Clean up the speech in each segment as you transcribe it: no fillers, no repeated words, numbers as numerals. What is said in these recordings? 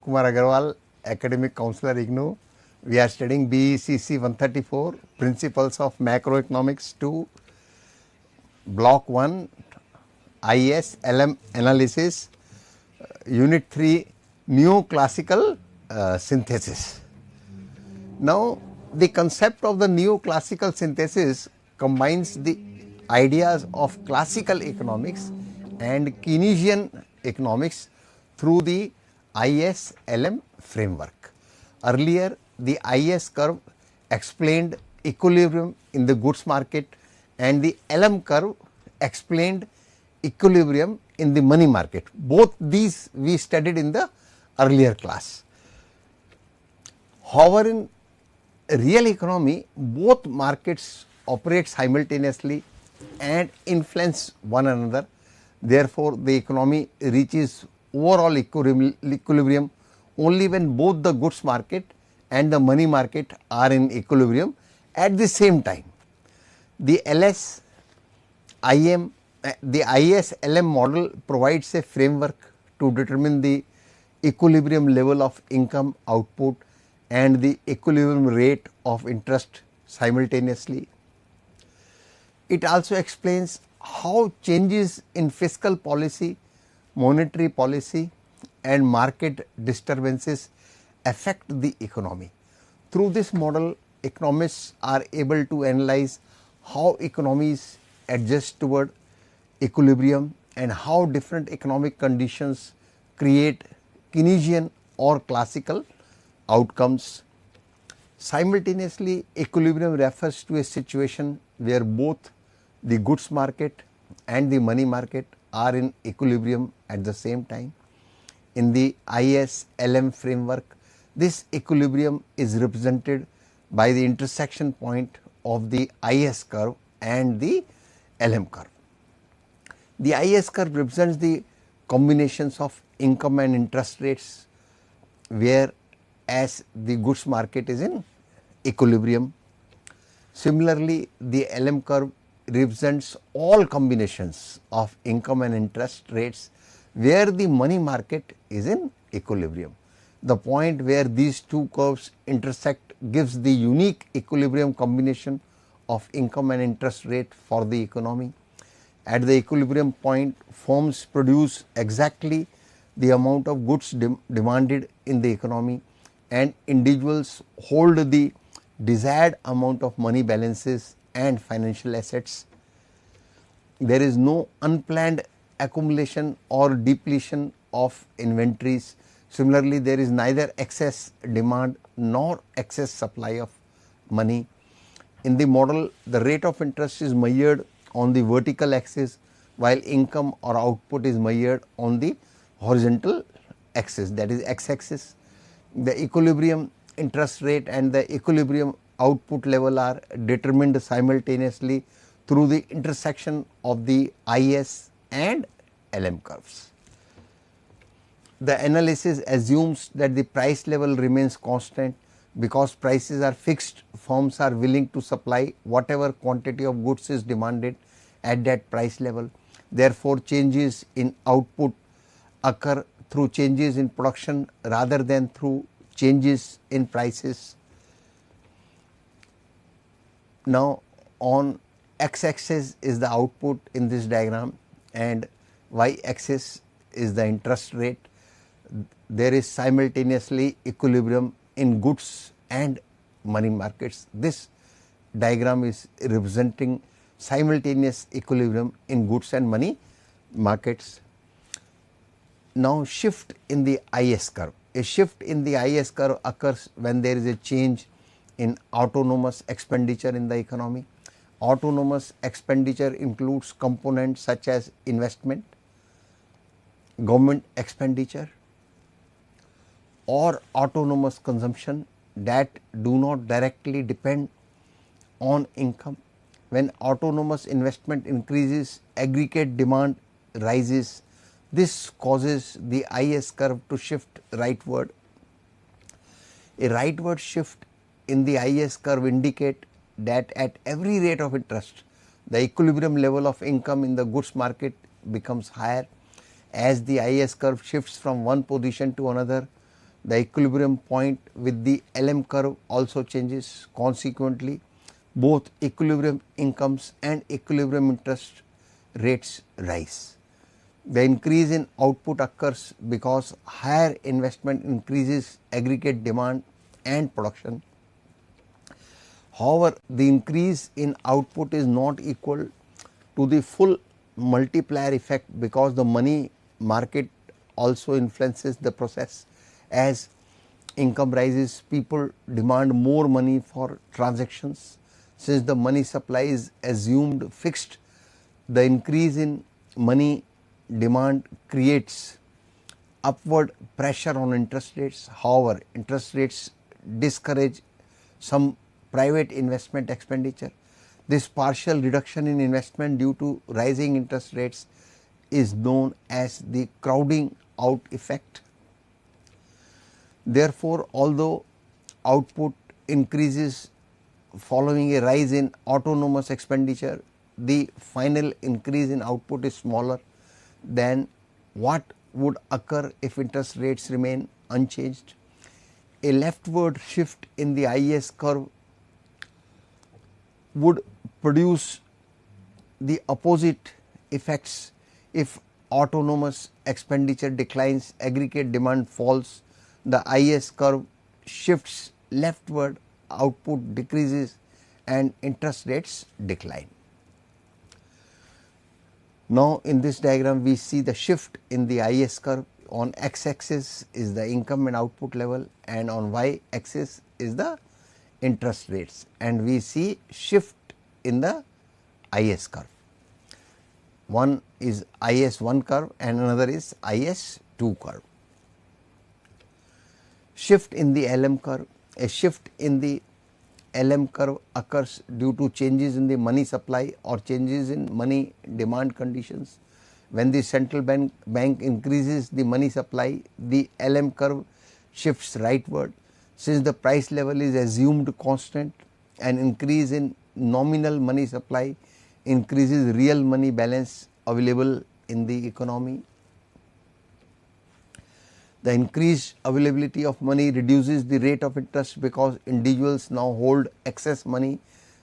Kumar Agarwal, Academic Counselor IGNOU. We are studying BECC 134, Principles of Macroeconomics 2, Block 1, IS LM Analysis, Unit 3, Neoclassical Synthesis. Now, the concept of the neoclassical synthesis combines the ideas of classical economics and Keynesian economics through the IS-LM framework. Earlier, the IS curve explained equilibrium in the goods market and the LM curve explained equilibrium in the money market. Both these we studied in the earlier class. However, in real economy, both markets operate simultaneously and influence one another. Therefore, the economy reaches overall equilibrium only when both the goods market and the money market are in equilibrium at the same time. The IS-LM model provides a framework to determine the equilibrium level of income output and the equilibrium rate of interest simultaneously. It also explains how changes in fiscal policy, monetary policy and market disturbances affect the economy. Through this model, economists are able to analyze how economies adjust toward equilibrium and how different economic conditions create Keynesian or classical outcomes. Simultaneously, equilibrium refers to a situation where both the goods market and the money market are in equilibrium at the same time. In the IS-LM framework, this equilibrium is represented by the intersection point of the IS curve and the LM curve. The IS curve represents the combinations of income and interest rates, whereas the goods market is in equilibrium. Similarly, the LM curve represents all combinations of income and interest rates where the money market is in equilibrium. The point where these two curves intersect gives the unique equilibrium combination of income and interest rate for the economy. At the equilibrium point, firms produce exactly the amount of goods demanded in the economy and individuals hold the desired amount of money balances and financial assets. There is no unplanned accumulation or depletion of inventories. Similarly, there is neither excess demand nor excess supply of money. In the model, the rate of interest is measured on the vertical axis while income or output is measured on the horizontal axis, that is x axis. The equilibrium interest rate and the equilibrium output level are determined simultaneously through the intersection of the IS and LM curves. The analysis assumes that the price level remains constant. Because prices are fixed, firms are willing to supply whatever quantity of goods is demanded at that price level. Therefore, changes in output occur through changes in production rather than through changes in prices. Now, on x axis is the output in this diagram and y axis is the interest rate. There is simultaneously equilibrium in goods and money markets. This diagram is representing simultaneous equilibrium in goods and money markets. Now, shift in the IS curve. A shift in the IS curve occurs when there is a change in autonomous expenditure in the economy. Autonomous expenditure includes components such as investment, government expenditure or autonomous consumption that do not directly depend on income. When autonomous investment increases, aggregate demand rises. This causes the IS curve to shift rightward. A rightward shift in the IS curve indicate that at every rate of interest, the equilibrium level of income in the goods market becomes higher. As the IS curve shifts from one position to another, the equilibrium point with the LM curve also changes. Consequently, both equilibrium incomes and equilibrium interest rates rise. The increase in output occurs because higher investment increases aggregate demand and production. However, the increase in output is not equal to the full multiplier effect because the money market also influences the process. As income rises, people demand more money for transactions. Since the money supply is assumed fixed, the increase in money demand creates upward pressure on interest rates. However, interest rates discourage some private investment expenditure. This partial reduction in investment due to rising interest rates is known as the crowding out effect. Therefore, although output increases following a rise in autonomous expenditure, the final increase in output is smaller than what would occur if interest rates remain unchanged. A leftward shift in the IS curve would produce the opposite effects. If autonomous expenditure declines, aggregate demand falls, the IS curve shifts leftward, output decreases and interest rates decline. Now, in this diagram we see the shift in the IS curve. On x axis is the income and output level, and on y axis is the interest rates, and we see shift in the IS curve. One is IS1 curve and another is IS2 curve. Shift in the LM curve. A shift in the LM curve occurs due to changes in the money supply or changes in money demand conditions. When the central bank increases the money supply, the LM curve shifts rightward. Since the price level is assumed constant, an increase in nominal money supply increases real money balance available in the economy. The increased availability of money reduces the rate of interest because individuals now hold excess money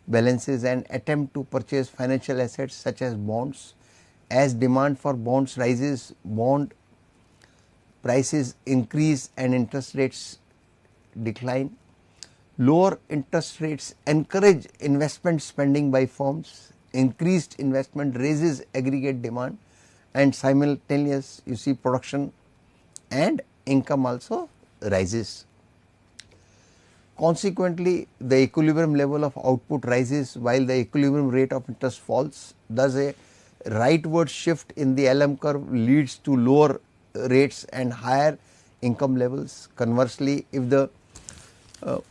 balances and attempt to purchase financial assets such as bonds. As demand for bonds rises, bond prices increase and interest rates decline. Lower interest rates encourage investment spending by firms. Increased investment raises aggregate demand, and simultaneous you see production and income also rises. Consequently, the equilibrium level of output rises while the equilibrium rate of interest falls. Thus, a rightward shift in the LM curve leads to lower rates and higher income levels. Conversely, if the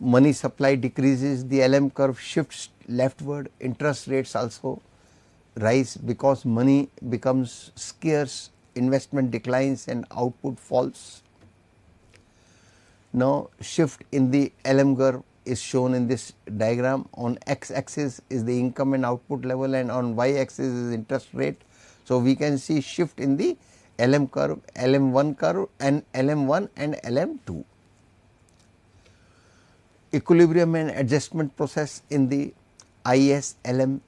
money supply decreases, the LM curve shifts leftward. Interest rates also rise because money becomes scarce, investment declines and output falls. Now, shift in the LM curve is shown in this diagram. On x axis is the income and output level, and on y axis is interest rate. So, we can see shift in the LM curve, LM1 curve and LM1 and LM2. Equilibrium and adjustment process in the IS-LM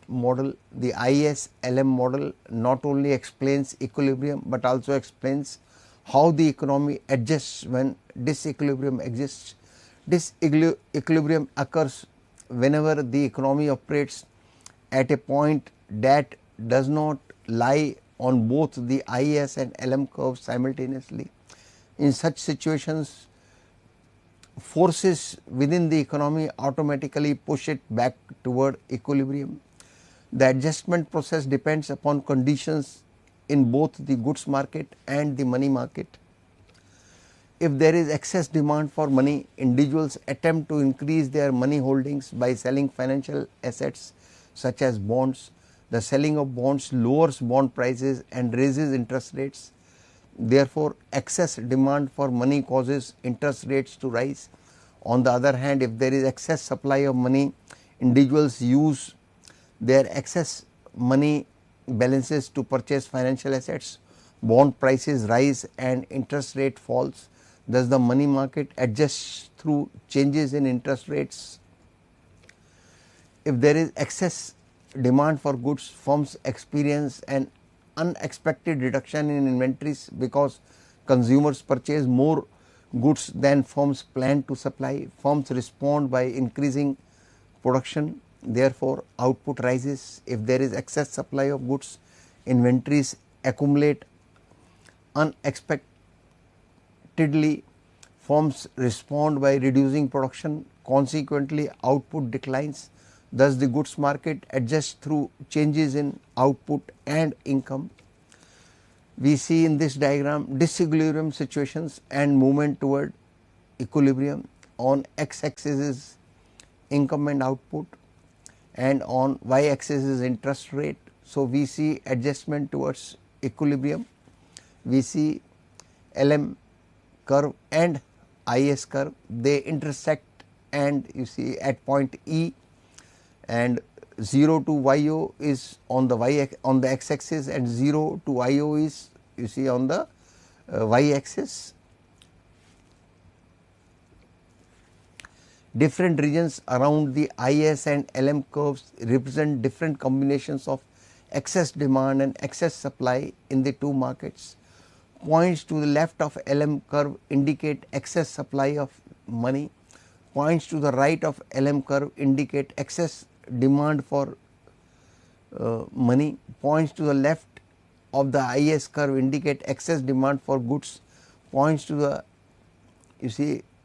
model. The IS-LM model not only explains equilibrium but also explains how the economy adjusts when disequilibrium exists. Disequilibrium occurs whenever the economy operates at a point that does not lie on both the IS and LM curves simultaneously. In such situations, forces within the economy automatically push it back toward equilibrium. The adjustment process depends upon conditions in both the goods market and the money market. If there is excess demand for money, individuals attempt to increase their money holdings by selling financial assets such as bonds. The selling of bonds lowers bond prices and raises interest rates. Therefore, excess demand for money causes interest rates to rise. On the other hand, if there is excess supply of money, individuals use their excess money balances to purchase financial assets. Bond prices rise and interest rate falls. Thus, the money market adjusts through changes in interest rates. If there is excess demand for goods, firms experience an unexpected reduction in inventories because consumers purchase more goods than firms plan to supply. Firms respond by increasing production, therefore output rises. If there is excess supply of goods, inventories accumulate unexpectedly. Firms respond by reducing production, consequently output declines. Thus, the goods market adjusts through changes in output and income. We see in this diagram disequilibrium situations and movement toward equilibrium. On x axis is income and output, and on y axis is interest rate. So, we see adjustment towards equilibrium. We see LM curve and IS curve, they intersect, and you see at point E, and 0 to YO is on the x axis, and 0 to IO is you see on the y axis. Different regions around the IS and LM curves represent different combinations of excess demand and excess supply in the two markets. Points to the left of LM curve indicate excess supply of money. Points to the right of LM curve indicate excess demand for money. Points to the left of the IS curve indicate excess demand for goods. Points to the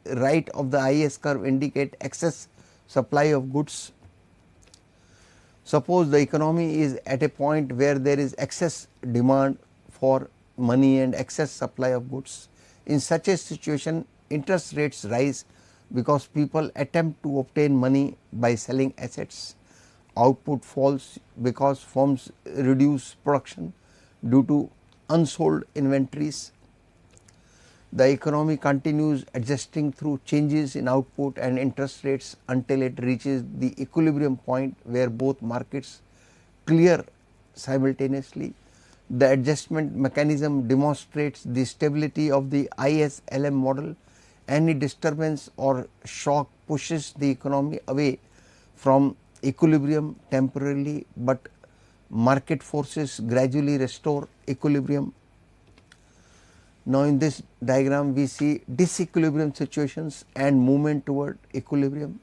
right of the IS curve indicate excess supply of goods. Suppose the economy is at a point where there is excess demand for money and excess supply of goods. In such a situation, interest rates rise because people attempt to obtain money by selling assets. Output falls because firms reduce production due to unsold inventories. The economy continues adjusting through changes in output and interest rates until it reaches the equilibrium point where both markets clear simultaneously. The adjustment mechanism demonstrates the stability of the IS-LM model. Any disturbance or shock pushes the economy away from equilibrium temporarily, but market forces gradually restore equilibrium. Now, in this diagram we see disequilibrium situations and movement toward equilibrium.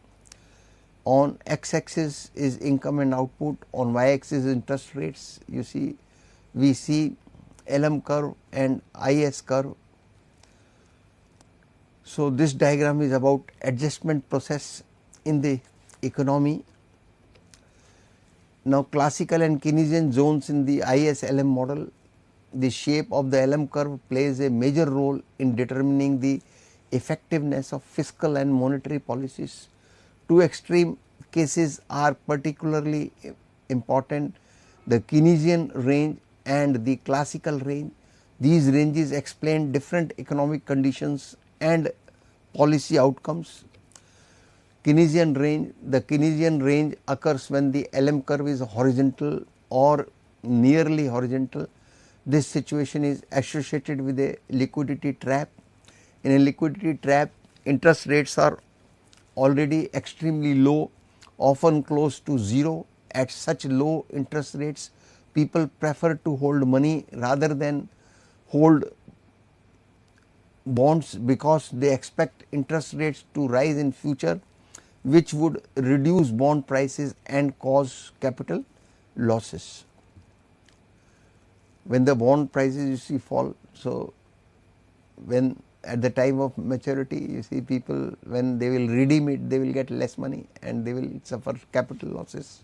On x axis is income and output, on y axis is interest rates. You see, we see LM curve and IS curve. So, this diagram is about adjustment process in the economy. Now, classical and Keynesian zones in the IS-LM model. The shape of the LM curve plays a major role in determining the effectiveness of fiscal and monetary policies. Two extreme cases are particularly important: the Keynesian range and the classical range. These ranges explain different economic conditions and policy outcomes. Keynesian range, the Keynesian range occurs when the LM curve is horizontal or nearly horizontal. This situation is associated with a liquidity trap. In a liquidity trap, interest rates are already extremely low, often close to zero. At such low interest rates, people prefer to hold money rather than hold bonds because they expect interest rates to rise in future, which would reduce bond prices and cause capital losses. When the bond prices you see fall, so when at the time of maturity you see people, when they will redeem it, they will get less money and they will suffer capital losses.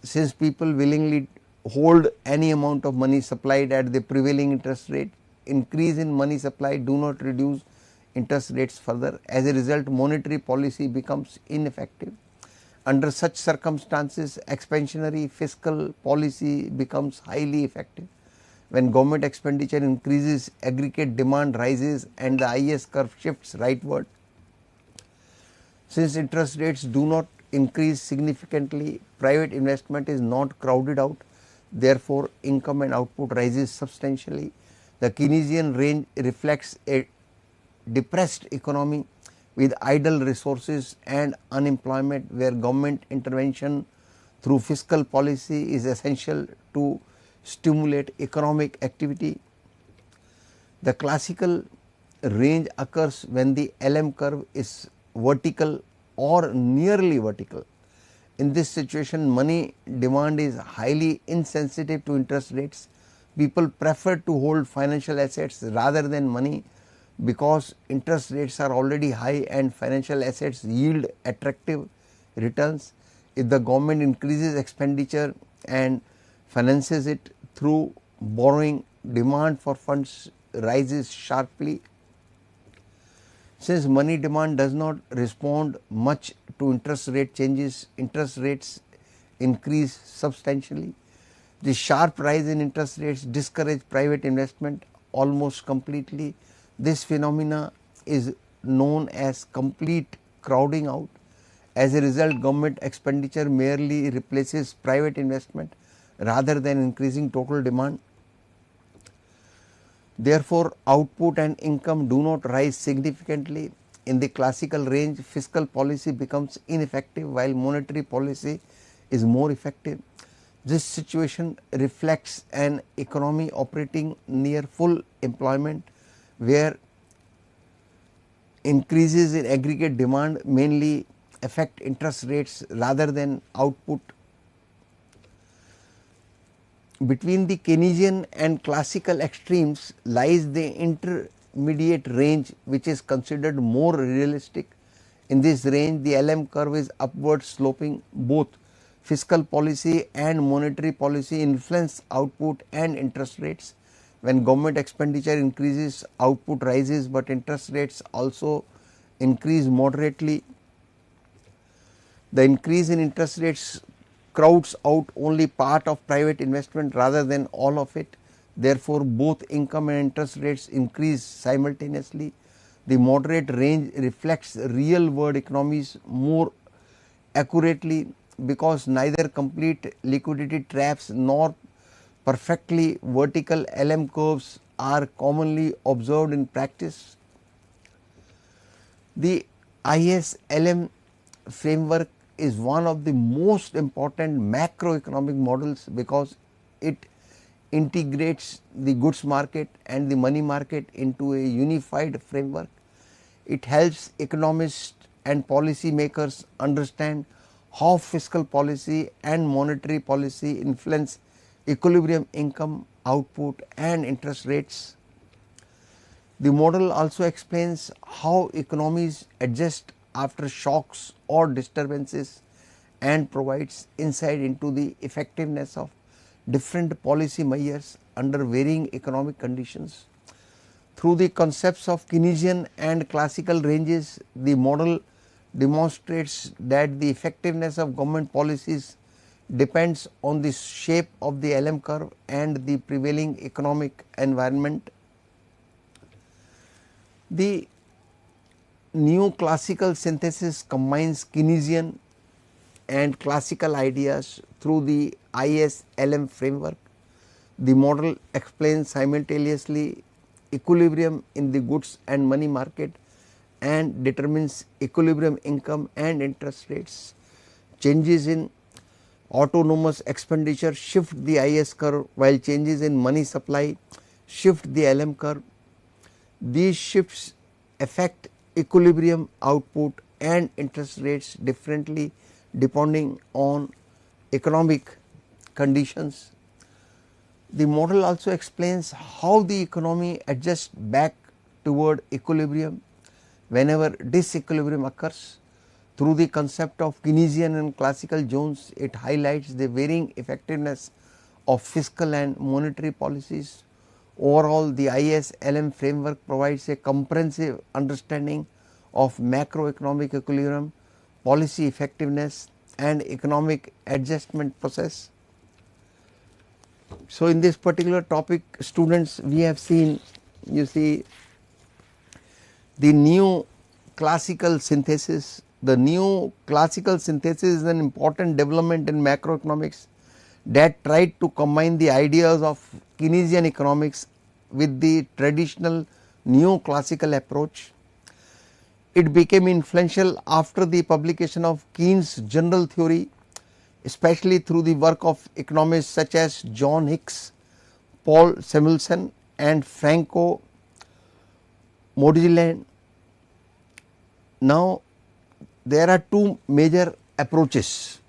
Since people willingly hold any amount of money supplied at the prevailing interest rate, increase in money supply do not reduce interest rates further. As a result, monetary policy becomes ineffective. Under such circumstances, expansionary fiscal policy becomes highly effective. When government expenditure increases, aggregate demand rises and the IS curve shifts rightward. Since interest rates do not increase significantly, private investment is not crowded out. Therefore, income and output rises substantially. The Keynesian range reflects a depressed economy with idle resources and unemployment, where government intervention through fiscal policy is essential to stimulate economic activity. The classical range occurs when the LM curve is vertical or nearly vertical. In this situation, money demand is highly insensitive to interest rates. People prefer to hold financial assets rather than money because interest rates are already high and financial assets yield attractive returns. If the government increases expenditure and finances it through borrowing, demand for funds rises sharply. Since money demand does not respond much to interest rate changes, interest rates increase substantially. The sharp rise in interest rates discourage private investment almost completely. This phenomena is known as complete crowding out. As a result, government expenditure merely replaces private investment rather than increasing total demand. Therefore, output and income do not rise significantly. In the classical range, fiscal policy becomes ineffective while monetary policy is more effective. This situation reflects an economy operating near full employment, where increases in aggregate demand mainly affect interest rates rather than output. Between the Keynesian and classical extremes lies the intermediate range, which is considered more realistic. In this range, the LM curve is upward sloping. Both fiscal policy and monetary policy influence output and interest rates. When government expenditure increases, output rises, but interest rates also increase moderately. The increase in interest rates crowds out only part of private investment rather than all of it. Therefore, both income and interest rates increase simultaneously. The moderate range reflects real world economies more accurately because neither complete liquidity traps nor perfectly vertical LM curves are commonly observed in practice. The IS-LM framework is one of the most important macroeconomic models because it integrates the goods market and the money market into a unified framework. It helps economists and policy makers understand how fiscal policy and monetary policy influence equilibrium income, output and interest rates. The model also explains how economies adjust after shocks or disturbances and provides insight into the effectiveness of different policy measures under varying economic conditions. Through the concepts of Keynesian and classical ranges, the model demonstrates that the effectiveness of government policies depends on the shape of the LM curve and the prevailing economic environment. The new classical synthesis combines Keynesian and classical ideas through the IS-LM framework. The model explains simultaneously equilibrium in the goods and money market and determines equilibrium income and interest rates. Changes in autonomous expenditure shift the IS curve, while changes in money supply shift the LM curve. These shifts affect equilibrium, output and interest rates differently depending on economic conditions. The model also explains how the economy adjusts back toward equilibrium whenever disequilibrium occurs. Through the concept of Keynesian and classical zones, it highlights the varying effectiveness of fiscal and monetary policies. Overall, the IS-LM framework provides a comprehensive understanding of macroeconomic equilibrium, policy effectiveness and economic adjustment process. So, in this particular topic, students, we have seen, you see, the new classical synthesis. The new classical synthesis is an important development in macroeconomics that tried to combine the ideas of Keynesian economics with the traditional neoclassical approach. It became influential after the publication of Keynes' general theory, especially through the work of economists such as John Hicks, Paul Samuelson and Franco Modigliani. Now, there are two major approaches.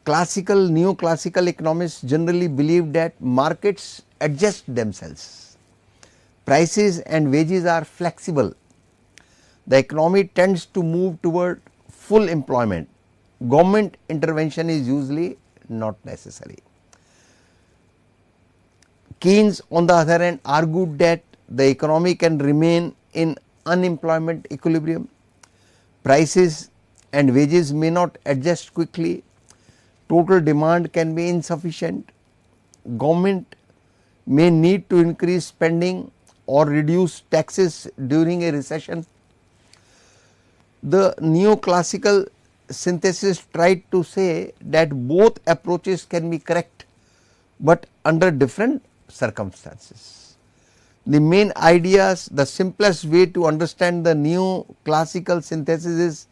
Classical, neoclassical economists generally believe that markets adjust themselves. Prices and wages are flexible. The economy tends to move toward full employment. Government intervention is usually not necessary. Keynes, on the other hand, argued that the economy can remain in unemployment equilibrium. Prices and wages may not adjust quickly. Total demand can be insufficient. Government may need to increase spending or reduce taxes during a recession. The neoclassical synthesis tried to say that both approaches can be correct, but under different circumstances. The main ideas, the simplest way to understand the neoclassical synthesis is,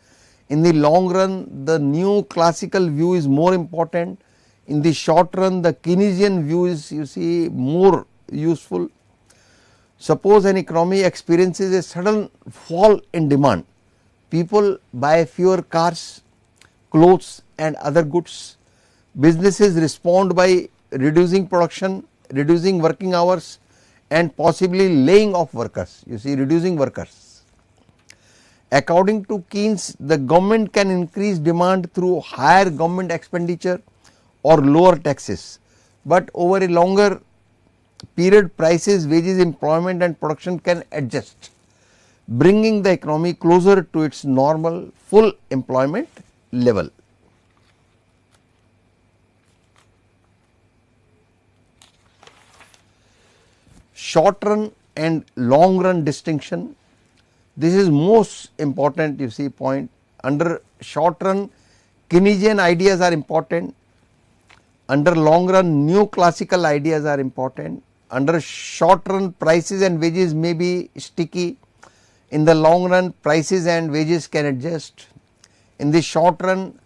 in the long run the neoclassical view is more important, in the short run the Keynesian view is more useful. Suppose an economy experiences a sudden fall in demand, people buy fewer cars, clothes and other goods. Businesses respond by reducing production, reducing working hours and possibly laying off workers, reducing workers. According to Keynes, the government can increase demand through higher government expenditure or lower taxes, but over a longer period prices, wages, employment and production can adjust, bringing the economy closer to its normal full employment level. Short run and long run distinction, this is most important point. Under short run Keynesian ideas are important, under long run neoclassical ideas are important. Under short run prices and wages may be sticky, in the long run prices and wages can adjust. In the short run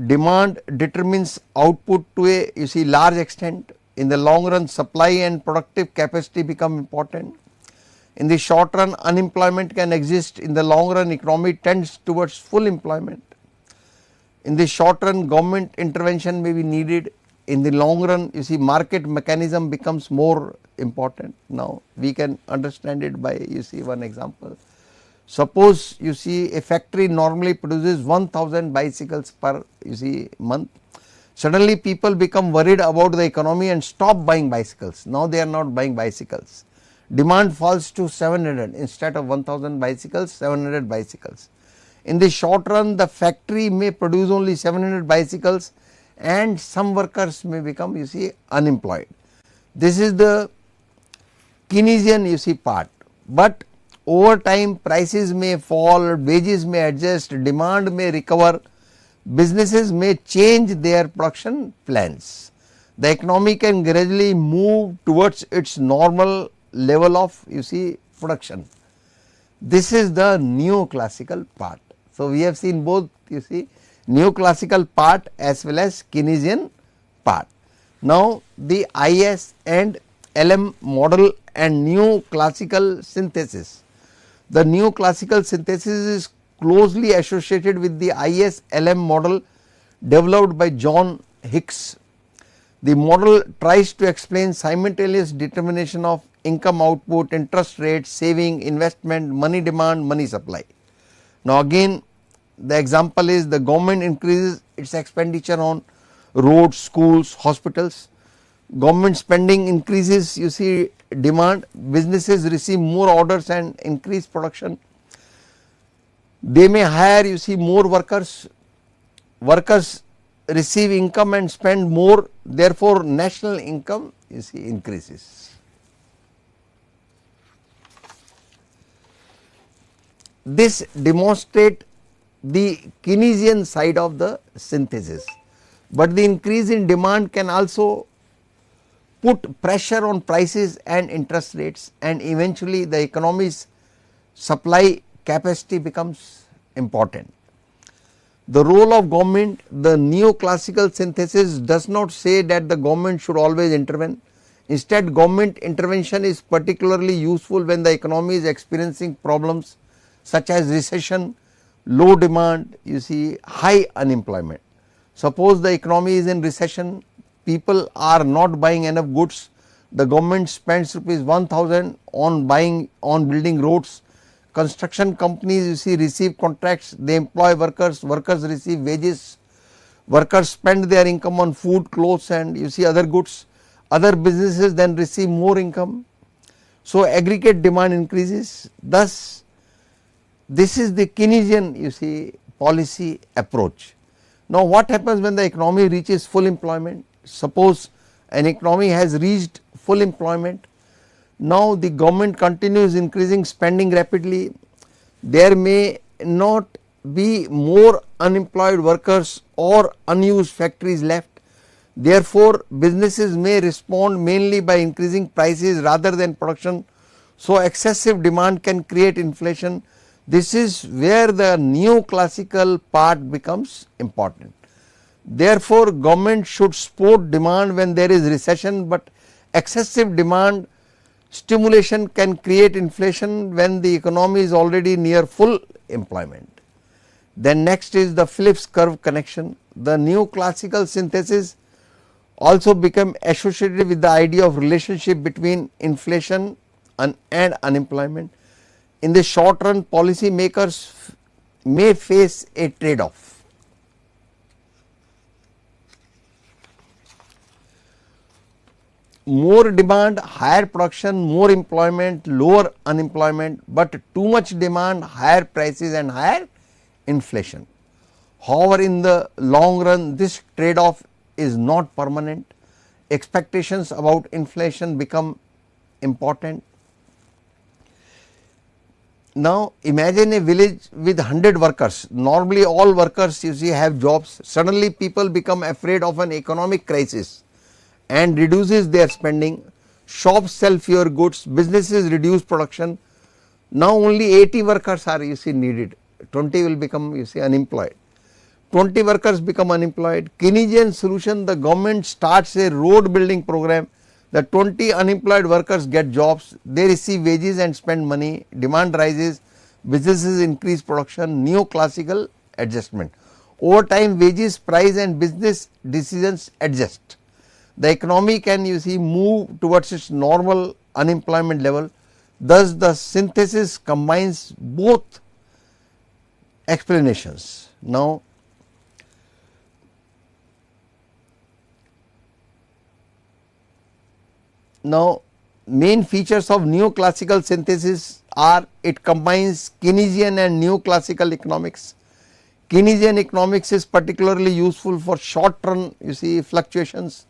demand determines output to a large extent, in the long run supply and productive capacity become important. In the short run unemployment can exist, in the long run economy tends towards full employment. In the short run government intervention may be needed, in the long run market mechanism becomes more important. Now we can understand it by one example. Suppose a factory normally produces 1000 bicycles per month. Suddenly people become worried about the economy and stop buying bicycles. Now they are not buying bicycles. Demand falls to 700, instead of 1000 bicycles, 700 bicycles. In the short run the factory may produce only 700 bicycles and some workers may become unemployed. This is the Keynesian part, but over time prices may fall, wages may adjust, demand may recover, businesses may change their production plans. The economy can gradually move towards its normal level of production. This is the neoclassical part. So we have seen both neoclassical part as well as Keynesian part. Now the IS and LM model and neoclassical synthesis. The neoclassical synthesis is closely associated with the IS LM model developed by John Hicks. The model tries to explain simultaneous determination of income output, interest rate, saving, investment, money demand, money supply. Now again the example is the government increases its expenditure on roads, schools, hospitals. Government spending increases demand, businesses receive more orders and increase production. They may hire more workers, workers receive income and spend more, therefore national income increases. This demonstrates the Keynesian side of the synthesis, but the increase in demand can also put pressure on prices and interest rates, and eventually the economy's supply capacity becomes important. The role of government, the neoclassical synthesis does not say that the government should always intervene. Instead, government intervention is particularly useful when the economy is experiencing problems such as recession, low demand, you see high unemployment. Suppose the economy is in recession, people are not buying enough goods, the government spends rupees 1000 on building roads, construction companies you see receive contracts, they employ workers, workers receive wages, workers spend their income on food, clothes and you see other goods, other businesses then receive more income. So, aggregate demand increases, thus this is the Keynesian you see policy approach. Now, what happens when the economy reaches full employment? Suppose an economy has reached full employment, now the government continues increasing spending rapidly, there may not be more unemployed workers or unused factories left. Therefore, businesses may respond mainly by increasing prices rather than production. So, excessive demand can create inflation. This is where the neoclassical part becomes important. Therefore, government should support demand when there is recession, but excessive demand stimulation can create inflation when the economy is already near full employment. Then next is the Phillips curve connection. The neoclassical synthesis also become associated with the idea of relationship between inflation and unemployment. In the short run, policy makers may face a trade off. More demand, higher production, more employment, lower unemployment, but too much demand, higher prices and higher inflation. However, in the long run this trade off is not permanent. Expectations about inflation become important. Now, imagine a village with 100 workers, normally all workers you see have jobs, suddenly people become afraid of an economic crisis and reduces their spending, shops sell fewer goods, businesses reduce production, now only 80 workers are you see needed, 20 will become you see unemployed, 20 workers become unemployed. Keynesian solution, the government starts a road building program, the 20 unemployed workers get jobs, they receive wages and spend money, demand rises, businesses increase production, neoclassical adjustment. Over time wages, price and business decisions adjust. The economy can you see move towards its normal unemployment level. Thus, the synthesis combines both explanations. Now, main features of neoclassical synthesis are it combines Keynesian and neoclassical economics. Keynesian economics is particularly useful for short run you see fluctuations.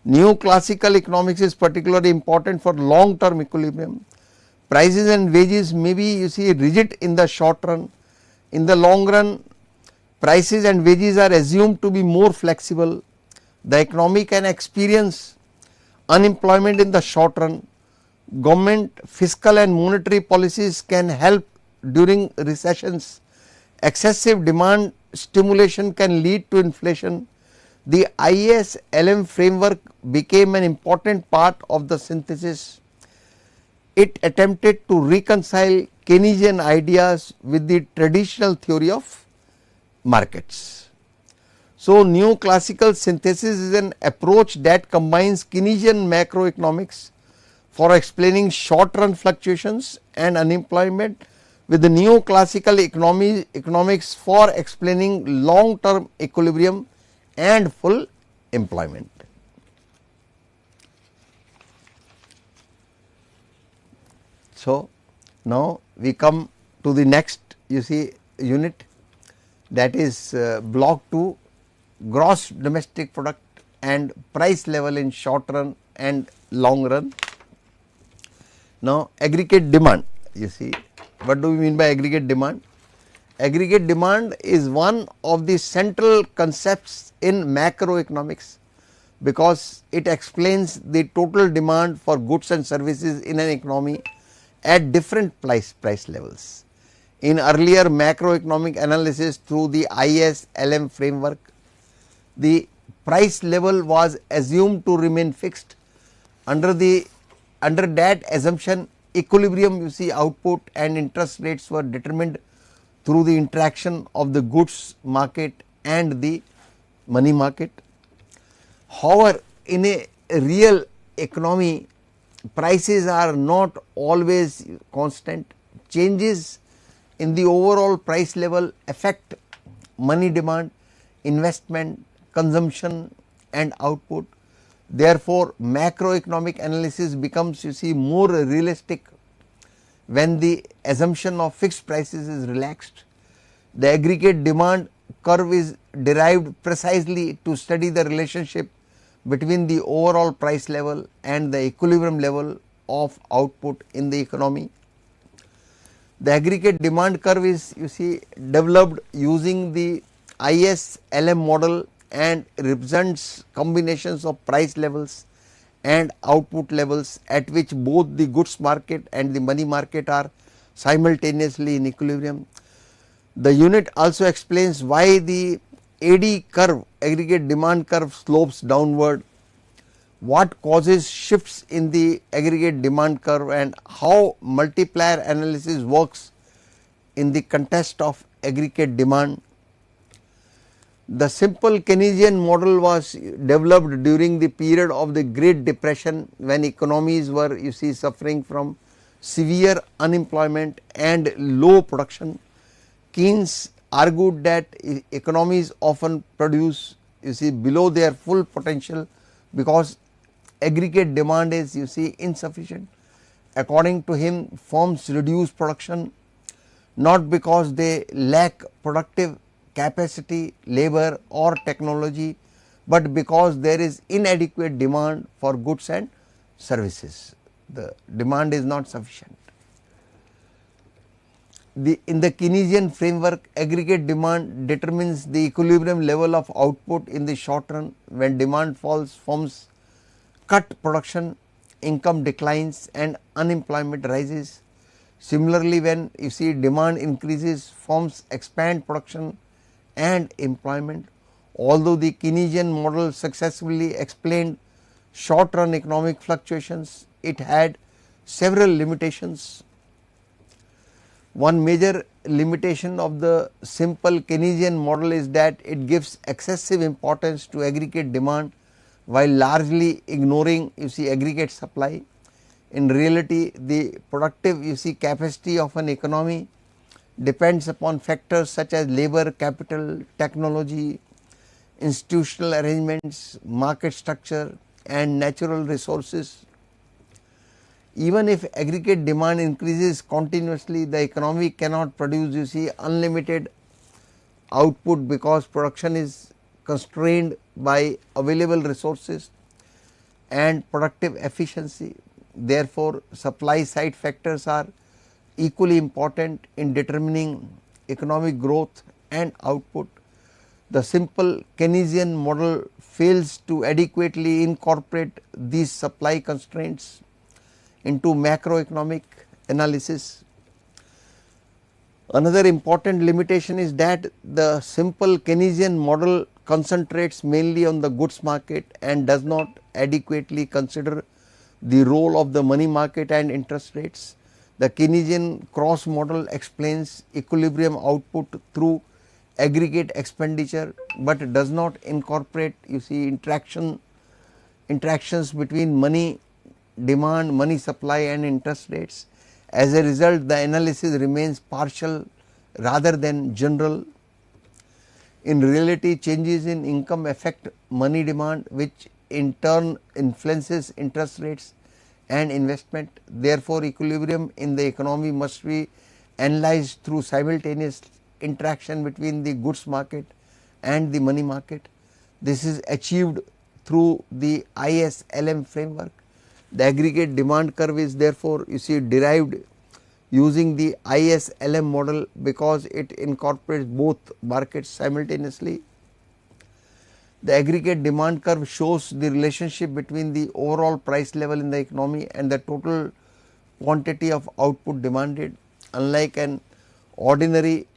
Neoclassical economics is particularly important for long term equilibrium. Prices and wages may be you see rigid in the short run. In the long run, prices and wages are assumed to be more flexible. The economy can experience unemployment in the short run. Government fiscal and monetary policies can help during recessions. Excessive demand stimulation can lead to inflation. The IAS-LM framework became an important part of the synthesis. It attempted to reconcile Keynesian ideas with the traditional theory of markets. So, neoclassical synthesis is an approach that combines Keynesian macroeconomics for explaining short run fluctuations and unemployment with the neoclassical economics for explaining long term equilibrium and full employment. So, now we come to the next you see unit, that is block 2, gross domestic product and price level in short run and long run. Now, aggregate demand, you see what do we mean by aggregate demand? Aggregate demand is one of the central concepts in macroeconomics. because it explains the total demand for goods and services in an economy at different price levels. In earlier macroeconomic analysis through the ISLM framework, the price level was assumed to remain fixed. Under that assumption, equilibrium output and interest rates were determined through the interaction of the goods market and the money market. However, in a real economy, prices are not always constant. Changes in the overall price level affect money demand, investment, consumption and output. Therefore, macroeconomic analysis becomes more realistic when the assumption of fixed prices is relaxed. The aggregate demand curve is derived precisely to study the relationship between the overall price level and the equilibrium level of output in the economy. The aggregate demand curve is developed using the ISLM model and represents combinations of price levels and output levels at which both the goods market and the money market are simultaneously in equilibrium. The unit also explains why the AD curve, aggregate demand curve, slopes downward, what causes shifts in the aggregate demand curve and how multiplier analysis works in the context of aggregate demand. The simple Keynesian model was developed during the period of the Great Depression, when economies were suffering from severe unemployment and low production. Keynes argued that economies often produce below their full potential because aggregate demand is insufficient. According to him, firms reduce production not because they lack productive capacity, labor or technology, but because there is inadequate demand for goods and services. The demand is not sufficient. In the Keynesian framework, aggregate demand determines the equilibrium level of output in the short run. When demand falls, firms cut production, income declines and unemployment rises. Similarly, when demand increases, firms expand production and employment. Although the Keynesian model successfully explained short run economic fluctuations, it had several limitations. One major limitation of the simple Keynesian model is that it gives excessive importance to aggregate demand while largely ignoring aggregate supply. In reality, the productive capacity of an economy depends upon factors such as labor, capital, technology, institutional arrangements, market structure and natural resources. Even if aggregate demand increases continuously, the economy cannot produce unlimited output because production is constrained by available resources and productive efficiency. Therefore, supply side factors are equally important in determining economic growth and output. The simple Keynesian model fails to adequately incorporate these supply constraints into macroeconomic analysis. Another important limitation is that the simple Keynesian model concentrates mainly on the goods market and does not adequately consider the role of the money market and interest rates. The Keynesian cross model explains equilibrium output through aggregate expenditure, but does not incorporate interactions between money demand, money supply and interest rates. As a result, the analysis remains partial rather than general. In reality, changes in income affect money demand, which in turn influences interest rates and investment. Therefore, equilibrium in the economy must be analyzed through simultaneous interaction between the goods market and the money market. This is achieved through the ISLM framework. The aggregate demand curve is therefore derived using the ISLM model because it incorporates both markets simultaneously. The aggregate demand curve shows the relationship between the overall price level in the economy and the total quantity of output demanded. Unlike an ordinary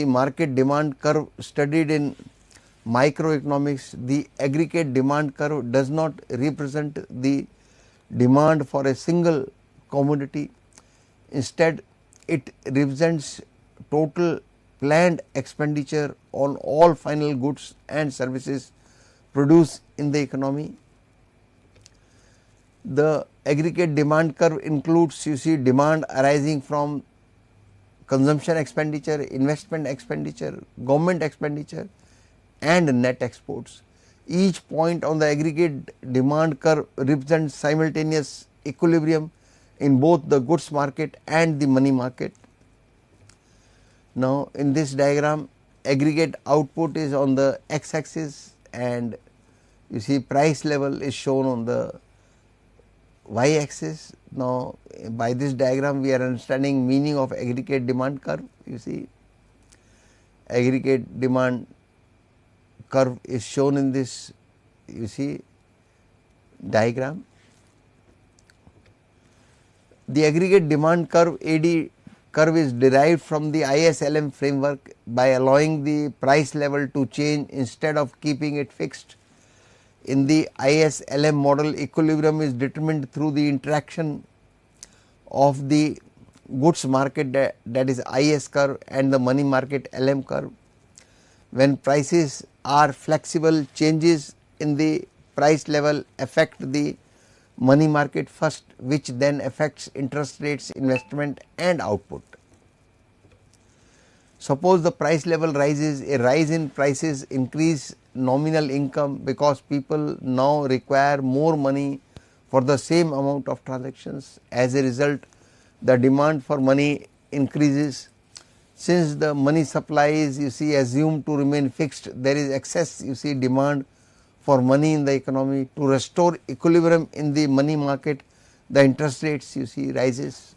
market demand curve studied in microeconomics, the aggregate demand curve does not represent the demand for a single commodity. Instead, it represents total planned expenditure on all final goods and services produced in the economy. The aggregate demand curve includes demand arising from consumption expenditure, investment expenditure, government expenditure and net exports. Each point on the aggregate demand curve represents simultaneous equilibrium in both the goods market and the money market. Now, in this diagram, aggregate output is on the x axis and price level is shown on the y axis. Now, by this diagram we are understanding meaning of aggregate demand curve. Aggregate demand curve is shown in this diagram. The aggregate demand curve AD curve is derived from the ISLM framework by allowing the price level to change instead of keeping it fixed. In the ISLM model, equilibrium is determined through the interaction of the goods market, that is IS curve, and the money market LM curve. When prices are flexible, changes in the price level affect the money market first, which then affects interest rates, investment and output. Suppose the price level rises, a rise in prices increase nominal income because people now require more money for the same amount of transactions. As a result, the demand for money increases. Since the money supply is assumed to remain fixed, there is excess demand for money in the economy. To restore equilibrium in the money market, the interest rates rises.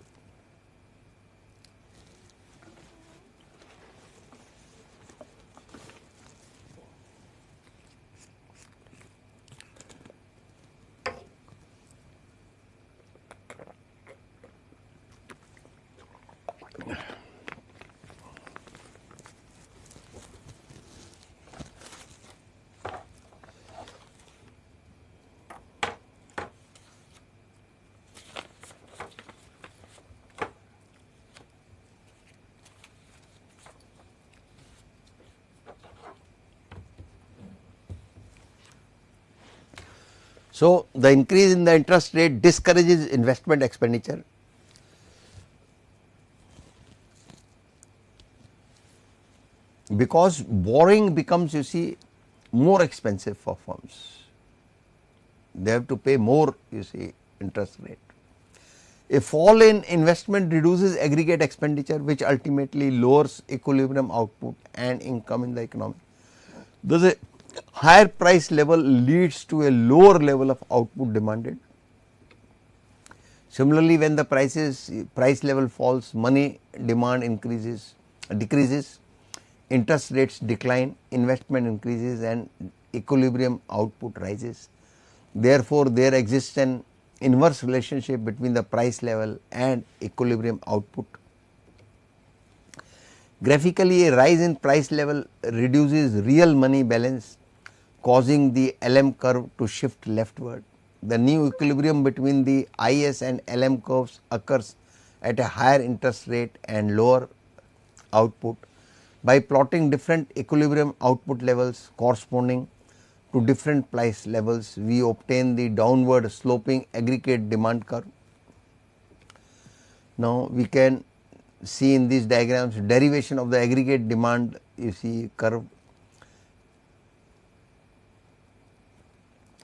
So, the increase in the interest rate discourages investment expenditure. Because borrowing becomes more expensive for firms, they have to pay more interest rate. A fall in investment reduces aggregate expenditure, which ultimately lowers equilibrium output and income in the economy. Thus, a higher price level leads to a lower level of output demanded. Similarly, when the price level falls, money demand decreases, interest rates decline, investment increases and equilibrium output rises. Therefore, there exists an inverse relationship between the price level and equilibrium output. Graphically, a rise in price level reduces real money balance, causing the LM curve to shift leftward. The new equilibrium between the IS and LM curves occurs at a higher interest rate and lower output. By plotting different equilibrium output levels corresponding to different price levels, we obtain the downward sloping aggregate demand curve. Now, we can see in these diagrams derivation of the aggregate demand curve.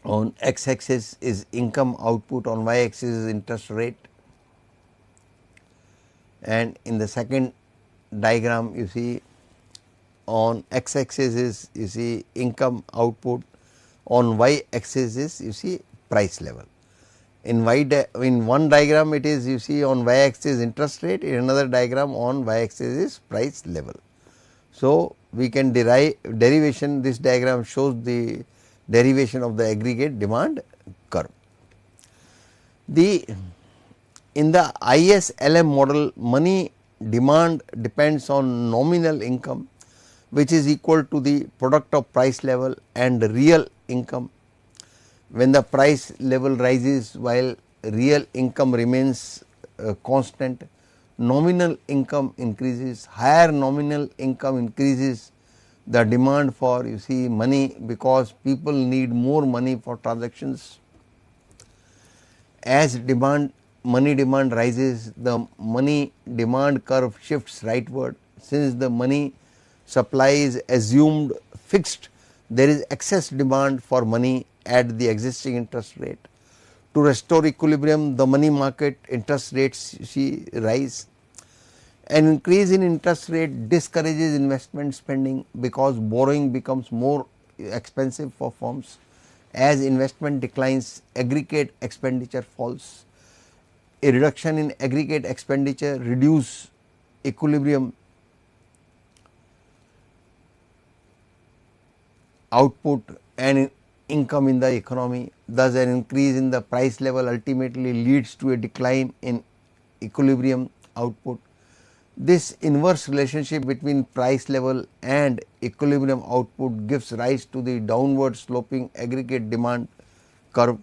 On x axis is income output, on y axis is interest rate, and in the second diagram on x axis is income output, on y axis is price level. In one diagram it is on y axis interest rate, in another diagram on y axis is price level. So, we can derive derivation, this diagram shows the derivation of the aggregate demand curve. In the ISLM model, money demand depends on nominal income, which is equal to the product of price level and real income. When the price level rises while real income remains constant, nominal income increases. Higher nominal income increases the demand for money, because people need more money for transactions. As money demand rises, the money demand curve shifts rightward. Since the money supply is assumed fixed, there is excess demand for money at the existing interest rate. To restore equilibrium, the money market interest rates rise. An increase in interest rate discourages investment spending, because borrowing becomes more expensive for firms. As investment declines, aggregate expenditure falls. A reduction in aggregate expenditure reduces equilibrium output and income in the economy. Thus, an increase in the price level ultimately leads to a decline in equilibrium output. This inverse relationship between price level and equilibrium output gives rise to the downward sloping aggregate demand curve.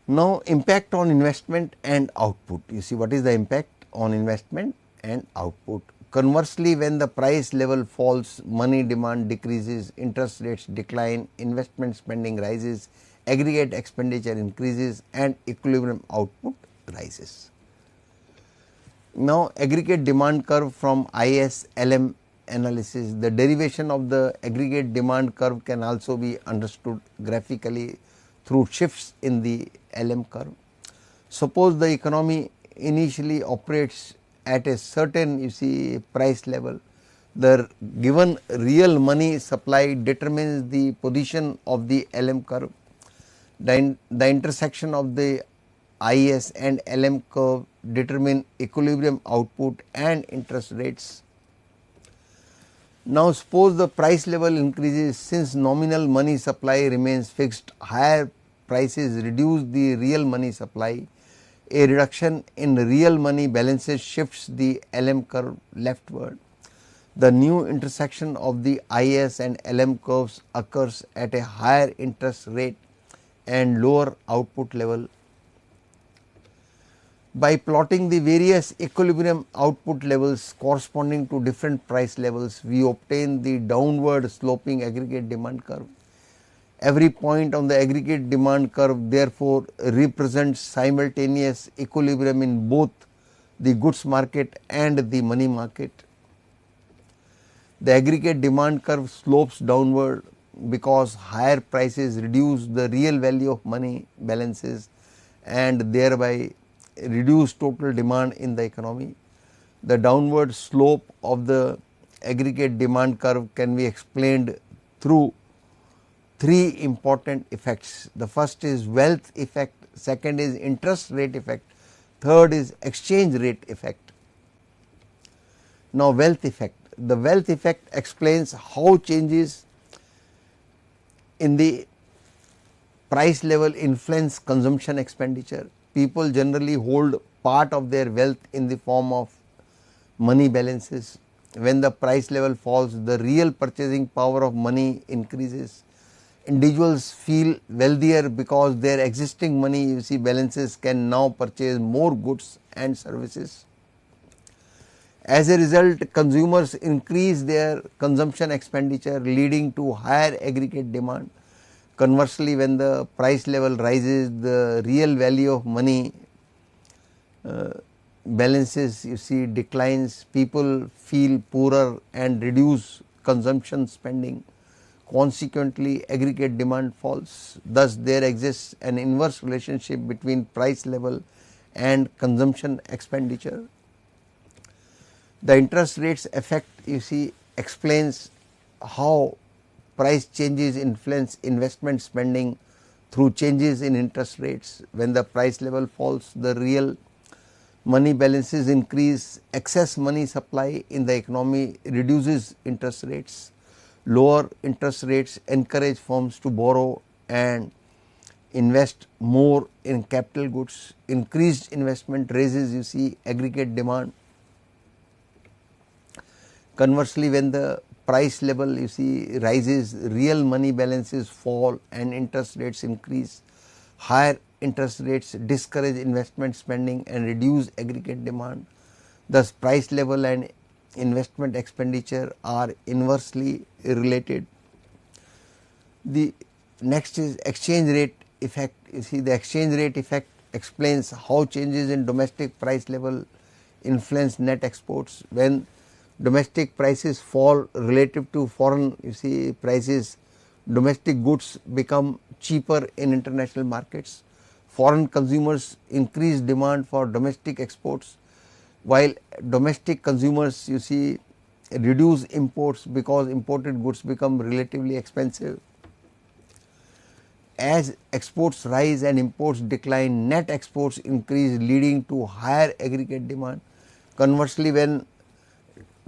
Now, impact on investment and output. You see, what is the impact on investment and output? Conversely, when the price level falls, money demand decreases, interest rates decline, investment spending rises, aggregate expenditure increases, and equilibrium output rises. Now, aggregate demand curve from ISLM analysis. The derivation of the aggregate demand curve can also be understood graphically through shifts in the LM curve. Suppose the economy initially operates at a certain price level. The given real money supply determines the position of the LM curve. The intersection of the IS and LM curve determine equilibrium output and interest rates. Now, suppose the price level increases. Since nominal money supply remains fixed, higher prices reduce the real money supply. A reduction in real money balances shifts the LM curve leftward. The new intersection of the IS and LM curves occurs at a higher interest rate and lower output level. By plotting the various equilibrium output levels corresponding to different price levels, we obtain the downward sloping aggregate demand curve. Every point on the aggregate demand curve therefore represents simultaneous equilibrium in both the goods market and the money market. The aggregate demand curve slopes downward because higher prices reduce the real value of money balances and thereby reduce total demand in the economy. The downward slope of the aggregate demand curve can be explained through three important effects. The first is wealth effect, second is interest rate effect, third is exchange rate effect. Now, wealth effect. The wealth effect explains how changes in the price level influence consumption expenditure. People generally hold part of their wealth in the form of money balances. When the price level falls, the real purchasing power of money increases. Individuals feel wealthier because their existing money balances can now purchase more goods and services. As a result, consumers increase their consumption expenditure, leading to higher aggregate demand. Conversely, when the price level rises, the real value of money balances declines. People feel poorer and reduce consumption spending. Consequently, aggregate demand falls. Thus, there exists an inverse relationship between price level and consumption expenditure. The interest rates effect explains how price changes influence investment spending through changes in interest rates. When the price level falls, the real money balances increase. Excess money supply in the economy reduces interest rates. Lower interest rates encourage firms to borrow and invest more in capital goods. Increased investment raises, you see, aggregate demand. Conversely, when the price level, you see, rises, real money balances fall and interest rates increase. Higher interest rates discourage investment spending and reduce aggregate demand. Thus, price level and investment expenditure are inversely related. The next is exchange rate effect. You see, the exchange rate effect explains how changes in domestic price level influence net exports. When domestic prices fall relative to foreign, you see, prices, domestic goods become cheaper in international markets. Foreign consumers increase demand for domestic exports, while domestic consumers, you see, reduce imports because imported goods become relatively expensive. As exports rise and imports decline, net exports increase, leading to higher aggregate demand. Conversely, when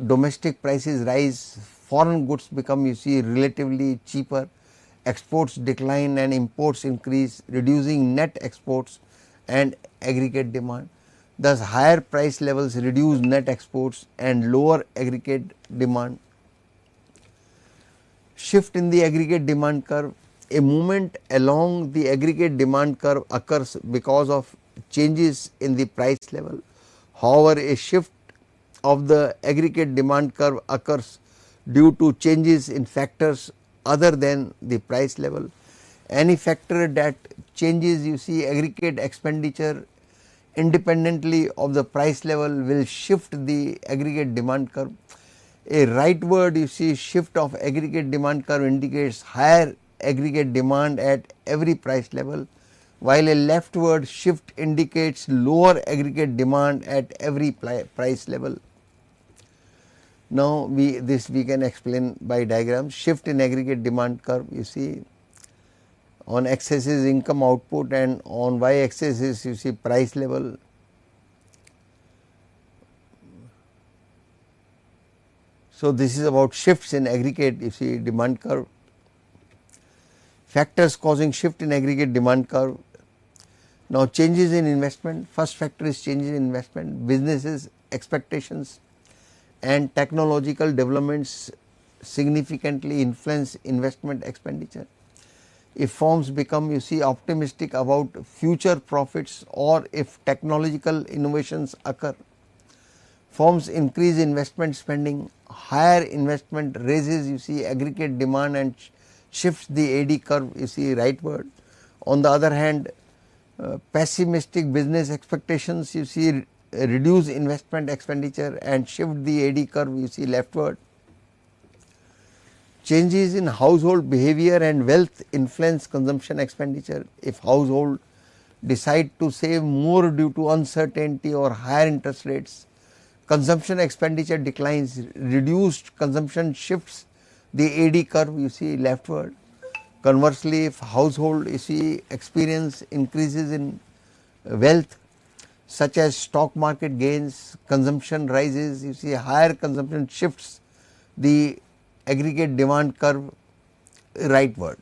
domestic prices rise, foreign goods become, you see, relatively cheaper, exports decline and imports increase, reducing net exports and aggregate demand. Thus, higher price levels reduce net exports and lower aggregate demand. Shift in the aggregate demand curve. A movement along the aggregate demand curve occurs because of changes in the price level. However, a shift of the aggregate demand curve occurs due to changes in factors other than the price level. Any factor that changes, you see, aggregate expenditure independently of the price level will shift the aggregate demand curve. A rightward, you see, shift of aggregate demand curve indicates higher aggregate demand at every price level, while a leftward shift indicates lower aggregate demand at every price level. Now, we can explain by diagram. Shift in aggregate demand curve, you see, on x axis is income output and on y axis is, you see, price level. So, this is about shifts in aggregate, you see, demand curve. Factors causing shift in aggregate demand curve. Now, changes in investment. First factor is changes in investment. Businesses expectations and technological developments significantly influence investment expenditure. If firms become, you see, optimistic about future profits, or if technological innovations occur, firms increase investment spending. Higher investment raises, you see, aggregate demand and shifts the AD curve, you see, rightward. On the other hand, pessimistic business expectations, you see, reduce investment expenditure and shift the AD curve, you see, leftward. Changes in household behavior and wealth influence consumption expenditure. If household decide to save more due to uncertainty or higher interest rates, consumption expenditure declines. Reduced consumption shifts the AD curve, you see, leftward. Conversely, if household, you see, experience increases in wealth such as stock market gains, consumption rises, you see, higher consumption shifts the aggregate demand curve rightward.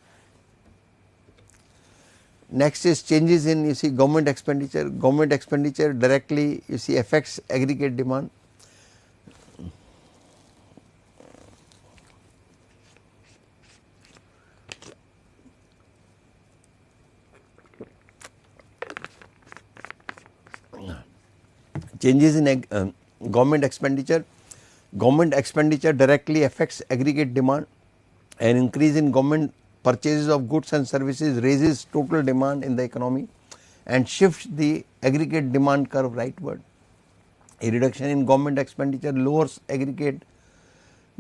Next is changes in, you see, government expenditure. Government expenditure directly, you see, affects aggregate demand. Changes in government expenditure. Government expenditure directly affects aggregate demand. An increase in government purchases of goods and services raises total demand in the economy and shifts the aggregate demand curve rightward. A reduction in government expenditure lowers aggregate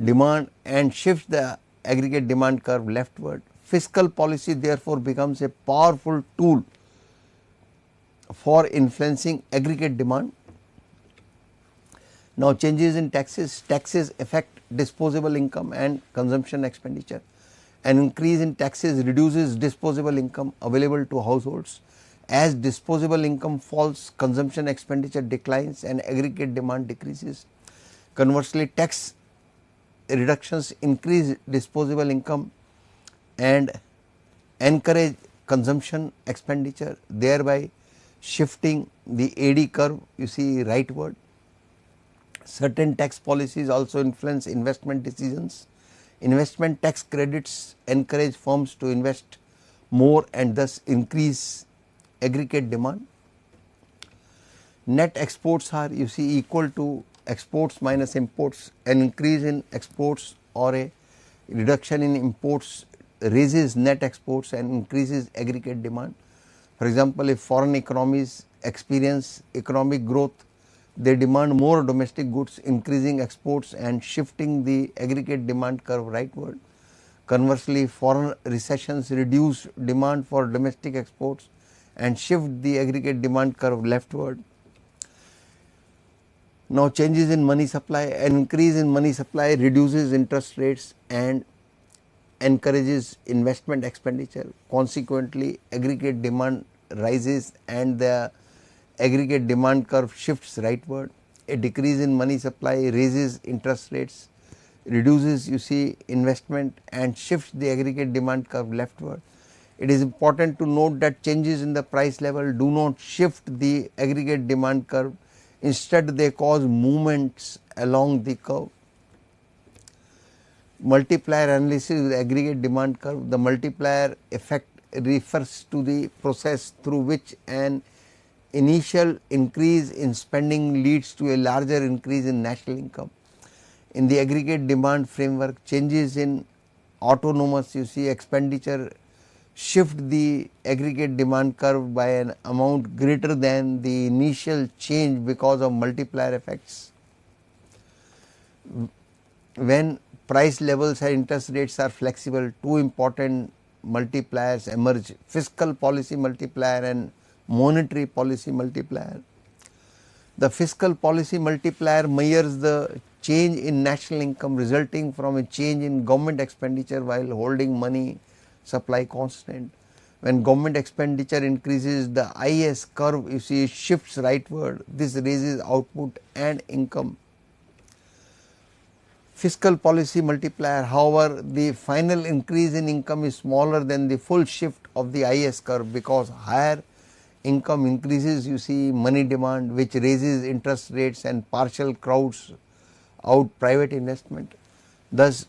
demand and shifts the aggregate demand curve leftward. Fiscal policy therefore becomes a powerful tool for influencing aggregate demand. Now, changes in taxes. Taxes affect disposable income and consumption expenditure. An increase in taxes reduces disposable income available to households. As disposable income falls, consumption expenditure declines and aggregate demand decreases. Conversely, tax reductions increase disposable income and encourage consumption expenditure, thereby shifting the AD curve you see rightward. Certain tax policies also influence investment decisions. Investment tax credits encourage firms to invest more and thus increase aggregate demand. Net exports are you see equal to exports minus imports. An increase in exports or a reduction in imports raises net exports and increases aggregate demand. For example, if foreign economies experience economic growth, they demand more domestic goods, increasing exports and shifting the aggregate demand curve rightward. Conversely, foreign recessions reduce demand for domestic exports and shift the aggregate demand curve leftward. Now, changes in money supply. An increase in money supply reduces interest rates and encourages investment expenditure. Consequently, aggregate demand rises and the aggregate demand curve shifts rightward. A decrease in money supply raises interest rates, reduces you see investment and shifts the aggregate demand curve leftward. It is important to note that changes in the price level do not shift the aggregate demand curve, instead they cause movements along the curve. Multiplier analysis of the aggregate demand curve. The multiplier effect refers to the process through which an initial increase in spending leads to a larger increase in national income. In the aggregate demand framework, changes in autonomous you see expenditure shift the aggregate demand curve by an amount greater than the initial change because of multiplier effects. When price levels and interest rates are flexible, two important multipliers emerge: fiscal policy multiplier and monetary policy multiplier. The fiscal policy multiplier measures the change in national income resulting from a change in government expenditure while holding money supply constant. When government expenditure increases, the IS curve you see shifts rightward. This raises output and income. Fiscal policy multiplier, however, the final increase in income is smaller than the full shift of the IS curve, because higher income increases you see money demand, which raises interest rates and partial crowds out private investment. Thus,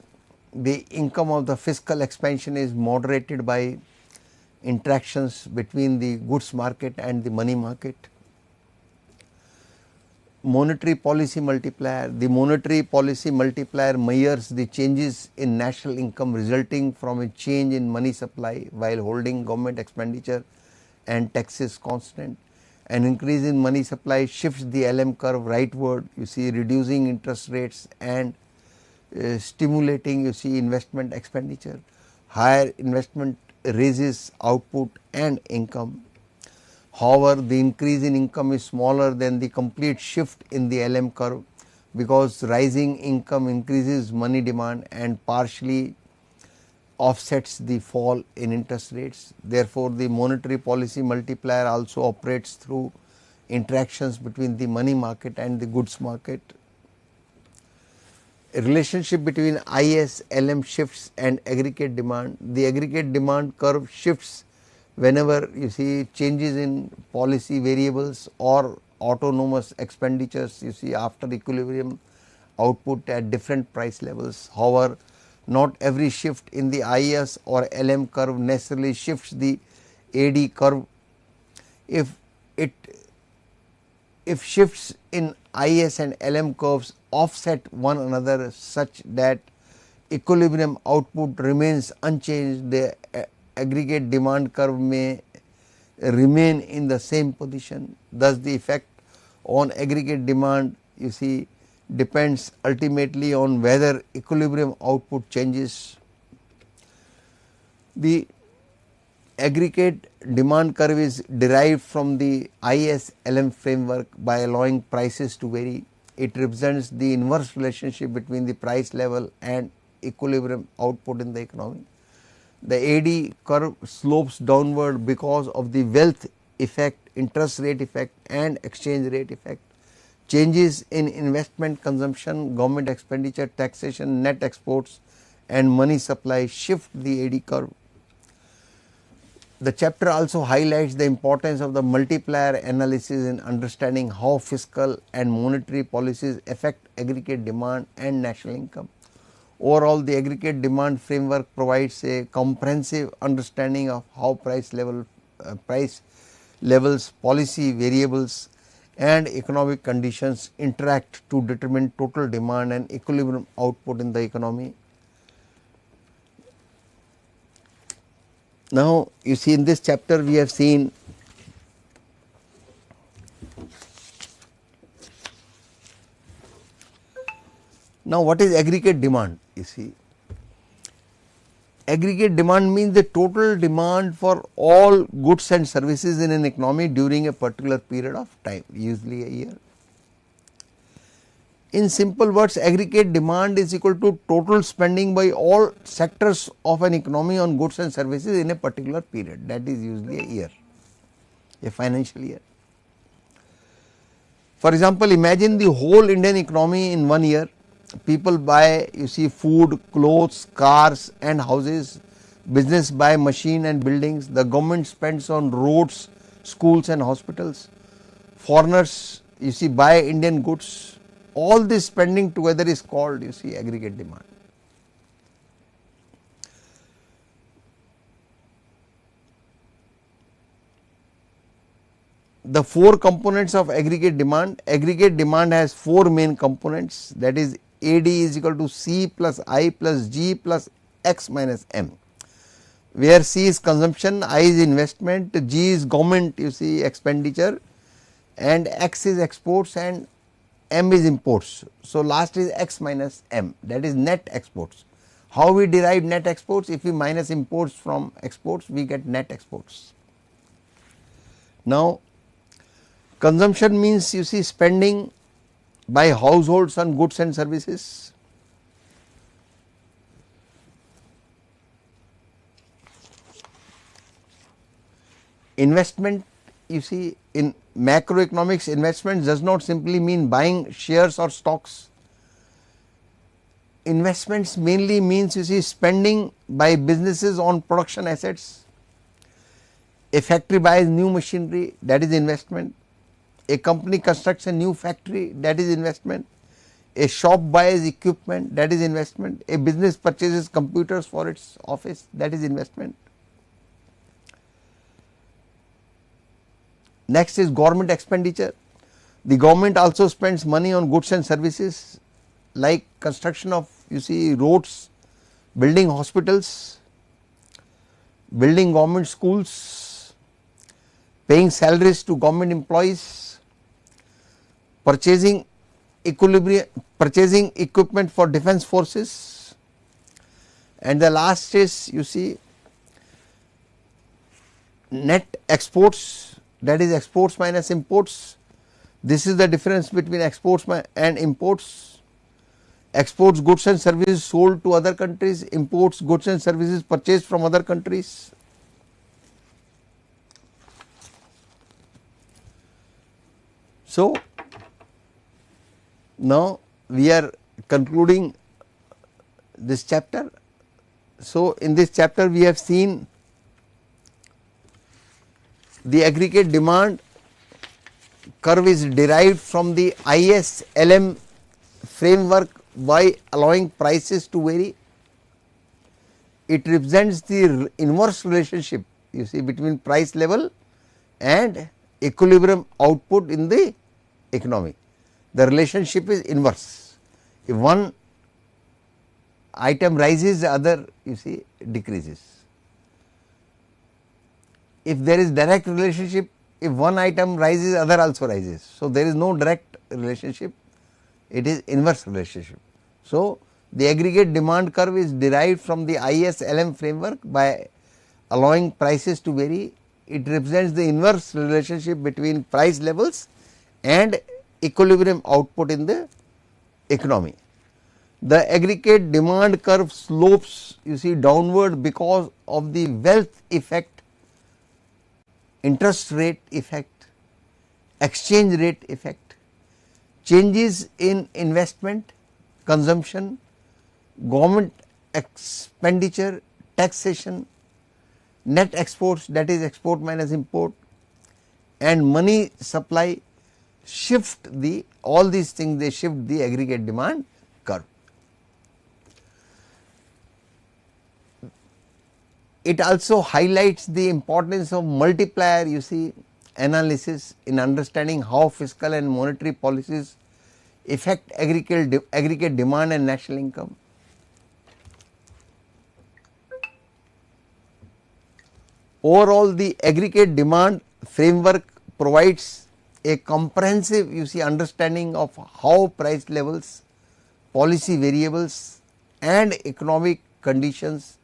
the income of the fiscal expansion is moderated by interactions between the goods market and the money market. Monetary policy multiplier. The monetary policy multiplier measures the changes in national income resulting from a change in money supply while holding government expenditure and taxes constant. An increase in money supply shifts the LM curve rightward, you see, reducing interest rates and stimulating you see investment expenditure. Higher investment raises output and income. However, the increase in income is smaller than the complete shift in the LM curve, because rising income increases money demand and partially offsets the fall in interest rates. Therefore, the monetary policy multiplier also operates through interactions between the money market and the goods market. A relationship between IS, LM shifts and aggregate demand. The aggregate demand curve shifts whenever you see changes in policy variables or autonomous expenditures you see after equilibrium output at different price levels. However, not every shift in the IS or LM curve necessarily shifts the AD curve. If shifts in IS and LM curves offset one another such that equilibrium output remains unchanged, the aggregate demand curve may remain in the same position. Thus, the effect on aggregate demand you see depends ultimately on whether equilibrium output changes. The aggregate demand curve is derived from the IS-LM framework by allowing prices to vary. It represents the inverse relationship between the price level and equilibrium output in the economy. The AD curve slopes downward because of the wealth effect, interest rate effect and exchange rate effect. changes in investment consumption, government expenditure, taxation, net exports and money supply shift the AD curve. The chapter also highlights the importance of the multiplier analysis in understanding how fiscal and monetary policies affect aggregate demand and national income. Overall, the aggregate demand framework provides a comprehensive understanding of how price levels, policy variables and economic conditions interact to determine total demand and equilibrium output in the economy. Now, you see in this chapter we have seen now what is aggregate demand. You see, aggregate demand means the total demand for all goods and services in an economy during a particular period of time, usually a year. In simple words, aggregate demand is equal to total spending by all sectors of an economy on goods and services in a particular period, that is usually a year, a financial year. For example, imagine the whole Indian economy in 1 year. People buy, you see, food, clothes, cars and houses, business buy machine and buildings, the government spends on roads, schools and hospitals, foreigners, you see, buy Indian goods. All this spending together is called, you see, aggregate demand. The four components of aggregate demand has four main components, that is AD is equal to C plus I plus G plus X minus M, where C is consumption, I is investment, G is government, you see, expenditure and X is exports and M is imports. So, last is X minus M, that is net exports. How we derive net exports? If we minus imports from exports, we get net exports. Now, consumption means, you see, spending by households on goods and services. Investment, you see, in macroeconomics, investment does not simply mean buying shares or stocks. Investments mainly means, you see, spending by businesses on production assets. A factory buys new machinery, that is investment. A company constructs a new factory, that is investment. A shop buys equipment, that is investment. A business purchases computers for its office, that is investment. Next is government expenditure. The government also spends money on goods and services like construction of, you see, roads, building hospitals, building government schools, paying salaries to government employees, purchasing equipment for defense forces, and the last is, you see, net exports, that is exports minus imports. This is the difference between exports and imports. Exports goods and services sold to other countries, imports goods and services purchased from other countries. So, now we are concluding this chapter. So, in this chapter we have seen the aggregate demand curve is derived from the ISLM framework by allowing prices to vary. It represents the inverse relationship, you see, between price level and equilibrium output in the economy. The relationship is inverse. If one item rises, the other, you see, decreases. If there is direct relationship, if one item rises, other also rises. So, there is no direct relationship, it is inverse relationship. So, the aggregate demand curve is derived from the ISLM framework by allowing prices to vary. It represents the inverse relationship between price levels and equilibrium output in the economy. The aggregate demand curve slopes, you see, downward because of the wealth effect, interest rate effect, exchange rate effect, changes in investment, consumption, government expenditure, taxation, net exports, that is export minus import, and money supply shift the, all these things they shift the aggregate demand curve. It also highlights the importance of multiplier, you see, analysis in understanding how fiscal and monetary policies affect aggregate demand and national income. Overall, the aggregate demand framework provides a comprehensive, you see, understanding of how price levels, policy variables and economic conditions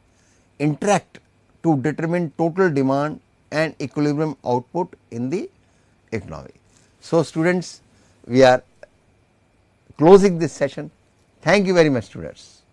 interact to determine total demand and equilibrium output in the economy. So, students, we are closing this session. Thank you very much, students.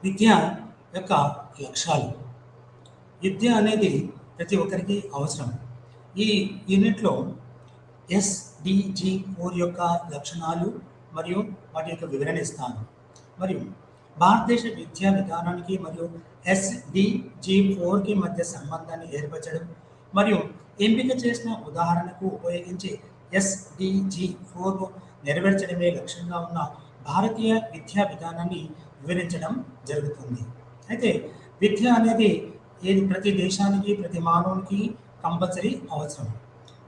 విద్య యొక్క లక్ష్యాలు. విద్య అనేది ప్రతి ఒక్కరికి అవసరం. ఈ యూనిట్లో SDG4 యొక్క లక్షణాలు మరియు వాటి యొక్క వివరణ ఇస్తాను. మరియు భారతదేశ విద్యా విధానానికి మరియు SDG4కి మధ్య సంబంధాన్ని ఏర్పరచడం మరియు ఎంపిక చేసిన ఉదాహరణకు ఉపయోగించి SDG4ను నెరవేర్చడమే లక్ష్యంగా ఉన్న భారతీయ విద్యా విధానాన్ని వివరించడం జరుగుతుంది. అయితే విద్య అనేది ప్రతి దేశానికి, ప్రతి మానవునికి కంపల్సరీ అవసరం.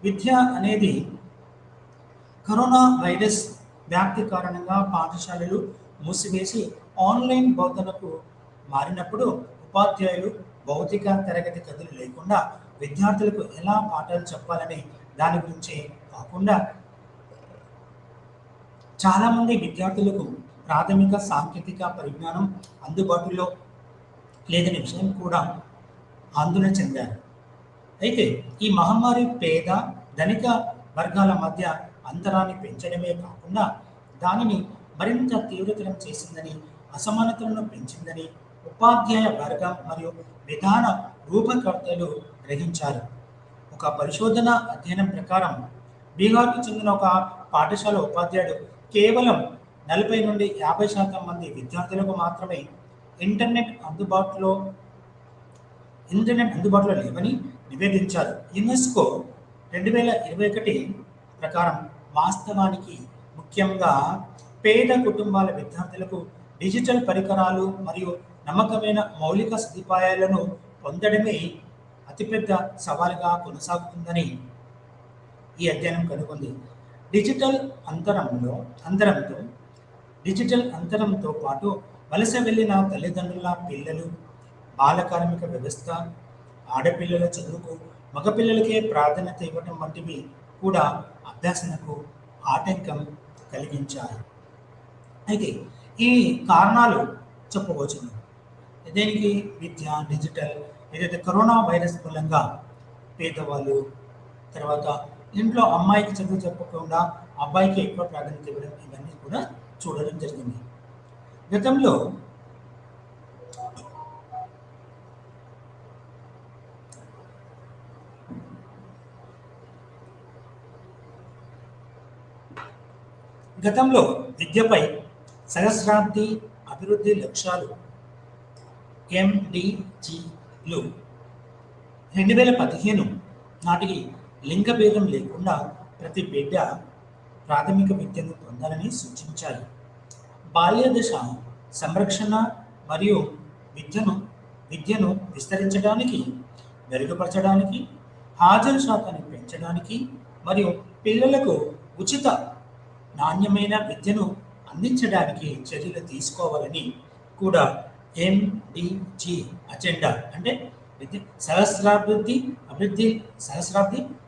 విద్య అనేది కరోనా వైరస్ వ్యాప్తి కారణంగా పాఠశాలలు మూసివేసి ఆన్లైన్ బోధనకు మారినప్పుడు ఉపాధ్యాయులు భౌతిక తరగతి గదులు లేకుండా విద్యార్థులకు ఎలా పాఠాలు చెప్పాలని దాని గురించి కాకుండా చాలామంది విద్యార్థులకు ప్రాథమిక సాంకేతిక పరిజ్ఞానం అందుబాటులో లేదనే విషయం కూడా ఆందోళన చెందారు. అయితే ఈ మహమ్మారి పేద ధనిక వర్గాల మధ్య అంతరాన్ని పెంచడమే కాకుండా దానిని మరింత తీవ్రతరం చేసిందని, అసమానతలను పెంచిందని ఉపాధ్యాయ వర్గం మరియు విధాన రూపకర్తలు గ్రహించారు. ఒక పరిశోధన అధ్యయనం ప్రకారం బీహార్కు చెందిన ఒక పాఠశాల ఉపాధ్యాయుడు కేవలం 40 నుండి 50% మంది విద్యార్థులకు మాత్రమే ఇంటర్నెట్ అందుబాటులో లేవని నివేదించారు. యునెస్కో 2021 ప్రకారం వాస్తవానికి ముఖ్యంగా పేద కుటుంబాల విద్యార్థులకు డిజిటల్ పరికరాలు మరియు నమ్మకమైన మౌలిక సదుపాయాలను పొందడమే అతిపెద్ద సవాలుగా కొనసాగుతుందని ఈ అధ్యయనం కనుగొంది. డిజిటల్ అంతరంతో పాటు వలస వెళ్ళిన తల్లిదండ్రుల పిల్లలు, బాల కార్మిక వ్యవస్థ, ఆడపిల్లల చదువుకు మగపిల్లలకే ప్రాధాన్యత ఇవ్వటం వంటివి కూడా అభ్యాసనకు ఆటంకం కలిగించాయి. అయితే ఈ కారణాలు చెప్పవచ్చును. దేనికి? విద్య, డిజిటల్, ఏదైతే కరోనా వైరస్ మూలంగా పేదవాళ్ళు, తర్వాత ఇంట్లో అమ్మాయికి చదువు చెప్పకుండా అబ్బాయికి ఎక్కువ ప్రాధాన్యత ఇవ్వడం, ఇవన్నీ కూడా చూడడం జరిగింది. గతంలో విద్యపై సహస్రాబ్ది అభివృద్ధి లక్ష్యాలు MDGలు 2015 నాటికి లింగ భేదం లేకుండా ప్రతి బిడ్డ ప్రాథమిక విద్యను పొందాలని సూచించాయి. బాల్య దశ సంరక్షణ మరియు విద్యను విస్తరించడానికి, మెరుగుపరచడానికి, హాజరు శాతాన్ని పెంచడానికి మరియు పిల్లలకు ఉచిత నాణ్యమైన విద్యను అందించడానికి చర్యలు తీసుకోవాలని కూడా MDG అజెండా అంటే సహస్రాబ్ది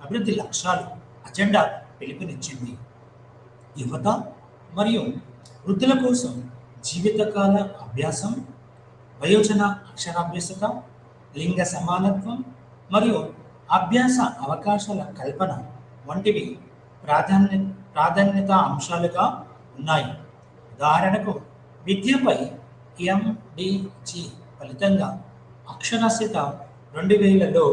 అభివృద్ధి లక్ష్యాలు అజెండా పిలుపునిచ్చింది. యువత మరియు వృద్ధుల కోసం జీవితకాల అభ్యాసం, వయోజన అక్షరాభ్యాసత, లింగ సమానత్వం మరియు అభ్యాస అవకాశాల కల్పన వంటివి ప్రాధాన్యత అంశాలుగా ఉన్నాయి. ఉదాహరణకు విద్యపై MDG ఫలితంగా అక్షరాస్యత 2000లో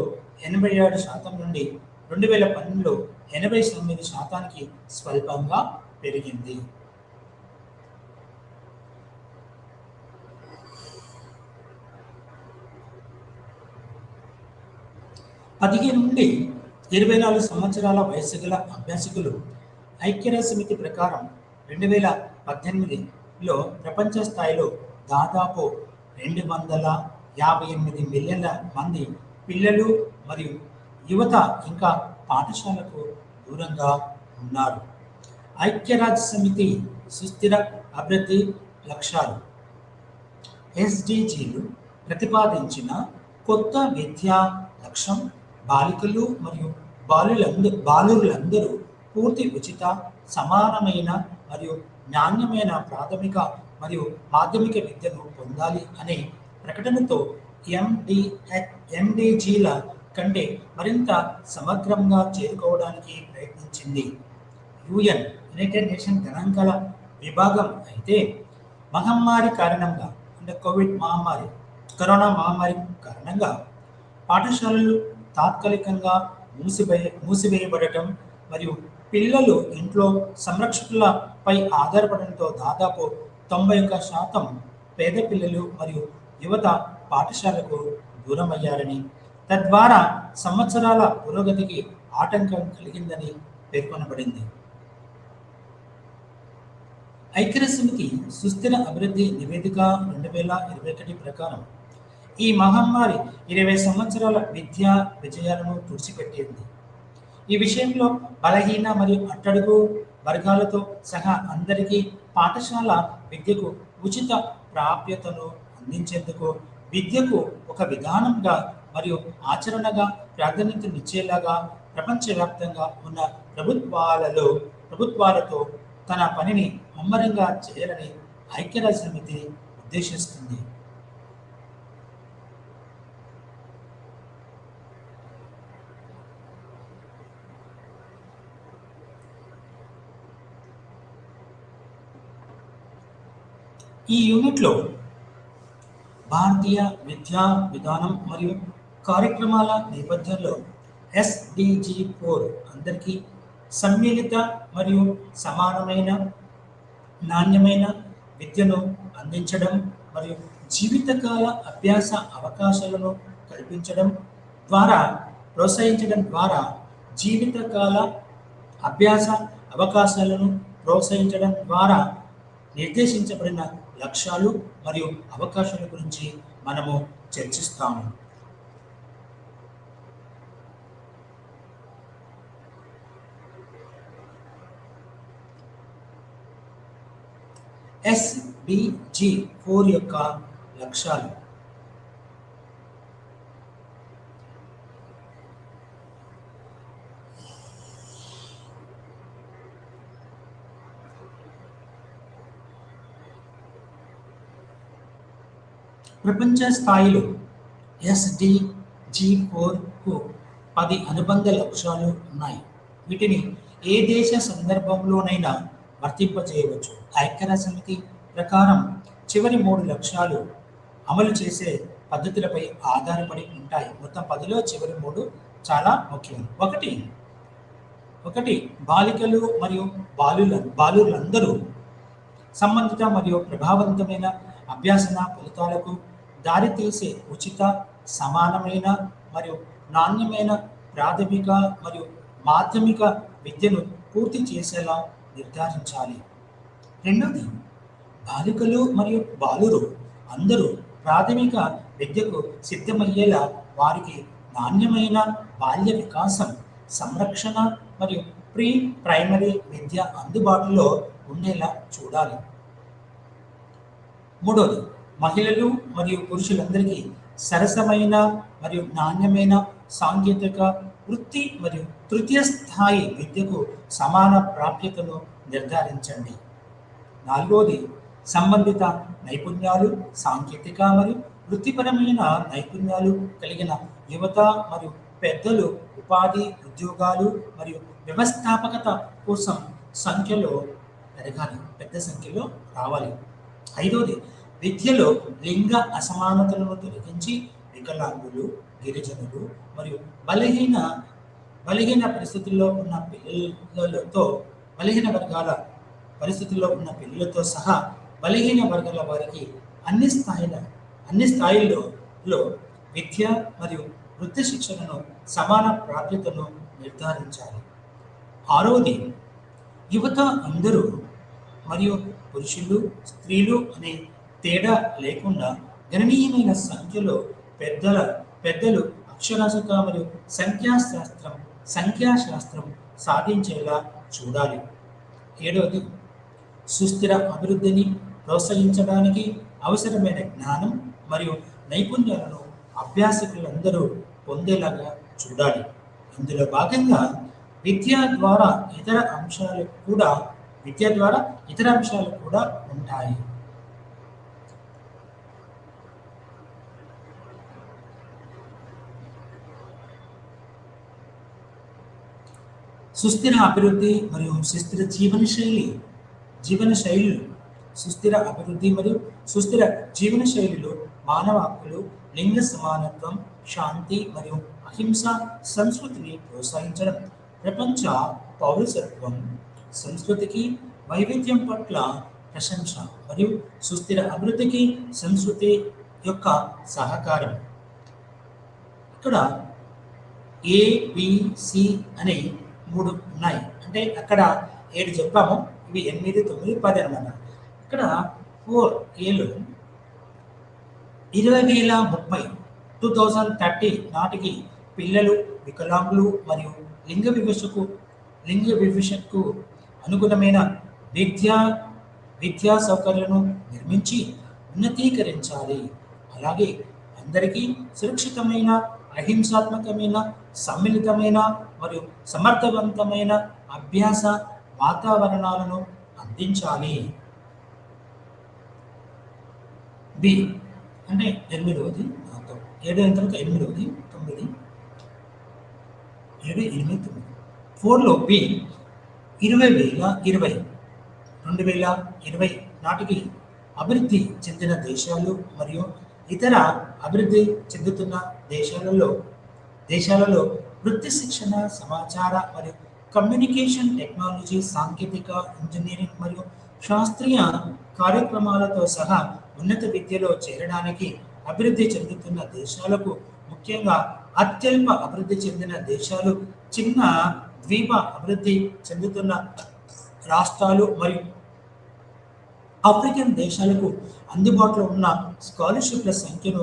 87% నుండి 2012లో 89%కి స్వల్పంగా పెరిగింది. పదిహేను నుండి 24 సంవత్సరాల వయస్సు గల అభ్యాసకులు ఐక్యరాజ్య సమితి ప్రకారం 2018లో ప్రపంచ స్థాయిలో దాదాపు 258 మిలియన్ల మంది పిల్లలు మరియు యువత ఇంకా పాఠశాలకు దూరంగా ఉన్నారు. ఐక్యరాజ్య సమితి సుస్థిర అభివృద్ధి లక్ష్యాలు SDGలు ప్రతిపాదించిన కొత్త విద్యా లక్ష్యం బాలికలు మరియు బాలురందరూ పూర్తి ఉచిత, సమానమైన మరియు నాణ్యమైన ప్రాథమిక మరియు మాధ్యమిక విద్యను పొందాలి అనే ప్రకటనతో MDGల కంటే మరింత సమగ్రంగా చేరుకోవడానికి ప్రయత్నించింది. యునైటెడ్ నేషన్ గణాంకాల విభాగం అయితే మహమ్మారి కారణంగా అంటే కరోనా మహమ్మారి కారణంగా పాఠశాలలు తాత్కాలికంగా మూసివేయబడటం మరియు పిల్లలు ఇంట్లో సంరక్షకులపై ఆధారపడడంతో దాదాపు 91% పేద పిల్లలు మరియు యువత పాఠశాలకు దూరమయ్యారని, తద్వారా సంవత్సరాల పురోగతికి ఆటంకం కలిగిందని పేర్కొనబడింది. ఐక్యరాజ్యసమితి సుస్థిర అభివృద్ధి నివేదిక 2021 ప్రకారం ఈ మహమ్మారి 20 సంవత్సరాల విద్యా విజయాలను తుడిచిపెట్టింది. ఈ విషయంలో బలహీన మరియు అట్టడుగు వర్గాలతో సహా అందరికీ పాఠశాల విద్యకు ఉచిత ప్రాప్యతను అందించేందుకు విద్యకు ఒక విధానంగా మరియు ఆచరణగా ప్రాధాన్యతనిచ్చేలాగా ప్రపంచవ్యాప్తంగా ఉన్న ప్రభుత్వాలతో తన పనిని ముమ్మరంగా చేయాలని ఐక్యరాజ్యసమితి ఉద్దేశిస్తుంది. ఈ యూనిట్లో భారతీయ విద్యా విధానం మరియు కార్యక్రమాల నేపథ్యంలో SDG 4 అందరికీ సమ్మిళిత మరియు సమానమైన నాణ్యమైన విద్యను అందించడం మరియు జీవితకాల అభ్యాస అవకాశాలను ప్రోత్సహించడం ద్వారా జీవితకాల అభ్యాస అవకాశాలను ప్రోత్సహించడం ద్వారా నిర్దేశించబడిన లక్ష్యాలు మరియు అవకాశాల గురించి మనము చర్చిస్తాము. SDG 4 యొక్క లక్ష్యాలు. ప్రపంచ స్థాయిలో SDG 4కు 10 అనుబంధ లక్ష్యాలు ఉన్నాయి. వీటిని ఏ దేశ సందర్భంలోనైనా వర్తింపజేయవచ్చు. ఐక్యరాజ్యసమితి ప్రకారం చివరి 3 లక్ష్యాలు అమలు చేసే పద్ధతులపై ఆధారపడి ఉంటాయి. మొత్తం 10లో చివరి 3 చాలా ముఖ్యమైనవి. ఒకటి బాలికలు మరియు బాలురందరూ సంబంధిత మరియు ప్రభావవంతమైన అభ్యాసన ఫలితాలకు దారితీసే ఉచిత, సమానమైన మరియు నాణ్యమైన ప్రాథమిక మరియు మాధ్యమిక విద్యను పూర్తి చేసేలా నిర్ధారించాలి. రెండవది, బాలికలు మరియు బాలురు అందరూ ప్రాథమిక విద్యకు సిద్ధమయ్యేలా వారికి నాణ్యమైన బాల్య వికాసం, సంరక్షణ మరియు ప్రీ ప్రైమరీ విద్య అందుబాటులో ఉండేలా చూడాలి. మూడవది, మహిళలు మరియు పురుషులందరికీ సరసమైన మరియు నాణ్యమైన సాంకేతిక, వృత్తి మరియు తృతీయ స్థాయి విద్యకు సమాన ప్రాప్యతను నిర్ధారించండి. నాలుగవది, సంబంధిత నైపుణ్యాలు, సాంకేతిక మరియు వృత్తిపరమైన నైపుణ్యాలు కలిగిన యువత మరియు పెద్దలు ఉపాధి, ఉద్యోగాలు మరియు వ్యవస్థాపకత కోసం పెద్ద సంఖ్యలో రావాలి. ఐదవది, విద్యలో లింగ అసమానతలను తొలగించి వికలాంగులు, గిరిజనులు మరియు బలహీన పరిస్థితుల్లో ఉన్న బలహీన వర్గాల పరిస్థితుల్లో ఉన్న పిల్లలతో సహా బలహీన వర్గాల వారికి అన్ని స్థాయిల్లో విద్య మరియు వృత్తి శిక్షణను సమాన ప్రాప్యతను నిర్ధారించాలి. ఆరవది, యువత అందరూ మరియు పురుషులు, స్త్రీలు అనే తేడా లేకుండా గణనీయమైన సంఖ్యలో పెద్దలు అక్షరాస్యత మరియు సంఖ్యాశాస్త్రం సాధించేలా చూడాలి. ఏడవది, సుస్థిర అభివృద్ధిని ప్రోత్సహించడానికి అవసరమైన జ్ఞానం మరియు నైపుణ్యాలను అభ్యాసకులందరూ పొందేలాగా చూడాలి. ఇందులో భాగంగా విద్య ద్వారా ఇతర అంశాలు కూడా ఉంటాయి. సుస్థిర అభివృద్ధి మరియు సుస్థిర జీవన శైలి సుస్థిర అభివృద్ధి మరియు సుస్థిర జీవన శైలిలో మానవ హక్కులు, లింగ సమానత్వం, శాంతి మరియు అహింస సంస్కృతిని ప్రోత్సహించడం. ప్రపంచ పౌరసత్వం సంస్కృతికి వైవిధ్యం పట్ల ప్రశంస మరియు సుస్థిర అభివృద్ధికి సంస్కృతి యొక్క సహకారం. ఇక్కడ ఏబిసి అనే 3 ఉన్నాయి. అంటే అక్కడ 7 చెప్పాము, ఇవి 8, 9, 10 అనమాట. ఇక్కడ 4Aలో 2030 2030 నాటికి పిల్లలు, వికలాంగులు మరియు లింగ వివక్షకు అనుగుణమైన విద్యా సౌకర్యాలను నిర్మించి ఉన్నతీకరించాలి. అలాగే అందరికీ సురక్షితమైన, అహింసాత్మకమైన, సమ్మిళితమైన మరియు సమర్థవంతమైన అభ్యాస వాతావరణాలను అందించాలి. బి అంటే 8వది, 7 అయిన తర్వాత 8వది, 9, 7, 8, 9. 4లో బి 2020 నాటికి అభివృద్ధి చెందిన దేశాలు మరియు ఇతర అభివృద్ధి చెందుతున్న దేశాలలో వృత్తి శిక్షణ, సమాచార మరియు కమ్యూనికేషన్ టెక్నాలజీ, సాంకేతిక, ఇంజనీరింగ్ మరియు శాస్త్రీయ కార్యక్రమాలతో సహా ఉన్నత విద్యలో చేరడానికి అభివృద్ధి చెందుతున్న దేశాలకు, ముఖ్యంగా అత్యల్ప అభివృద్ధి చెందిన దేశాలు, చిన్న ద్వీప అభివృద్ధి చెందుతున్న రాష్ట్రాలు మరియు ఆఫ్రికన్ దేశాలకు అందుబాటులో ఉన్న స్కాలర్షిప్ల సంఖ్యను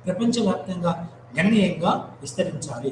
ప్రపంచవ్యాప్తంగా గణనీయంగా విస్తరించాలి.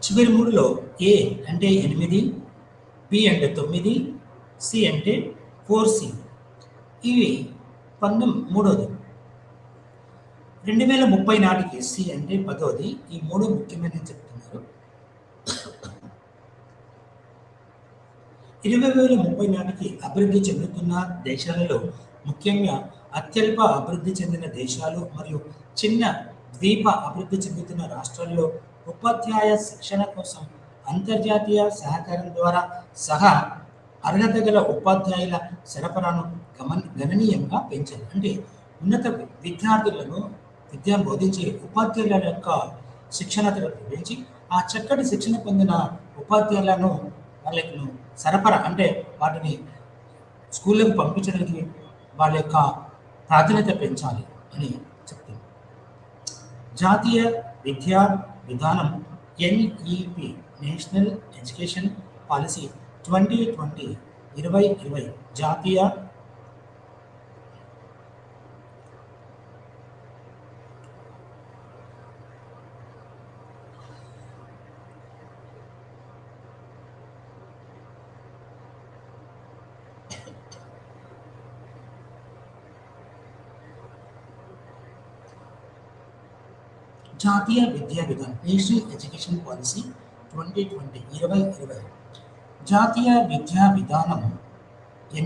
చివరి 3లో ఏ అంటే 8, బి అంటే 9, సి అంటే 4C. ఇవి 3వది. 2030 నాటికి సి అంటే 10వది. ఈ 3 ముఖ్యమైనవి చెప్తున్నారు. 2030 నాటికి అభివృద్ధి చెందుతున్న దేశాలలో, ముఖ్యంగా అత్యల్ప అభివృద్ధి చెందిన దేశాలు మరియు చిన్న ద్వీప అభివృద్ధి చెందుతున్న రాష్ట్రాల్లో ఉపాధ్యాయ శిక్షణ కోసం అంతర్జాతీయ సహకారం ద్వారా అర్హత గల ఉపాధ్యాయుల సరఫరాను గణనీయంగా పెంచాలి. అంటే ఉన్నత విద్య బోధించే ఉపాధ్యాయుల యొక్క శిక్షణ పెంచి ఆ చక్కటి శిక్షణ పొందిన ఉపాధ్యాయులను వాళ్ళకు సరఫరా అంటే వాటిని స్కూళ్ళకు పంపించడానికి వాళ్ళ యొక్క ప్రాధాన్యత పెంచాలి అని చెప్తుంది. జాతీయ విద్యా విధానం NEP నేషనల్ ఎడ్యుకేషన్ పాలసీ 2020 జాతీయ విద్యా విధానం నేషనల్ ఎడ్యుకేషన్ పాలసీ 2020 జాతీయ విద్యా విధానం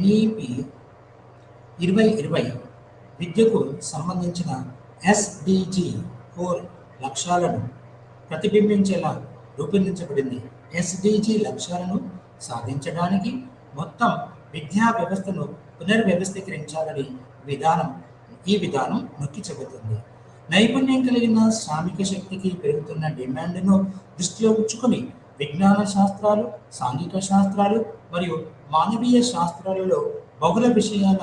NEP 2020 విద్యకు సంబంధించిన ఎస్డిజి 4 లక్ష్యాలను ప్రతిబింబించేలా రూపొందించబడింది. ఎస్డిజి లక్ష్యాలను సాధించడానికి మొత్తం విద్యా వ్యవస్థను పునర్వ్యవస్థీకరించాలని ఈ విధానం నొక్కి చెబుతుంది. నైపుణ్యం కలిగిన శ్రామిక శక్తికి పెరుగుతున్న డిమాండ్ను దృష్టిలో ఉంచుకొని విజ్ఞాన శాస్త్రాలు, సాంఘిక శాస్త్రాలు మరియు మానవీయ శాస్త్రాలలో బహుళ విషయాల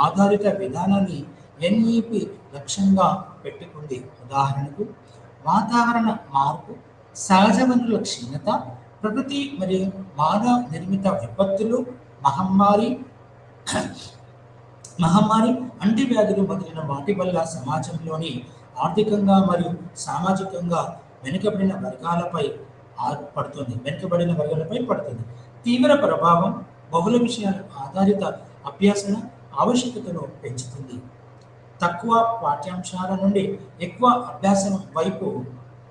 ఆధారిత విధానాన్ని ఎన్ఈపి లక్ష్యంగా పెట్టుకుంది. ఉదాహరణకు వాతావరణ మార్పు, సహజ వనరుల క్షీణత, ప్రకృతి మరియు మానవ నిర్మిత విపత్తులు, మహమ్మారి, అంటువ్యాధులు మొదలైన వాటి వల్ల సమాజంలోని ఆర్థికంగా మరియు సామాజికంగా వెనుకబడిన వర్గాలపై పడుతుంది. తీవ్ర ప్రభావం బహుళ విషయాల ఆధారిత అభ్యాసన ఆవశ్యకతను పెంచుతుంది. తక్కువ పాఠ్యాంశాల నుండి ఎక్కువ అభ్యాసం వైపు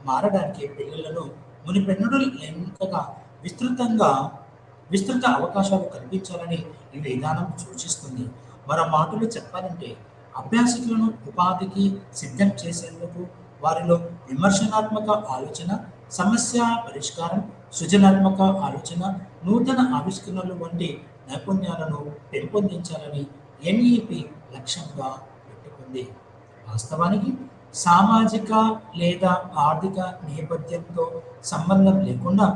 మారడానికి పిల్లలను మునిపెన్నడూ లేనంతగా విస్తృత అవకాశాలు కల్పించాలని ఈ విధానం సూచిస్తుంది. మరో మాటలు చెప్పాలంటే అభ్యాసకులను ఉపాధికి సిద్ధం చేసేందుకు వారిలో విమర్శనాత్మక ఆలోచన, సమస్య పరిష్కారం, సృజనాత్మక ఆలోచన, నూతన ఆవిష్కరణలు వంటి నైపుణ్యాలను పెంపొందించాలని ఎన్ఈపి లక్ష్యంగా పెట్టుకుంది. వాస్తవానికి సామాజిక లేదా ఆర్థిక నేపథ్యంతో సంబంధం లేకుండా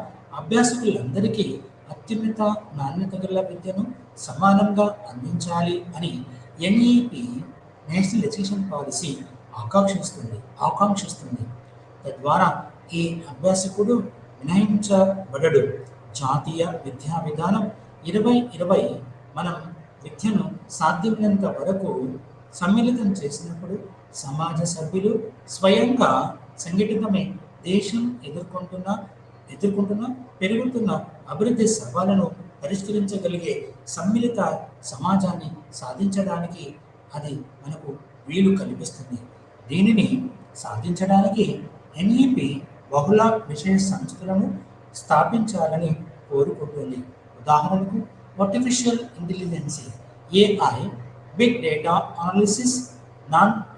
అభ్యాసకులందరికీ అత్యున్నత నాణ్యత గల విద్యను సమానంగా అందించాలి అని ఎన్ఈపి నేషనల్ ఎడ్యుకేషన్ పాలసీ ఆకాంక్షిస్తుంది. తద్వారా ఈ అభ్యాసకుడు మినహాయించబడడు. జాతీయ విద్యా విధానం 2020 మనం విద్యను సాధ్యమైనంత వరకు సమ్మిళితం చేసినప్పుడు సమాజ సభ్యులు స్వయంగా సంఘటితమై దేశం ఎదుర్కొంటున్న పెరుగుతున్న అభివృద్ధి సవాళ్లను పరిష్కరించగలిగే సమ్మిళిత సమాజాన్ని సాధించడానికి అది మనకు వీలు కల్పిస్తుంది. దీనిని సాధించడానికి ఎన్ఈపి బహుళ విషయ సంస్థలను స్థాపించాలని కోరుకుంటుంది. ఉదాహరణకు artificial intelligence, AI, big data analysis,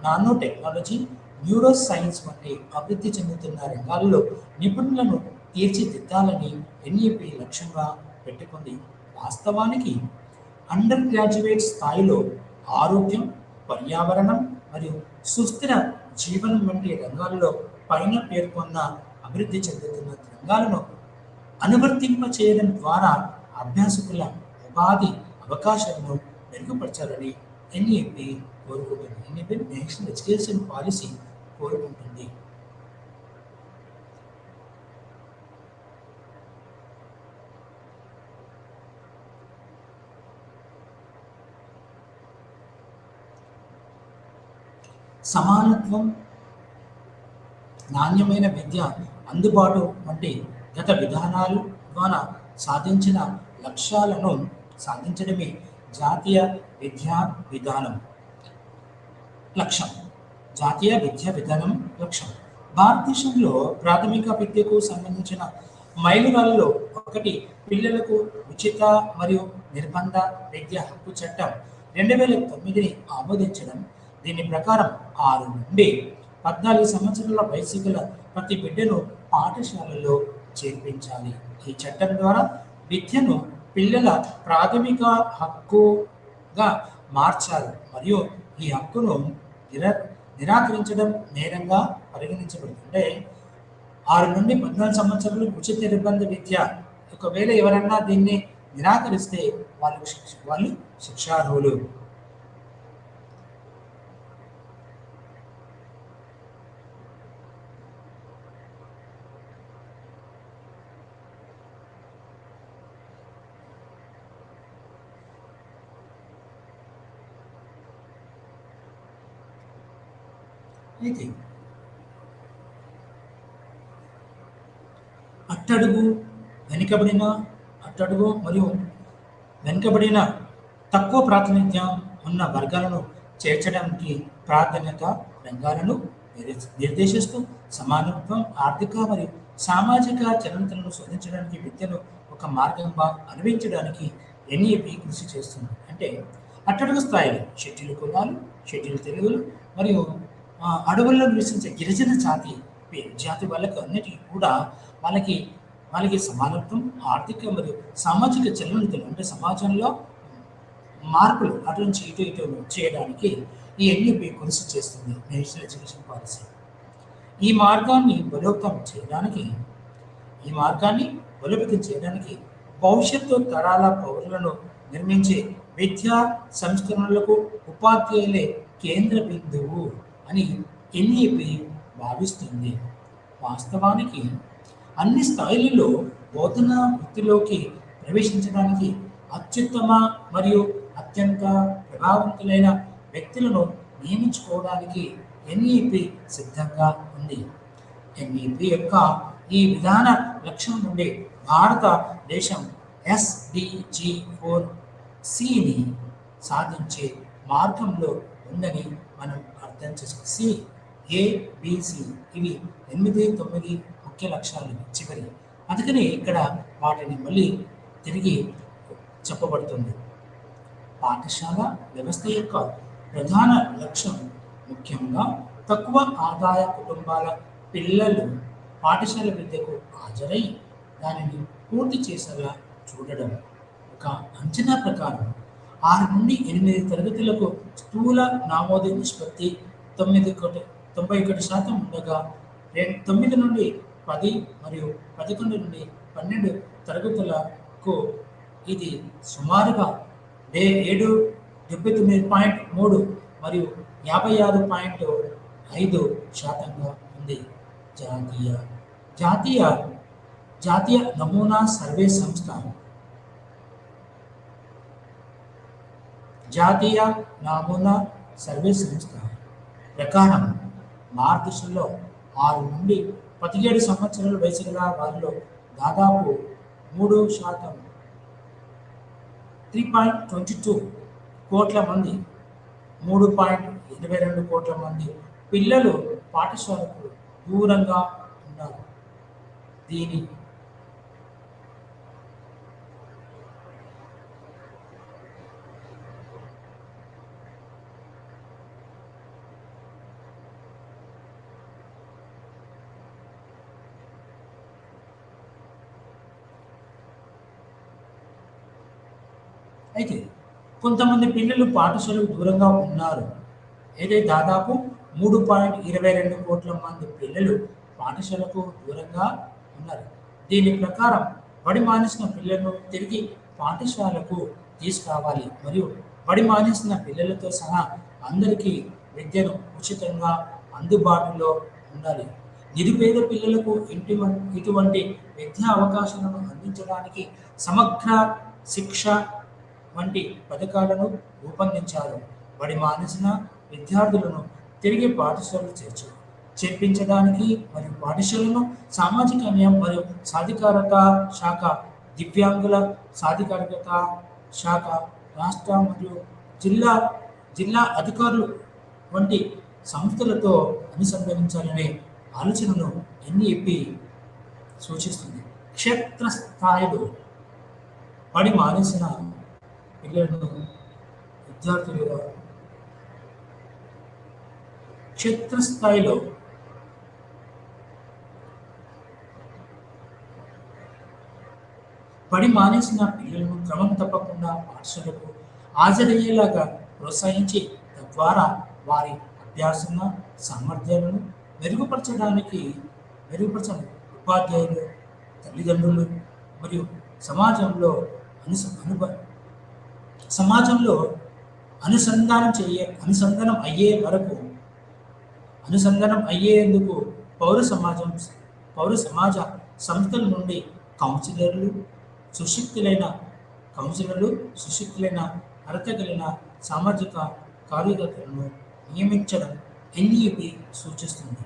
nanotechnology, neuroscience వంటి అభివృద్ధి చెందుతున్న రంగాల్లో నిపుణులను తీర్చిదిద్దాలని ఎన్ఈపి లక్ష్యంగా పెట్టుకుంది. వాస్తవానికి అండర్ గ్రాడ్యుయేట్ స్థాయిలో ఆరోగ్యం, పర్యావరణం మరియు సుస్థిర జీవనం వంటి రంగాల్లో పైన పేర్కొన్న అభివృద్ధి చెందుతున్న రంగాలను అనువర్తింప చేయడం ద్వారా అభ్యాసకుల ఉపాధి అవకాశాలను మెరుగుపరచాలని ఎన్ఈపి కోరుకుంటుంది. ఎన్ఈపి నేషనల్ ఎడ్యుకేషన్ పాలసీ కోరుకుంటుంది. సమానత్వం, నాణ్యమైన విద్య అందుబాటు వంటి గత విధానాలు ద్వారా సాధించిన లక్ష్యాలను సాధించడమే జాతీయ విద్యా విధానం లక్ష్యం. భారతదేశంలో ప్రాథమిక విద్యకు సంబంధించిన మైలురాళ్లలో ఒకటి పిల్లలకు ఉచిత మరియు నిర్బంధ విద్య హక్కు చట్టం 2009ని ఆమోదించడం. దీని ప్రకారం 6 నుండి 14 సంవత్సరాల వయసు గల ప్రతి బిడ్డను పాఠశాలలో చేర్పించాలి. ఈ చట్టం ద్వారా విద్యను పిల్లల ప్రాథమిక హక్కుగా మార్చాలి మరియు ఈ హక్కును నిరాకరించడం నేరంగా పరిగణించబడుతుంది. 6 నుండి 14 సంవత్సరాలు ఉచిత నిర్బంధ విద్య, ఒకవేళ ఎవరన్నా దీన్ని నిరాకరిస్తే వాళ్ళు శిక్షార్హులు. అయితే అట్టడుగు మరియు వెనుకబడిన తక్కువ ప్రాతినిధ్యం ఉన్న వర్గాలను చేర్చడానికి ప్రాధాన్యత రంగాలను నిర్దేశిస్తూ సమానత్వం, ఆర్థిక మరియు సామాజిక చలనతలను శోధించడానికి విద్యను ఒక మార్గంగా అన్వయించడానికి ఎన్ఈపి కృషి చేస్తుంది. అంటే అట్టడుగు స్థాయిలో షెడ్యూల్ కులాలు, షెడ్యూల్ తెగలు మరియు అడవుల్లో నివసించే గిరిజన జాతి వాళ్ళకు అన్నిటికీ కూడా వాళ్ళకి వాళ్ళకి సమానత్వం, ఆర్థిక మరియు సామాజిక చలనతలు అంటే సమాజంలో మార్పులు అటు నుంచి ఇటు చేయడానికి ఈ ఎన్ఈపీ కృషి చేస్తుంది, నేషనల్ ఎడ్యుకేషన్ పాలసీ. ఈ మార్గాన్ని బలోపేతం చేయడానికి ఈ మార్గాన్ని బలోపేతం చేయడానికి భవిష్యత్తు తరాల పౌరులను నిర్మించే విద్యా సంస్కరణలకు ఉపాధ్యాయులే కేంద్ర బిందువు అని ఎన్ఈపి భావిస్తుంది. వాస్తవానికి అన్ని స్థాయిలలో బోధన వృత్తిలోకి ప్రవేశించడానికి అత్యుత్తమ మరియు అత్యంత ప్రభావవంతులైన వ్యక్తులను నియమించుకోవడానికి ఎన్ఈపి సిద్ధంగా ఉంది. ఎన్ఈపి యొక్క ఈ విధాన లక్ష్యం నుండి భారతదేశం SDG4Cని సాధించే మార్గంలో ఉందని మనం అర్థం చేసుకో. CABC ఇవి 8-9 ముఖ్య లక్ష్యాలు చివరి. అందుకని ఇక్కడ వాటిని మళ్ళీ తిరిగి చెప్పబడుతుంది. పాఠశాల వ్యవస్థ యొక్క ప్రధాన లక్ష్యం ముఖ్యంగా తక్కువ ఆదాయ కుటుంబాల పిల్లలు పాఠశాల విద్యకు హాజరై దానిని పూర్తి చేసేలా చూడడం. ఒక అంచనా ప్రకారం 6 నుండి 8 తరగతులకు స్థూల నమోదు నిష్పత్తి 91% ఉండగా 9 నుండి 10 మరియు 11 నుండి 12 తరగతులకు ఇది సుమారుగా 79.3 మరియు 56.5% ఉంది. జాతీయ నమూనా సర్వే సంస్థ ప్రకారం భారతదేశంలో 6 నుండి 17 సంవత్సరాల వయసు గల వారిలో దాదాపు 3% 3.22 కోట్ల మంది 3.22 కోట్ల మంది పిల్లలు పాఠశాలకు దూరంగా ఉన్నారు. దీని అయితే కొంతమంది పిల్లలు పాఠశాలకు దూరంగా ఉన్నారు. అయితే దాదాపు 3.22 కోట్ల మంది పిల్లలు పాఠశాలకు దూరంగా ఉన్నారు. దీని ప్రకారం బడి మానేసిన పిల్లలను తిరిగి పాఠశాలకు తీసుకురావాలి మరియు బడి మానేసిన పిల్లలతో సహా అందరికీ విద్యను ఉచితంగా అందుబాటులో ఉండాలి. నిరుపేద పిల్లలకు ఇటువంటి విద్యా అవకాశాలను అందించడానికి సమగ్ర శిక్ష వంటి పథకాలను రూపొందించారు. బడి మానేసిన విద్యార్థులను తిరిగి పాఠశాలలో చేర్పించడానికి మరియు పాఠశాలను సామాజిక న్యాయం మరియు సాధికారత శాఖ, దివ్యాంగుల సాధికారత శాఖ, రాష్ట్ర మరియు జిల్లా అధికారులు వంటి సంస్థలతో అనుసంధానించాలనే ఆలోచనను ఎన్ఈపి సూచిస్తుంది. క్షేత్రస్థాయిలో బడి మానేసిన పిల్లలను విద్యార్థులుగా క్షేత్రస్థాయిలో బడి మానేసిన పిల్లలను క్రమం తప్పకుండా పాఠశాలకు హాజరయ్యేలాగా ప్రోత్సహించి తద్వారా వారి అభ్యాసన సామర్థ్యాలను మెరుగుపరచడానికి ఉపాధ్యాయులు, తల్లిదండ్రులు మరియు సమాజంలో అనుసంధానం అయ్యేందుకు పౌర సమాజ సంస్థల నుండి సుశిక్తులైన అర్హత కలిగిన సామాజిక కార్యకర్తలను నియమించడం ఎన్ఈపి సూచిస్తుంది.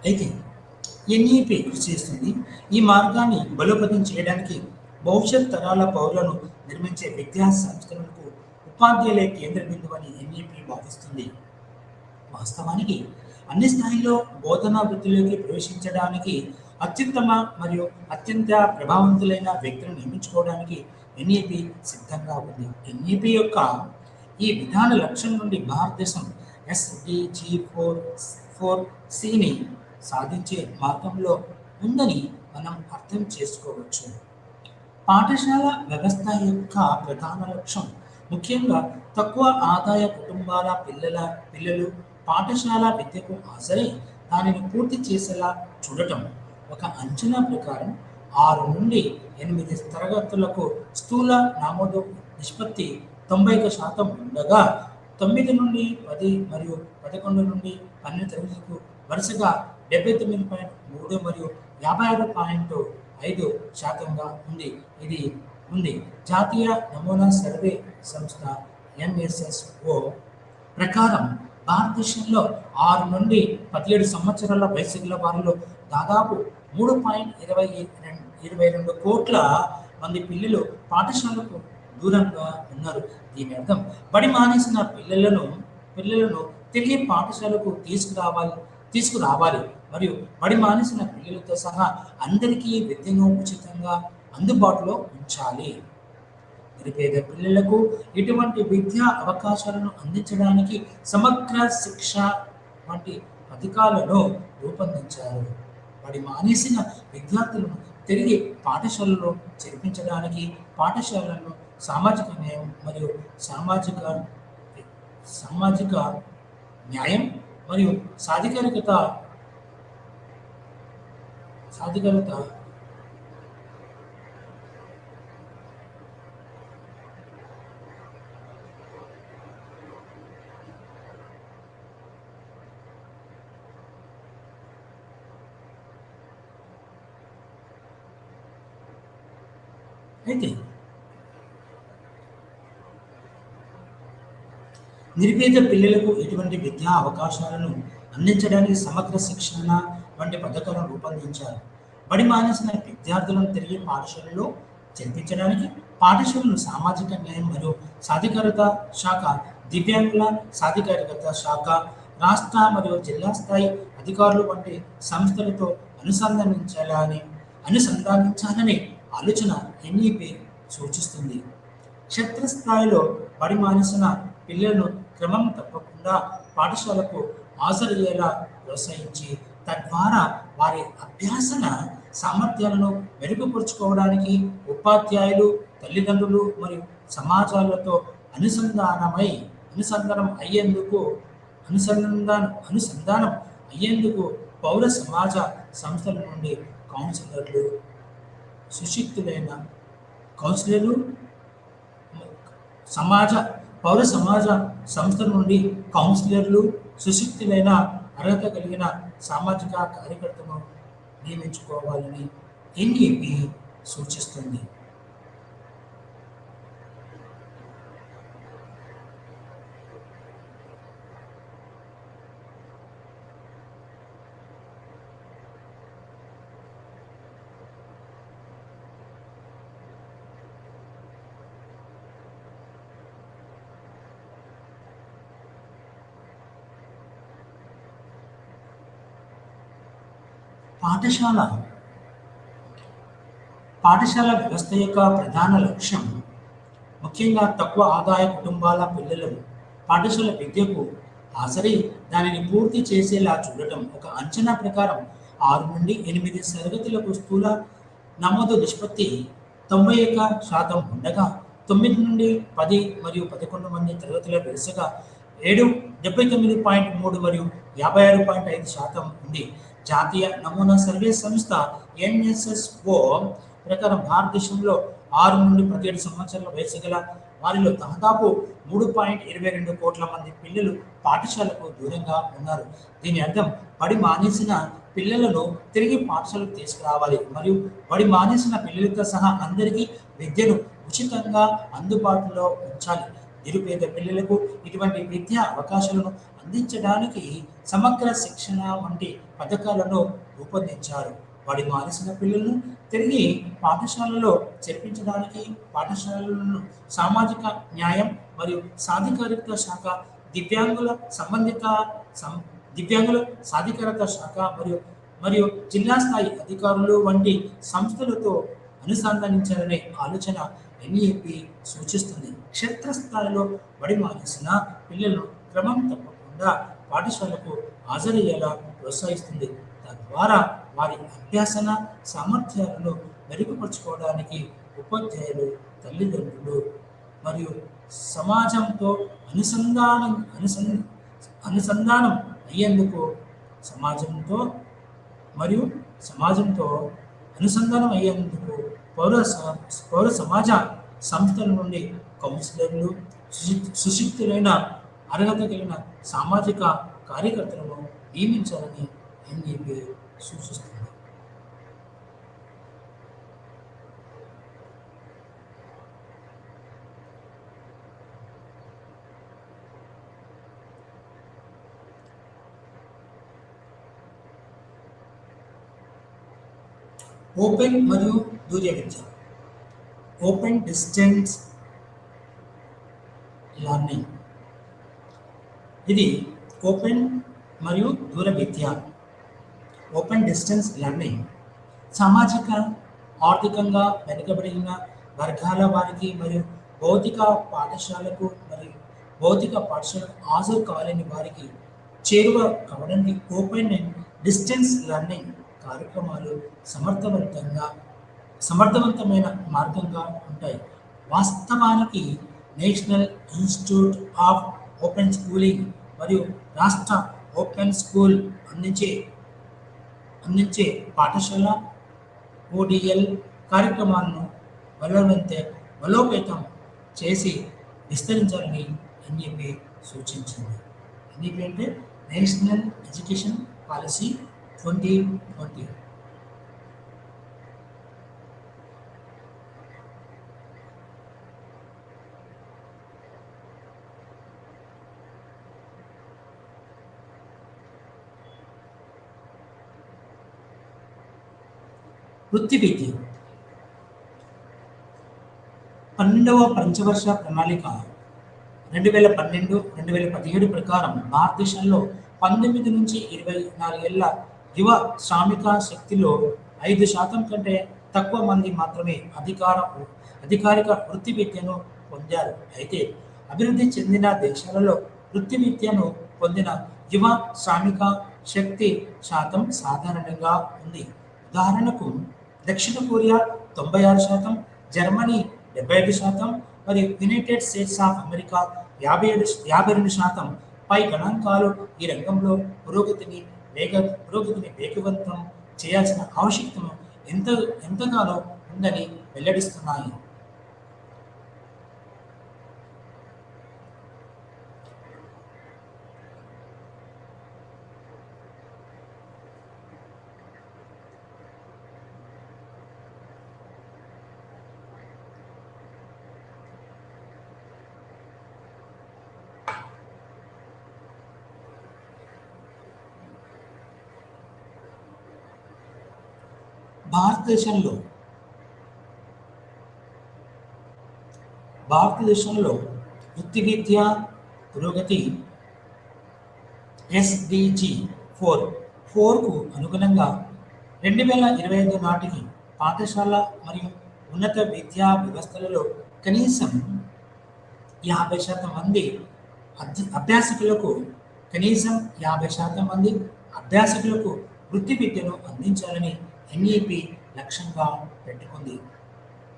అయితే ఎన్ఈపి కృషి చేస్తుంది. ఈ మార్గాన్ని బలోపేతం చేయడానికి భవిష్యత్ తరాల పౌరులను నిర్మించే విద్యా సంస్థలకు ఉపాధ్యాయులే కేంద్ర బిందువని ఎన్ఈపి భావిస్తుంది. వాస్తవానికి అన్ని స్థాయిలో బోధనా వృత్తిలోకి ప్రవేశించడానికి అత్యుత్తమ మరియు అత్యంత ప్రభావవంతులైన వ్యక్తులను నియమించుకోవడానికి ఎన్ఈపి సిద్ధంగా ఉంది. ఎన్ఈపి యొక్క ఈ విధాన లక్ష్యం నుండి భారతదేశం SDG 4 సిని సాధించే మార్గంలో ఉందని మనం అర్థం చేసుకోవచ్చు. పాఠశాల వ్యవస్థ యొక్క ప్రధాన లక్ష్యం ముఖ్యంగా తక్కువ ఆదాయ కుటుంబాల పిల్లలు పాఠశాల విద్యకు హాజరై దానిని పూర్తి చేసేలా చూడటం. ఒక అంచనా ప్రకారం 6 నుండి 8 తరగతులకు స్థూల నమోదు నిష్పత్తి 91% ఉండగా 9 నుండి 10 మరియు 11 నుండి 12 తరగతులకు వరుసగా 79.3 మరియు 56.5% ఉంది. జాతీయ నమూనా సర్వే సంస్థ NSSO ప్రకారం భారతదేశంలో 6 నుండి 17 సంవత్సరాల వయసు గల వారిలో దాదాపు 3.22 కోట్ల మంది పిల్లలు పాఠశాలకు దూరంగా ఉన్నారు. దీని అర్థం బడి మానేసిన పిల్లలను తిరిగి పాఠశాలకు తీసుకురావాలి మరియు బడి మానేసిన పిల్లలతో సహా అందరికీ విద్యను ఉచితంగా అందుబాటులో ఉంచాలి. నిరుపేద పిల్లలకు ఇటువంటి విద్యా అవకాశాలను అందించడానికి సమగ్ర శిక్ష వంటి పథకాలను రూపొందించారు. బడి మానేసిన విద్యార్థులను తిరిగి పాఠశాలలో చేర్పించడానికి పాఠశాలను సామాజిక న్యాయం మరియు సామాజిక న్యాయం మరియు సాధికారికత అయితే నిరుపేద పిల్లలకు ఇటువంటి విద్యా అవకాశాలను అందించడానికి సమగ్ర శిక్షణ వంటి పథకాలను రూపొందించారు. బడి మానేసిన విద్యార్థులను తిరిగి పాఠశాలలో చేర్పించడానికి పాఠశాలను సామాజిక న్యాయం మరియు సాధికారత శాఖ, దివ్యాంగుల సాధికారికత శాఖ, రాష్ట్ర మరియు జిల్లా స్థాయి అధికారులు వంటి సంస్థలతో అనుసంధానించాలనే ఆలోచన ఎన్ఈపి సూచిస్తుంది. క్షేత్రస్థాయిలో బడి మానేసిన పిల్లలను క్రమం తప్పకుండా పాఠశాలకు హాజరయ్యేలా ప్రోత్సహించి తద్వారా వారి అభ్యాసన సామర్థ్యాలను మెరుగుపరుచుకోవడానికి ఉపాధ్యాయులు, తల్లిదండ్రులు మరియు సమాజాలతో అనుసంధానం అయ్యేందుకు పౌర సమాజ సంస్థల నుండి పౌర సమాజ సంస్థల నుండి కౌన్సిలర్లు, సుశిక్షితులైన అర్హత కలిగిన సామాజిక కార్యకర్తను నియమించుకోవాలని ఎన్ఈపి సూచిస్తుంది. పాఠశాల వ్యవస్థ యొక్క ప్రధాన లక్ష్యం ముఖ్యంగా తక్కువ ఆదాయ కుటుంబాల పిల్లలు పాఠశాల విద్యకు హాజరై దానిని పూర్తి చేసేలా చూడటం. ఒక అంచనా ప్రకారం 6 నుండి 8 తరగతులకు స్థూల నమోదు నిష్పత్తి 91% ఉండగా 9 నుండి 10 మరియు 11 మంది తరగతుల వరుసగా 79.3 మరియు 56.5% ఉంది. జాతీయ నమూనా సర్వే సంస్థ ఎన్ఎస్ఎస్ఓ ప్రకారం భారతదేశంలో 6 నుండి 17 సంవత్సరాల వయసు గల వారిలో దాదాపు 3.22 కోట్ల మంది పిల్లలు పాఠశాలకు దూరంగా ఉన్నారు. దీని అర్థం బడి మానేసిన పిల్లలను తిరిగి పాఠశాలకు తీసుకురావాలి మరియు బడి మానేసిన పిల్లలతో సహా అందరికీ విద్యను ఉచితంగా అందుబాటులో ఉంచాలి. నిరుపేద పిల్లలకు ఇటువంటి విద్యా అవకాశాలను అందించడానికి సమగ్ర శిక్షణ వంటి పథకాలను రూపొందించారు. బడి మానేసిన పిల్లలను తిరిగి పాఠశాలలో చేర్పించడానికి పాఠశాలలను సామాజిక న్యాయం మరియు సాధికారికత శాఖ, దివ్యాంగుల సంబంధిత దివ్యాంగుల సాధికారత శాఖ మరియు మరియు జిల్లా స్థాయి అధికారులు వంటి సంస్థలతో అనుసంధానించాలనే ఆలోచన ఎన్ఈపి సూచిస్తుంది. క్షేత్రస్థాయిలో బడి మానేసిన పిల్లలను క్రమం తప్పకుండా పాఠశాలకు హాజరయ్యేలా ప్రోత్సహిస్తుంది. తద్వారా వారి అభ్యాసన సామర్థ్యాలను మెరుగుపరుచుకోవడానికి ఉపాధ్యాయులు, తల్లిదండ్రులు మరియు సమాజంతో అనుసంధానం అయ్యేందుకు సమాజంతో అనుసంధానం అయ్యేందుకు పౌర సమాజ సంస్థల నుండి కౌన్సిలర్లు, సుశిక్షితులైన అర్హత కలిగిన సామాజిక కార్యకర్తలను నియమించాలని ఎన్ఈపి సూచిస్తుంది. ఓపెన్ మరియు దూర విద్య, ఓపెన్ డిస్టెన్స్ లెర్నింగ్. ఇది ఓపెన్ మరియు దూర విద్య, ఓపెన్ డిస్టెన్స్ లెర్నింగ్ సామాజిక, ఆర్థికంగా వెనుకబడిన వర్గాల వారికి మరియు భౌతిక పాఠశాలకు హాజరు కాలేని వారికి చేరువ కావడానికి ఓపెన్ అండ్ డిస్టెన్స్ లెర్నింగ్ కార్యక్రమాలు సమర్థవంతమైన మార్గంగా ఉంటాయి. వాస్తవానికి national institute of open schooling మరియు రాష్ట్ర ఓపెన్ స్కూల్ అందించే పాఠశాల ఓడిఎల్ కార్యక్రమాలను బలోపేతం చేసి విస్తరించాలని ఎన్ఈపి సూచించింది. ఎన్ఈపి అంటే నేషనల్ ఎడ్యుకేషన్ పాలసీ 2020. వృత్తి విద్య 12వ పంచవర్ష ప్రణాళిక 2012-2017 ప్రకారం భారతదేశంలో 19 నుంచి 24 ఏళ్ల యువ శ్రామిక శక్తిలో 5% కంటే తక్కువ మంది మాత్రమే అధికారిక వృత్తి విద్యను పొందారు. అయితే అభివృద్ధి చెందిన దేశాలలో వృత్తి విద్యను పొందిన యువ శ్రామిక శక్తి శాతం సాధారణంగా ఉంది. ఉదాహరణకు దక్షిణ కొరియా 96%, జర్మనీ 75% మరియు యునైటెడ్ స్టేట్స్ ఆఫ్ అమెరికా 52% పై గణాంకాలు ఈ రంగంలో పురోగతిని వేగవంతం చేయాల్సిన ఆవశ్యకతను ఎంతగానో ఉందని వెల్లడిస్తున్నాయి. భారతదేశంలో వృత్తి విద్య పురోగతి SDG 4కు అనుగుణంగా 2025 నాటికి పాఠశాల మరియు ఉన్నత విద్యా వ్యవస్థలలో కనీసం 50% మంది అభ్యాసకులకు వృత్తి విద్యను అందించాలని ఎన్ఈపి లక్ష్యంగా పెట్టుకుంది.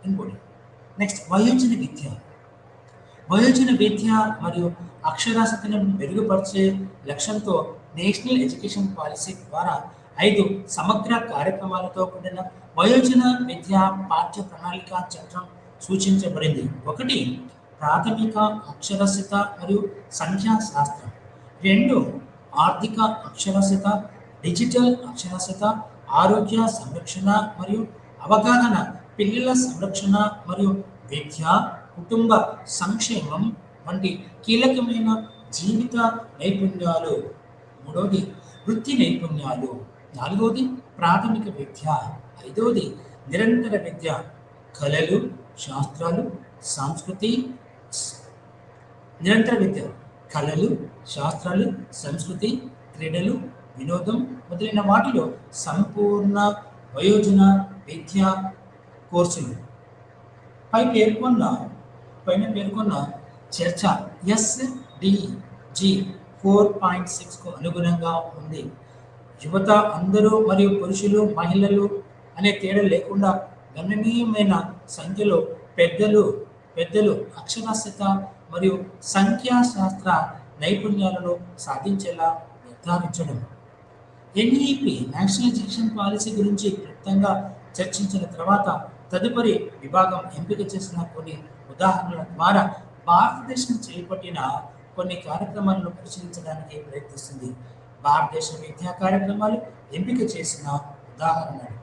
ఇంకోటి నెక్స్ట్ వయోజన విద్య మరియు అక్షరాస్యతను మెరుగుపరిచే లక్ష్యంతో నేషనల్ ఎడ్యుకేషన్ పాలసీ ద్వారా 5 సమగ్ర కార్యక్రమాలతో కూడిన వయోజన విద్యా పాఠ్య ప్రణాళిక చట్టం సూచించబడింది. 1. ప్రాథమిక అక్షరాస్యత మరియు సంఖ్యా శాస్త్రం. 2. ఆర్థిక అక్షరాస్యత, డిజిటల్ అక్షరాస్యత, ఆరోగ్య సంరక్షణ మరియు అవగాహన, పిల్లల సంరక్షణ మరియు విద్య, కుటుంబ సంక్షేమం వంటి కీలకమైన జీవిత నైపుణ్యాలు. 3. వృత్తి నైపుణ్యాలు. 4. ప్రాథమిక విద్య. 5. నిరంతర విద్య, కళలు, శాస్త్రాలు, సంస్కృతి, నిరంతర విద్య, కళలు, శాస్త్రాలు, సంస్కృతి, క్రీడలు, వినోదం మొదలైన వాటిలో సంపూర్ణ వయోజన విద్యా కోర్సులు. పైన పేర్కొన్న చర్చ SDG 4.6కు అనుగుణంగా ఉంది. యువత అందరూ మరియు పురుషులు, మహిళలు అనే తేడా లేకుండా గణనీయమైన సంఖ్యలో పెద్దలు అక్షరాస్యత మరియు సంఖ్యాశాస్త్ర నైపుణ్యాలను సాధించేలా నిర్ధారించడం. NEP నేషనల్ ఎడ్యుకేషన్ పాలసీ గురించి క్లుప్తంగా చర్చించిన తర్వాత తదుపరి విభాగం ఎంపిక చేసిన కొన్ని ఉదాహరణల ద్వారా భారతదేశం చేపట్టిన కొన్ని కార్యక్రమాలను పరిశీలించడానికి ప్రయత్నిస్తుంది. భారతదేశ విద్యా కార్యక్రమాలు ఎంపిక చేసిన ఉదాహరణలు.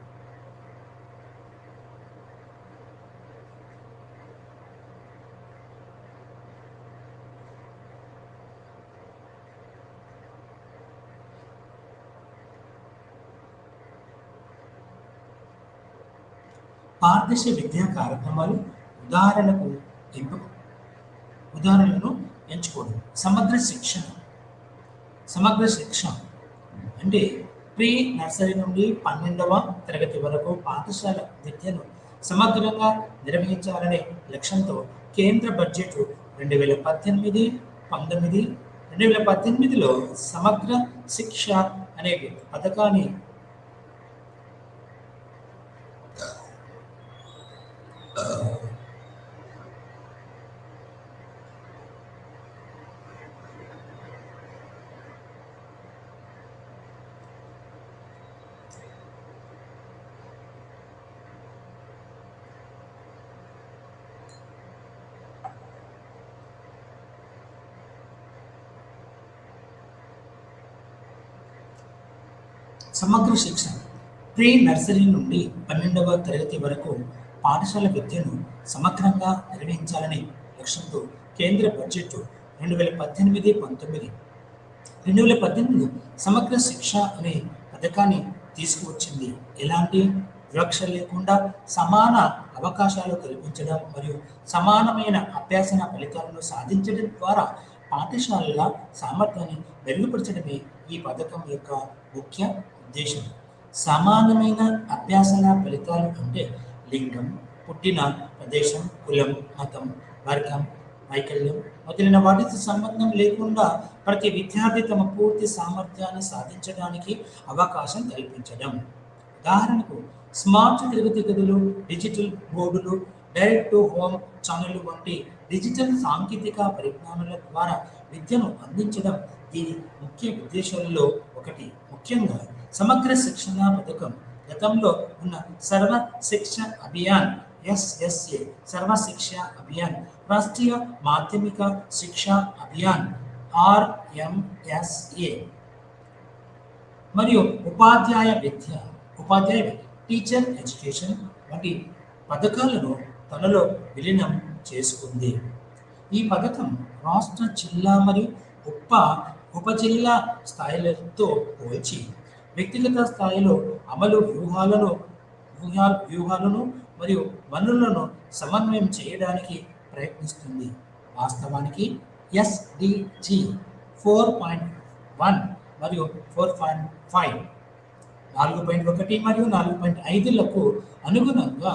భారతదేశ విద్యా కార్యక్రమాలు ఉదాహరణలను ఎంచుకోవడం. సమగ్ర శిక్షణ అంటే ప్రీ నర్సరీ నుండి 12వ తరగతి వరకు పాఠశాల విద్యను సమగ్రంగా నిర్వహించాలనే లక్ష్యంతో కేంద్ర బడ్జెట్ 2018-19 సమగ్ర శిక్ష అనే పథకాన్ని సమగ్ర శిక్షణ ప్రీ నర్సరీ నుండి 12వ తరగతి వరకు పాఠశాల విద్యను సమగ్రంగా నిర్వహించాలనే లక్ష్యంతో కేంద్ర బడ్జెట్ 2018 సమగ్ర శిక్ష అనే పథకాన్ని తీసుకువచ్చింది. ఎలాంటి వివక్ష లేకుండా సమాన అవకాశాలు కల్పించడం మరియు సమానమైన అభ్యాసన ఫలితాలను సాధించడం ద్వారా పాఠశాలల సామర్థ్యాన్ని మెరుగుపరచడమే ఈ పథకం యొక్క ముఖ్య ఉద్దేశం. సమానమైన అభ్యాసన ఫలితాలు అంటే లింగం, పుట్టిన ప్రదేశం, కులం, మతం, వర్గం, వైకల్యం మొదలైన వాటితో సంబంధం లేకుండా ప్రతి విద్యార్థి తమ పూర్తి సామర్థ్యాన్ని సాధించడానికి అవకాశం కల్పించడం. ఉదాహరణకు స్మార్ట్ తరగతి గదులు, డిజిటల్ బోర్డులు, డైరెక్ట్ టు హోమ్ ఛానళ్లు వంటి డిజిటల్ సాంకేతిక పరిజ్ఞానాల ద్వారా విద్యను అందించడం దీని ముఖ్య ఉద్దేశాలలో ఒకటి. ముఖ్యంగా సమగ్ర శిక్షణ పథకం గతంలో ఉన్న సర్వ శిక్ష అభియాన్ SSA, సర్వ శిక్ష అభియాన్, రాష్ట్రీయ మాధ్యమిక శిక్ష అభియాన్ RMSA మరియు ఉపాధ్యాయ టీచర్ ఎడ్యుకేషన్ వంటి పథకాలను తనలో విలీనం చేసుకుంది. ఈ పథకం రాష్ట్ర, జిల్లా మరియు ఉపజిల్లా స్థాయిలతో పోల్చి వ్యక్తిగత స్థాయిలో అమలు వ్యూహాలను మరియు వనరులను సమన్వయం చేయడానికి ప్రయత్నిస్తుంది. వాస్తవానికి SDG 4.1 మరియు 4.5 4.1 మరియు 4.5లకు అనుగుణంగా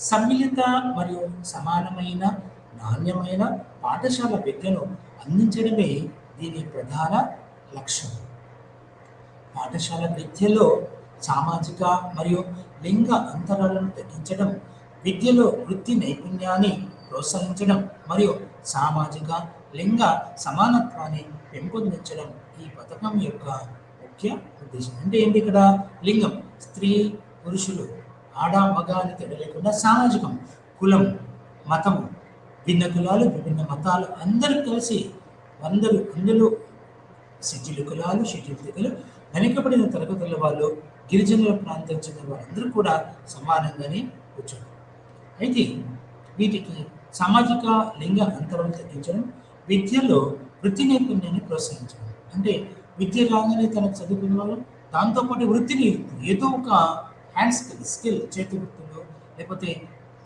సమ్మిళిత మరియు సమానమైన నాణ్యమైన పాఠశాల విద్యను అందించడమే దీని ప్రధాన లక్ష్యం. పాఠశాల విద్యలో సామాజిక మరియు లింగ అంతరాలను తగ్గించడం, విద్యలో వృత్తి నైపుణ్యాన్ని ప్రోత్సహించడం మరియు సామాజిక లింగ సమానత్వాన్ని పెంపొందించడం ఈ పథకం యొక్క ముఖ్య ఉద్దేశం. అంటే ఏంటి ఇక్కడ లింగం స్త్రీ పురుషులు ఆడ మగ అని తేడా లేకుండా సామాజికం కులం మతము భిన్న కులాలు విభిన్న మతాలు అందరూ కలిసి అందులో షెడ్యూల్ కులాలు షెడ్యూల్ తెగలు వెనుకబడిన తరగతుల వాళ్ళు గిరిజనుల ప్రాంతం చెందిన వాళ్ళందరూ కూడా సమానంగానే కూర్చోండి. అయితే వీటికి సామాజిక లింగ అంతరం తగ్గించడం విద్యలో వృత్తి నైపుణ్యాన్ని ప్రోత్సహించడం. అంటే విద్య రాగానే తనకు చదువుకున్న వాళ్ళు దాంతోపాటు వృత్తిని ఏదో ఒక హ్యాండ్ స్కిల్ చేతి వృత్తులు లేకపోతే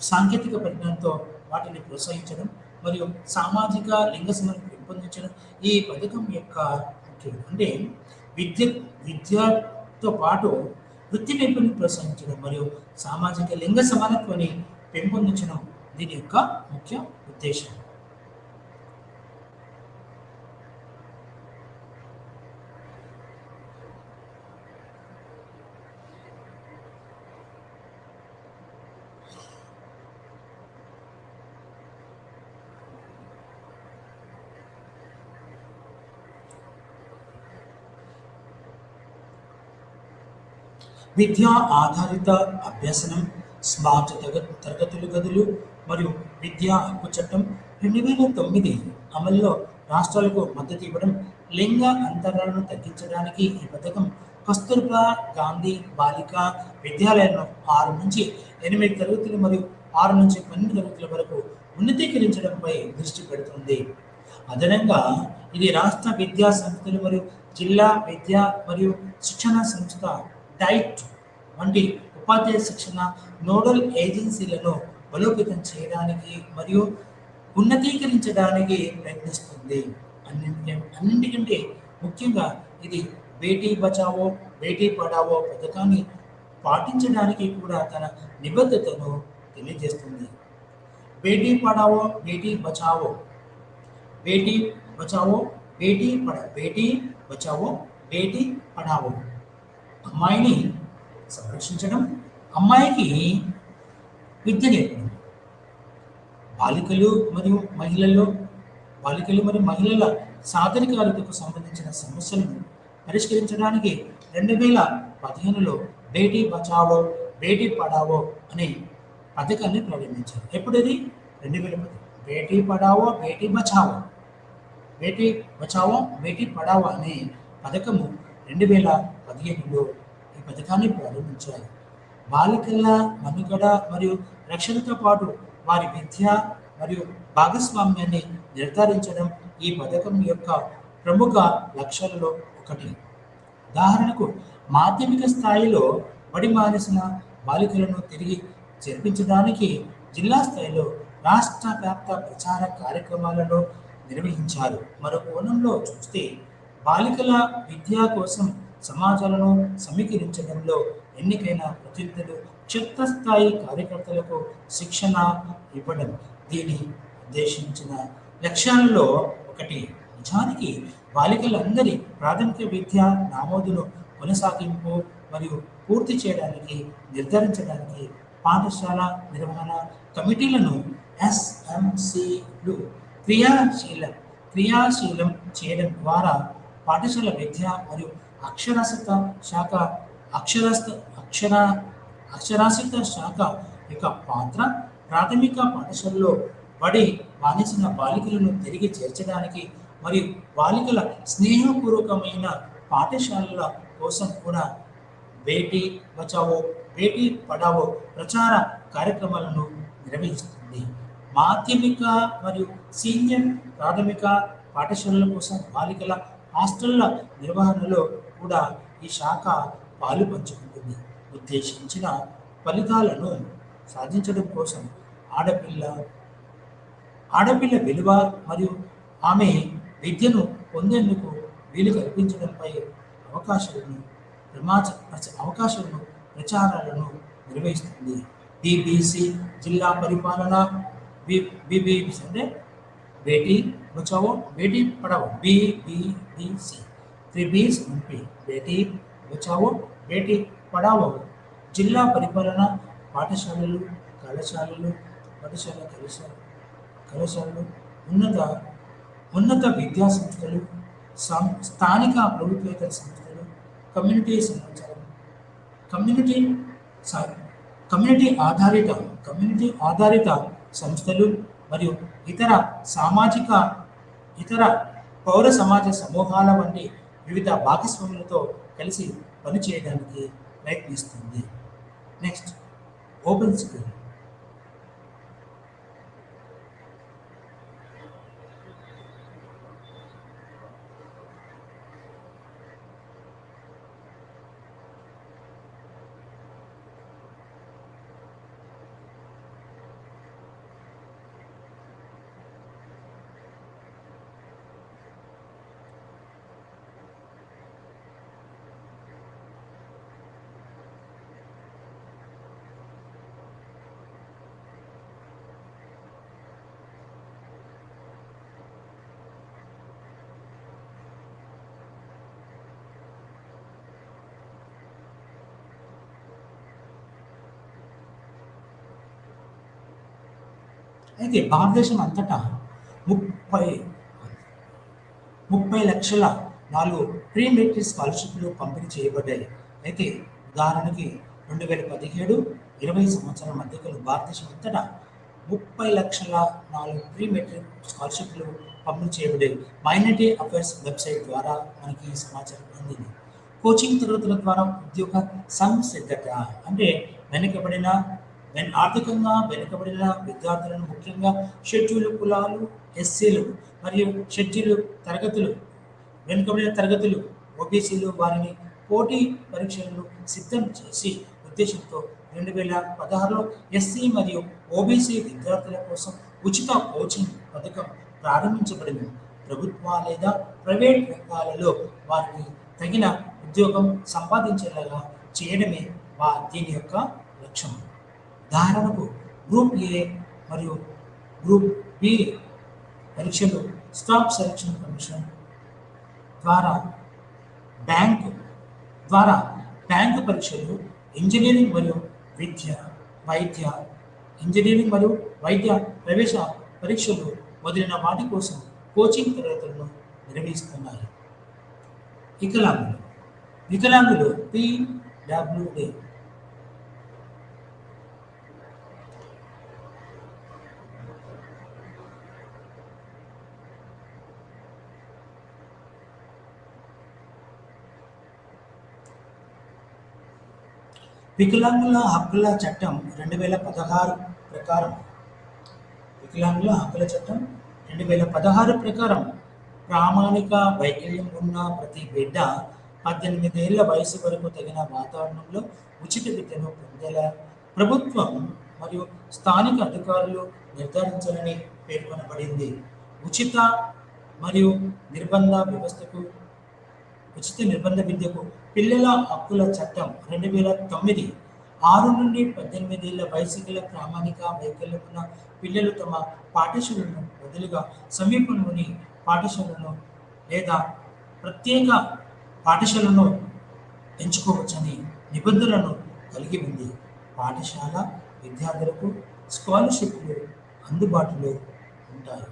సాంకేతిక పరిజ్ఞానంతో వాటిని ప్రోత్సహించడం మరియు సామాజిక లింగ సమానతను పెంపొందించడం ఈ పథకం యొక్క ముఖ్యం. అంటే విద్యతో పాటు వృత్తి నైపుణ్యం ప్రోత్సహించడం మరియు సామాజిక లింగ సమానత్వాన్ని పెంపొందించడం దీని యొక్క ముఖ్య ఉద్దేశం. విద్యా ఆధారిత అభ్యసనం స్మార్ట్ తరగతులు గదులు మరియు విద్యా హక్కు చట్టం 2009 అమల్లో రాష్ట్రాలకు మద్దతు ఇవ్వడం లింగ అంతరాలను తగ్గించడానికి ఈ పథకం కస్తూర్బా గాంధీ బాలికా విద్యాలయాలను 6 నుంచి 8 తరగతులు మరియు 6 నుంచి 12 తరగతుల వరకు ఉన్నతీకరించడంపై దృష్టి పెడుతుంది. అదనంగా ఇది రాష్ట్ర విద్యా సంస్థలు మరియు జిల్లా విద్యా మరియు శిక్షణ సంస్థ డైట్ వంటి ఉపాధ్యాయ శిక్షణ నోడల్ ఏజెన్సీలను బలోపేతం చేయడానికి మరియు ఉన్నతీకరించడానికి ప్రయత్నిస్తుంది. అన్నింటికంటే ముఖ్యంగా ఇది బేటీ బచావో బేటీ పడావో పథకాన్ని పాటించడానికి కూడా తన నిబద్ధతను తెలియజేస్తుంది. బేటీ పడావో బేటీ బచావో బేటీ బచావో బేటీ బచావో బేటీ పడావో అమ్మాయిని సంరక్షించడం అమ్మాయికి విద్య నేర్పడం బాలికలు మరియు మహిళల సాధనికాలతకు సంబంధించిన సమస్యలను పరిష్కరించడానికి 2015లో బేటీ బచావో బేటీ పడావో అనే పథకాన్ని ప్రారంభించారు. ఎప్పుడది 2010 బేటీ పడావో బేటీ బచావో బేటీ పడావో అనే పథకము 2015లో ఈ పథకాన్ని ప్రారంభించారు. బాలికల మనుగడ మరియు రక్షణతో పాటు వారి విద్య మరియు భాగస్వామ్యాన్ని నిర్ధారించడం ఈ పథకం యొక్క ప్రముఖ లక్ష్యాలలో ఒకటి. ఉదాహరణకు మాధ్యమిక స్థాయిలో బడి మానేసిన బాలికలను తిరిగి చేర్పించడానికి జిల్లా స్థాయిలో రాష్ట్ర వ్యాప్త ప్రచార కార్యక్రమాలను నిర్వహించారు. మరో కోణంలో చూస్తే బాలికల విద్య కోసం సమాజాలను సమీకరించడంలో ఎన్నికైన ప్రతినిధులు క్షేత్రస్థాయి కార్యకర్తలకు శిక్షణ ఇవ్వడం దీని ఉద్దేశించిన లక్ష్యాలలో ఒకటి. నిజానికి బాలికలందరి ప్రాథమిక విద్య నమోదును కొనసాగింపు మరియు పూర్తి చేయడానికి నిర్ధారించడానికి పాఠశాల నిర్వహణ కమిటీలను SMCలు క్రియాశీలం చేయడం ద్వారా పాఠశాల విద్య మరియు అక్షరాస్యత శాఖ యొక్క పాత్ర ప్రాథమిక పాఠశాలలో బడి మానేసిన బాలికలను తిరిగి చేర్చడానికి మరియు బాలికల స్నేహపూర్వకమైన పాఠశాలల కోసం కూడా బేటీ బచావో బేటీ పడావో ప్రచార కార్యక్రమాలను నిర్వహిస్తుంది. మాధ్యమిక మరియు సీనియర్ ప్రాథమిక పాఠశాలల కోసం బాలికల హాస్టళ్ల నిర్వహణలో కూడా ఈ శాఖ పాలు పంచుకుంటుంది. ఉద్దేశించిన ఫలితాలను సాధించడం కోసం ఆడపిల్ల విలువ మరియు ఆమె విద్యను పొందేందుకు వీలు కల్పించడంపై అవకాశాలను ప్రచారాలను నిర్వహిస్తుంది. BBC జిల్లా పరిపాలన BBC అంటే బేటీ బచావో బేటీ పడావో BBC 3 B's ఉంపి బేటీ బచావో బేటీ పడావో జిల్లా పరిపాలన పాఠశాలలు కళాశాలలు ఉన్నత ఉన్నత విద్యా సంస్థలు, స్థానిక ప్రభుత్వేతర సంస్థలు, కమ్యూనిటీ సమాచారం, కమ్యూనిటీ సారీ కమ్యూనిటీ ఆధారిత సంస్థలు మరియు ఇతర సామాజిక ఇతర పౌర సమాజ సమూహాల వంటి వివిధ భాగస్వాములతో కలిసి పనిచేయడానికి ప్రయత్నిస్తుంది. Next, open school. అయితే భారతదేశం అంతటా 30 లక్షల 4 ప్రీ మెట్రిక్ స్కాలర్షిప్లు పంపిణీ చేయబడ్డాయి. అయితే ఉదాహరణకి 2017-20 సంవత్సరం మధ్యకాలంలో భారతదేశం అంతటా 30 లక్షల 4 ప్రీ మెట్రిక్ స్కాలర్షిప్లు పంపిణీ చేయబడ్డాయి. మైనారిటీ అఫైర్స్ వెబ్సైట్ ద్వారా మనకి ఈ సమాచారం అందింది. కోచింగ్ తరగతుల ద్వారా ఉద్యోగ సంసిద్ధత అంటే ఆర్థికంగా వెనుకబడిన విద్యార్థులను, ముఖ్యంగా షెడ్యూల్ కులాలు, ఎస్సీలు మరియు వెనుకబడిన తరగతులు, ఓబీసీలు వారిని పోటీ పరీక్షలను సిద్ధం చేసి ఉద్దేశంతో 2016లో ఎస్సీ మరియు ఓబీసీ విద్యార్థుల కోసం ఉచిత కోచింగ్ పథకం ప్రారంభించబడింది. ప్రభుత్వ లేదా ప్రైవేట్ రంగాలలో వారిని తగిన ఉద్యోగం సంపాదించేలాగా చేయడమే దీని యొక్క లక్ష్యం. ఉదాహరణకు గ్రూప్ ఏ మరియు గ్రూప్ బి పరీక్షలు స్టాఫ్ సెలక్షన్ కమిషన్ ద్వారా బ్యాంకు పరీక్షలు, ఇంజనీరింగ్ మరియు వైద్య ప్రవేశ పరీక్షలు మొదలైన వాటి కోసం కోచింగ్ తరగతులను నిర్వహిస్తున్నాయి. వికలాంగులు PWD. వికలాంగుల హక్కుల చట్టం 2016 ప్రకారం ప్రామాణిక వైకల్యం ఉన్న ప్రతి బిడ్డ 18 ఏళ్ల వయసు వరకు తగిన వాతావరణంలో ఉచిత విద్యను పొందేలా ప్రభుత్వం మరియు స్థానిక అధికారులు నిర్ధారించాలని పేర్కొనబడింది. ఉచిత నిర్బంధ విద్యకు పిల్లల హక్కుల చట్టం 2009 6 నుండి 18 ఏళ్ల వయసు గల ప్రామాణిక వైకల్యం ఉన్న పిల్లలు తమ పాఠశాలను బదులుగా సమీపంలోని పాఠశాలను లేదా ప్రత్యేక పాఠశాలను ఎంచుకోవచ్చని నిబంధనలను కలిగి ఉంది. పాఠశాల విద్యార్థులకు స్కాలర్షిప్లు అందుబాటులో ఉంటాయి.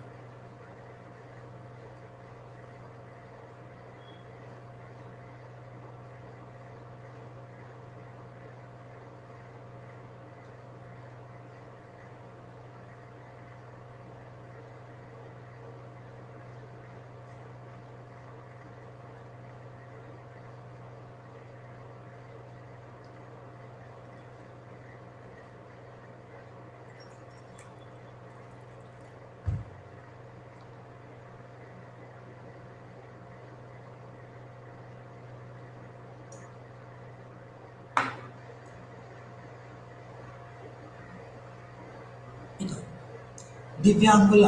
దివ్యాంగుల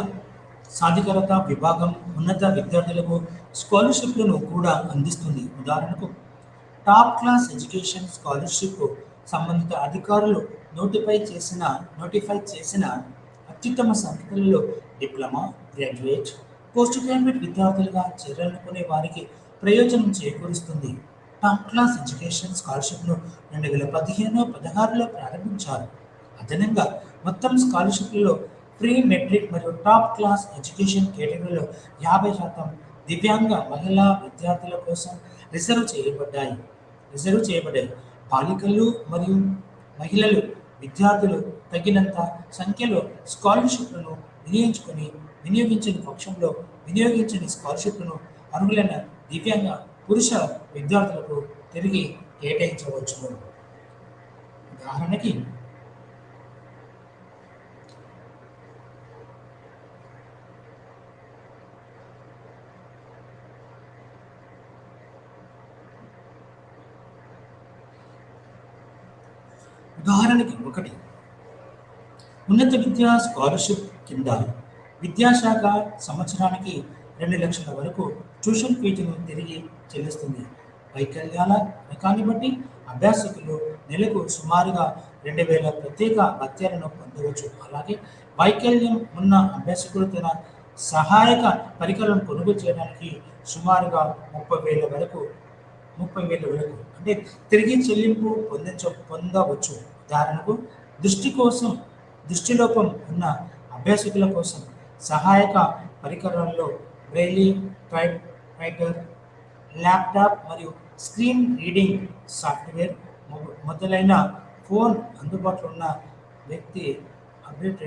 సాధికారత విభాగం ఉన్నత విద్యార్థులకు స్కాలర్షిప్లను కూడా అందిస్తుంది. ఉదాహరణకు టాప్ క్లాస్ ఎడ్యుకేషన్ స్కాలర్షిప్ సంబంధిత అధికారులు నోటిఫై చేసిన అత్యుత్తమ సంస్థలలో డిప్లొమా, గ్రాడ్యుయేట్, పోస్ట్ గ్రాడ్యుయేట్ విద్యార్థులుగా చేరాలనుకునే వారికి ప్రయోజనం చేకూరుస్తుంది. టాప్ క్లాస్ ఎడ్యుకేషన్ స్కాలర్షిప్ను 2015-16లో ప్రారంభించారు. అదనంగా మొత్తం స్కాలర్షిప్లలో ప్రీ మెట్రిక్ మరియు టాప్ క్లాస్ ఎడ్యుకేషన్ కేటగిరీలో 50% దివ్యాంగ మహిళా విద్యార్థుల కోసం రిజర్వ్ చేయబడ్డాయి. రిజర్వ్ చేయబడ్డాయి. బాలికలు మరియు మహిళలు విద్యార్థులు తగినంత సంఖ్యలో స్కాలర్షిప్లను వినియోగించుకొని వినియోగించని పక్షంలో వినియోగించని స్కాలర్షిప్లను అర్హులైన దివ్యాంగ పురుష విద్యార్థులకు తిరిగి కేటాయించవచ్చును. ఉదాహరణకి ఒకటి ఉన్నత విద్యా స్కాలర్షిప్ కింద విద్యాశాఖ సంవత్సరానికి 2 లక్షల వరకు ట్యూషన్ ఫీజును తిరిగి చెల్లిస్తుంది. వైకల్యాల రకాన్ని బట్టి అభ్యాసకులు నెలకు సుమారుగా 2,000 ప్రత్యేక భత్యాలను పొందవచ్చు. అలాగే వైకల్యం ఉన్న అభ్యాసకులు తన సహాయక పరికరాలను కొనుగోలు చేయడానికి సుమారుగా 30,000 వరకు అంటే తిరిగి చెల్లింపు పొందవచ్చు. ఉదాహరణకు దృష్టిలోపం ఉన్న అభ్యాసకుల కోసం సహాయక పరికరాల్లో బ్రెయిలీ టైప్ రైటర్, ల్యాప్టాప్ మరియు స్క్రీన్ రీడింగ్ సాఫ్ట్వేర్ మొదలైన ఫోన్ అందుబాటులో ఉన్న వ్యక్తి అప్డేట్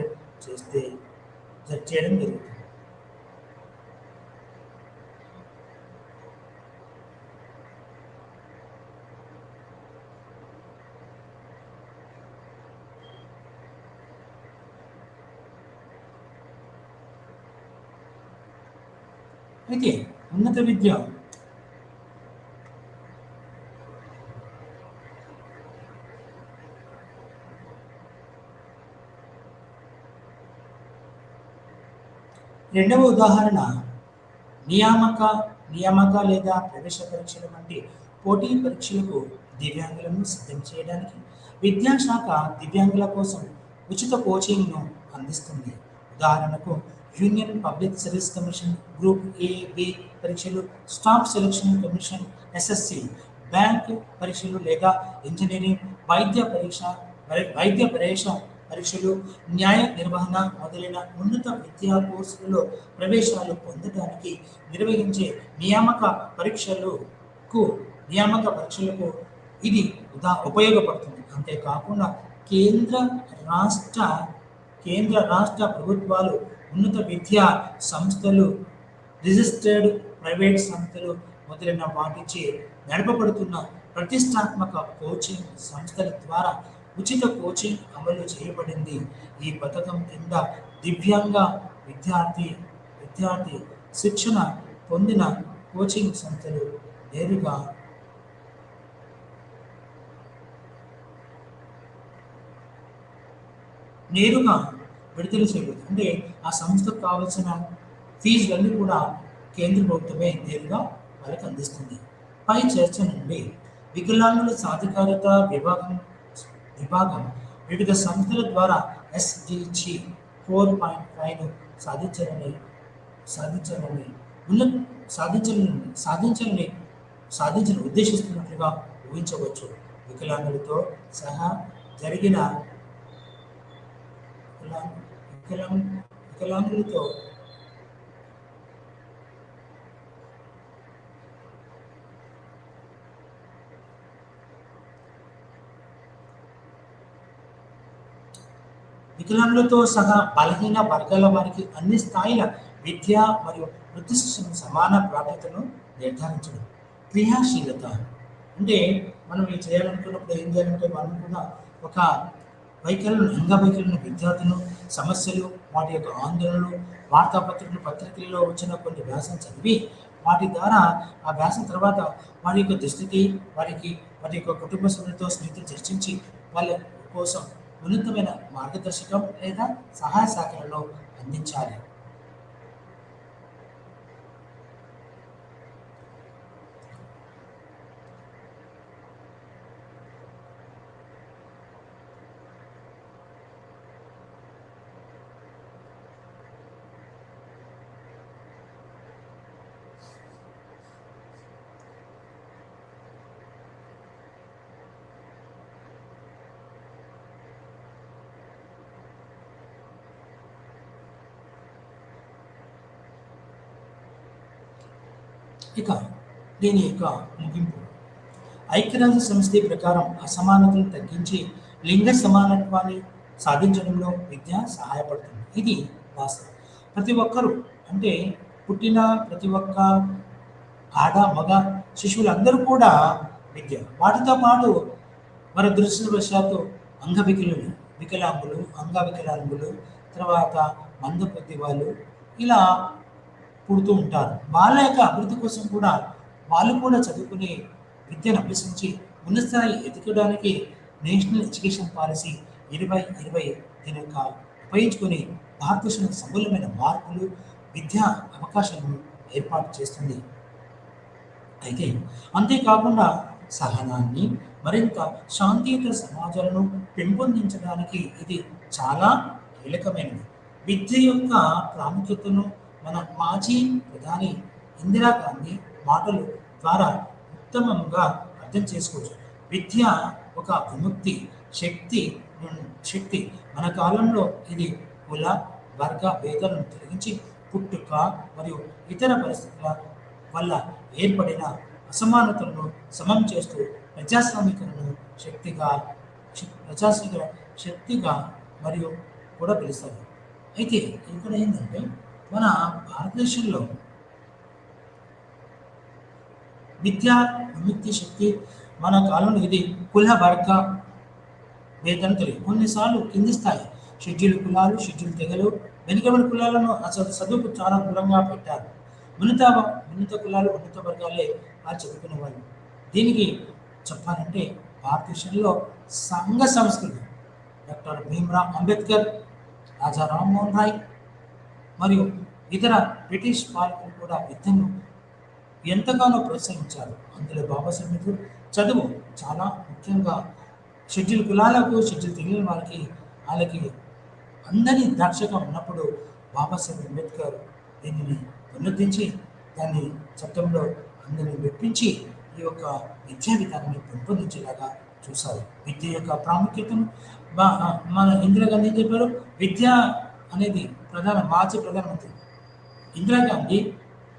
చేయడం జరుగుతుంది. అయితే ఉన్నత విద్య రెండవ ఉదాహరణ నియామక లేదా ప్రవేశ పరీక్షల వంటి పోటీ పరీక్షలకు దివ్యాంగులను సిద్ధం చేయడానికి విద్యాశాఖ దివ్యాంగుల కోసం ఉచిత కోచింగ్ను అందిస్తుంది. ఉదాహరణకు union public service commission group A-B పరీక్షలు, staff selection commission SSC, bank పరీక్షలు లేదా ఇంజనీరింగ్, వైద్య ప్రవేశ పరీక్షలు, న్యాయ నిర్వహణ మొదలైన ఉన్నత విద్యా కోర్సులలో ప్రవేశాలు పొందడానికి నిర్వహించే నియామక పరీక్షలకు ఇది ఉపయోగపడుతుంది. అంతేకాకుండా కేంద్ర రాష్ట్ర ప్రభుత్వాలు, ఉన్నత విద్యా సంస్థలు, రిజిస్టర్డ్ ప్రైవేట్ సంస్థలు మొదలైన వాటిచే నడపబడుతున్న ప్రతిష్టాత్మక కోచింగ్ సంస్థల ద్వారా ఉచిత కోచింగ్ అమలు చేయబడింది. ఈ పథకం కింద దివ్యాంగ విద్యార్థి శిక్షణ పొందిన కోచింగ్ సంస్థలు నేరుగా విడుదల చేయబడుతుంది. అంటే ఆ సంస్థకు కావాల్సిన ఫీజులన్నీ కూడా కేంద్ర ప్రభుత్వమే నేరుగా వాళ్ళకి అందిస్తుంది. పై చర్చ నుండి వికలాంగుల సాధికారత విభాగం వివిధ సంస్థల ద్వారా SDG 4.5ను సాధించాలని ఉద్దేశిస్తున్నట్లుగా ఊహించవచ్చు. వికలాంగులతో సహా జరిగిన వికలాంగులతో సహా బలహీన వర్గాల వారికి అన్ని స్థాయిల విద్య మరియు వృత్తి శిక్షణ సమాన ప్రాప్యతను నిర్ధారించడం. క్రియాశీలత అంటే మనం ఇది చేయాలనుకున్నప్పుడు ఏం చేయాలంటే మనం కూడా ఒక అంగవైకల్యం విద్యార్థులను సమస్యలు, వాటి యొక్క ఆందోళనలు, పత్రికల్లో వచ్చిన కొన్ని వ్యాసం చదివి వాటి ద్వారా ఆ వ్యాసం తర్వాత వారి యొక్క దుస్థితి, వారి యొక్క కుటుంబ సభ్యులతో స్నేహితులు చర్చించి వాళ్ళ కోసం ఉన్నతమైన మార్గదర్శకం లేదా సహాయ సహకారాలను అందించాలి. ఇక దీని యొక్క ముగింపు. ఐక్యరాజ్య సమితి ప్రకారం అసమానతలను తగ్గించి లింగ సమానత్వాన్ని సాధించడంలో విద్య సహాయపడుతుంది. ఇది వాస్తవం. ప్రతి ఒక్కరూ అంటే పుట్టిన ప్రతి ఒక్క ఆడ, మగ శిశువులందరూ కూడా విద్య. వాటితో పాటు మన దురదృష్టవశాత్తు అంగవికలులు, వికలాంగులు, అంగవికలాంగులు, తర్వాత మందబుద్ధి వాళ్ళు ఇలా పుడుతూ ఉంటారు. వాళ్ళ యొక్క అభివృద్ధి కోసం కూడా వాళ్ళు కూడా చదువుకుని విద్యను అభ్యసించి ఉన్నత స్థాయి ఎదగడానికి నేషనల్ ఎడ్యుకేషన్ పాలసీ 2020 దీని యొక్క ఉపయోగించుకొని భారతదేశంలో సమూలమైన మార్పులు, విద్యా అవకాశాలను ఏర్పాటు చేస్తుంది. అయితే అంతేకాకుండా సహనాన్ని మరింత శాంతియుత సమాజాలను పెంపొందించడానికి ఇది చాలా కీలకమైనది. విద్య యొక్క ప్రాముఖ్యతను మన మాజీ ప్రధాని ఇందిరాగాంధీ మాటలు ద్వారా ఉత్తమంగా అర్థం చేసుకోవచ్చు. విద్య ఒక విముక్తి శక్తి మన కాలంలో ఇది కుల వర్గ భేదాలను తొలగించి పుట్టుక మరియు ఇతర పరిస్థితుల వల్ల ఏర్పడిన అసమానతలను సమం చేస్తూ ప్రజాస్వామికలను ప్రజాస్వామిక శక్తిగా మరియు కూడా పిలుస్తారు. అయితే ఇక్కడ ఏంటంటే మన భారతదేశంలో విద్యా విముక్తి శక్తి మన కాలంలో ఇది కుల వర్గ భేదం తెలియదు. కొన్నిసార్లు కింది స్థాయి షెడ్యూల్ కులాలు, షెడ్యూల్ తెగలు, వెనుకబడి కులాలను అసలు చదువుకు చాలా దూరంగా పెట్టారు. ఉన్నత ఉన్నత కులాలు, ఉన్నత వర్గాలే ఆ చదువుకునే వాళ్ళు. దీనికి చెప్పాలంటే భారతదేశంలో సంఘ సంస్కృతి డాక్టర్ భీమ్రావ్ అంబేద్కర్, రాజా రామ్మోహన్ రాయ్ మరియు ఇతర బ్రిటిష్ పాలకులు కూడా విద్యను ఎంతగానో ప్రోత్సహించారు. అందులో బాబాసాహెబ్ అంబేద్కర్ చదువు చాలా ముఖ్యంగా షెడ్యూల్ కులాలకు, షెడ్యూల్ తెగిన వాళ్ళకి అందరి ద్రాక్షగా ఉన్నప్పుడు బాబాసాహెబ్ అంబేద్కర్ దీనిని పునరుద్ధరించి దాన్ని చట్టంలో అందరిని మెప్పించి ఈ యొక్క విద్యా విధానాన్ని పెంపొందించేలాగా చూశారు. విద్య యొక్క ప్రాముఖ్యతను మన ఇందిరాగాంధీ చెప్పారు. విద్య అనేది మాజీ ప్రధానమంత్రి ఇందిరాగాంధీ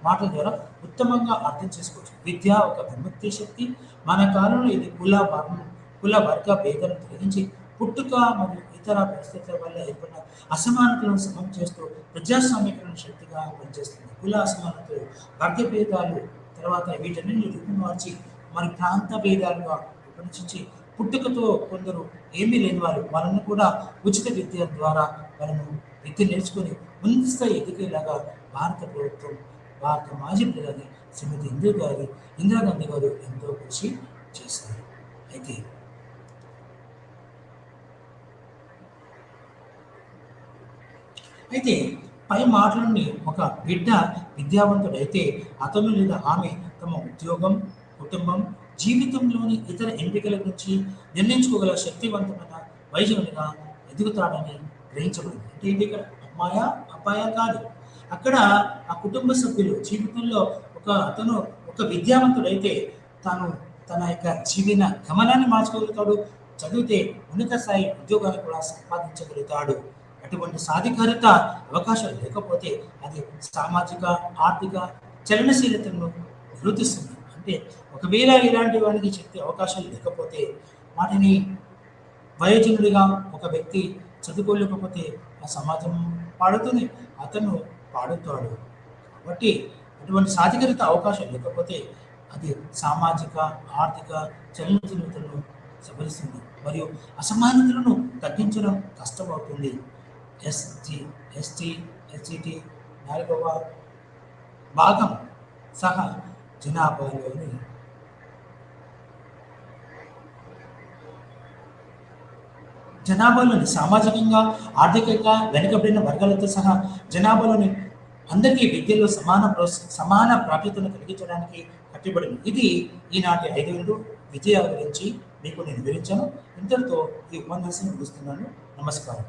మాటల ద్వారా ఉత్తమంగా అర్థం చేసుకోవచ్చు. విద్య ఒక విముక్తి శక్తి. మన కాలంలో ఇది కుల వర్గ భేదాలను తొలగించి పుట్టుక మరియు ఇతర పరిస్థితుల వల్ల ఏర్పడిన అసమానతలను సమం చేస్తూ ప్రజాస్వామికరణ శక్తిగా పనిచేస్తుంది. కుల అసమానతలు, వర్గ భేదాలు, తర్వాత వీటన్నిటిని రూపుమార్చి మరి ప్రాంత భేదాలుగా విభజించి పుట్టుకతో కొందరు ఏమీ లేని వాళ్ళను కూడా ఉచిత విద్య ద్వారా వాళ్ళను విద్య నేర్చుకొని ఉన్నత స్థాయి ఎదిగేలాగా భారత మాజీ ప్రధాని శ్రీమతి ఇందిరాగాంధీ గారు ఎంతో కృషి చేశారు. అయితే పై మాటలన్నీ ఒక బిడ్డ విద్యావంతుడైతే అతను లేదా ఆమె తమ ఉద్యోగం, కుటుంబం, జీవితంలోని ఇతర ఎంపికల గురించి నిర్ణయించుకోగల శక్తివంతమైన వైద్యునిగా ఎదుగుతాడని గ్రహించబడింది. అంటే ఇది ఇక్కడ అబ్బాయా కాదు. అక్కడ ఆ కుటుంబ సభ్యులు జీవితంలో అతను ఒక విద్యావంతుడైతే తన యొక్క జీవన గమనాన్ని మార్చుకోగలుగుతాడు. చదివితే ఉన్నత స్థాయి ఉద్యోగాన్ని కూడా సంపాదించగలుగుతాడు. అటువంటి సాధికారత అవకాశాలు లేకపోతే అది సామాజిక, ఆర్థిక చలనశీలతను నిరూపిస్తుంది. అంటే ఒకవేళ ఇలాంటి వానికి శక్తి అవకాశాలు లేకపోతే వాటిని వయోజనుడిగా ఒక వ్యక్తి చదువుకోలేకపోతే ఆ సమాజం పాడుతుంది, అతను పాడుతాడు. కాబట్టి అటువంటి సాధికారత అవకాశాలు లేకపోతే అది సామాజిక, ఆర్థిక చలనశీలతను సవరిస్తుంది మరియు అసమానతలను తగ్గించడం కష్టమవుతుంది. ఎస్టీ 4వ భాగం సహా జనాభాలోని సామాజికంగా, ఆర్థికంగా వెనుకబడిన వర్గాలతో సహా జనాభాలోని అందరికీ విద్యలో సమాన ప్రాప్యతను కలిగించడానికి కట్టుబడింది. ఇది ఈనాటి 5 విజయాల గురించి మీకు నేను వివరించాను. ఇంతటితో ఈ ఉపన్యాసం ముగిస్తున్నాను. నమస్కారం.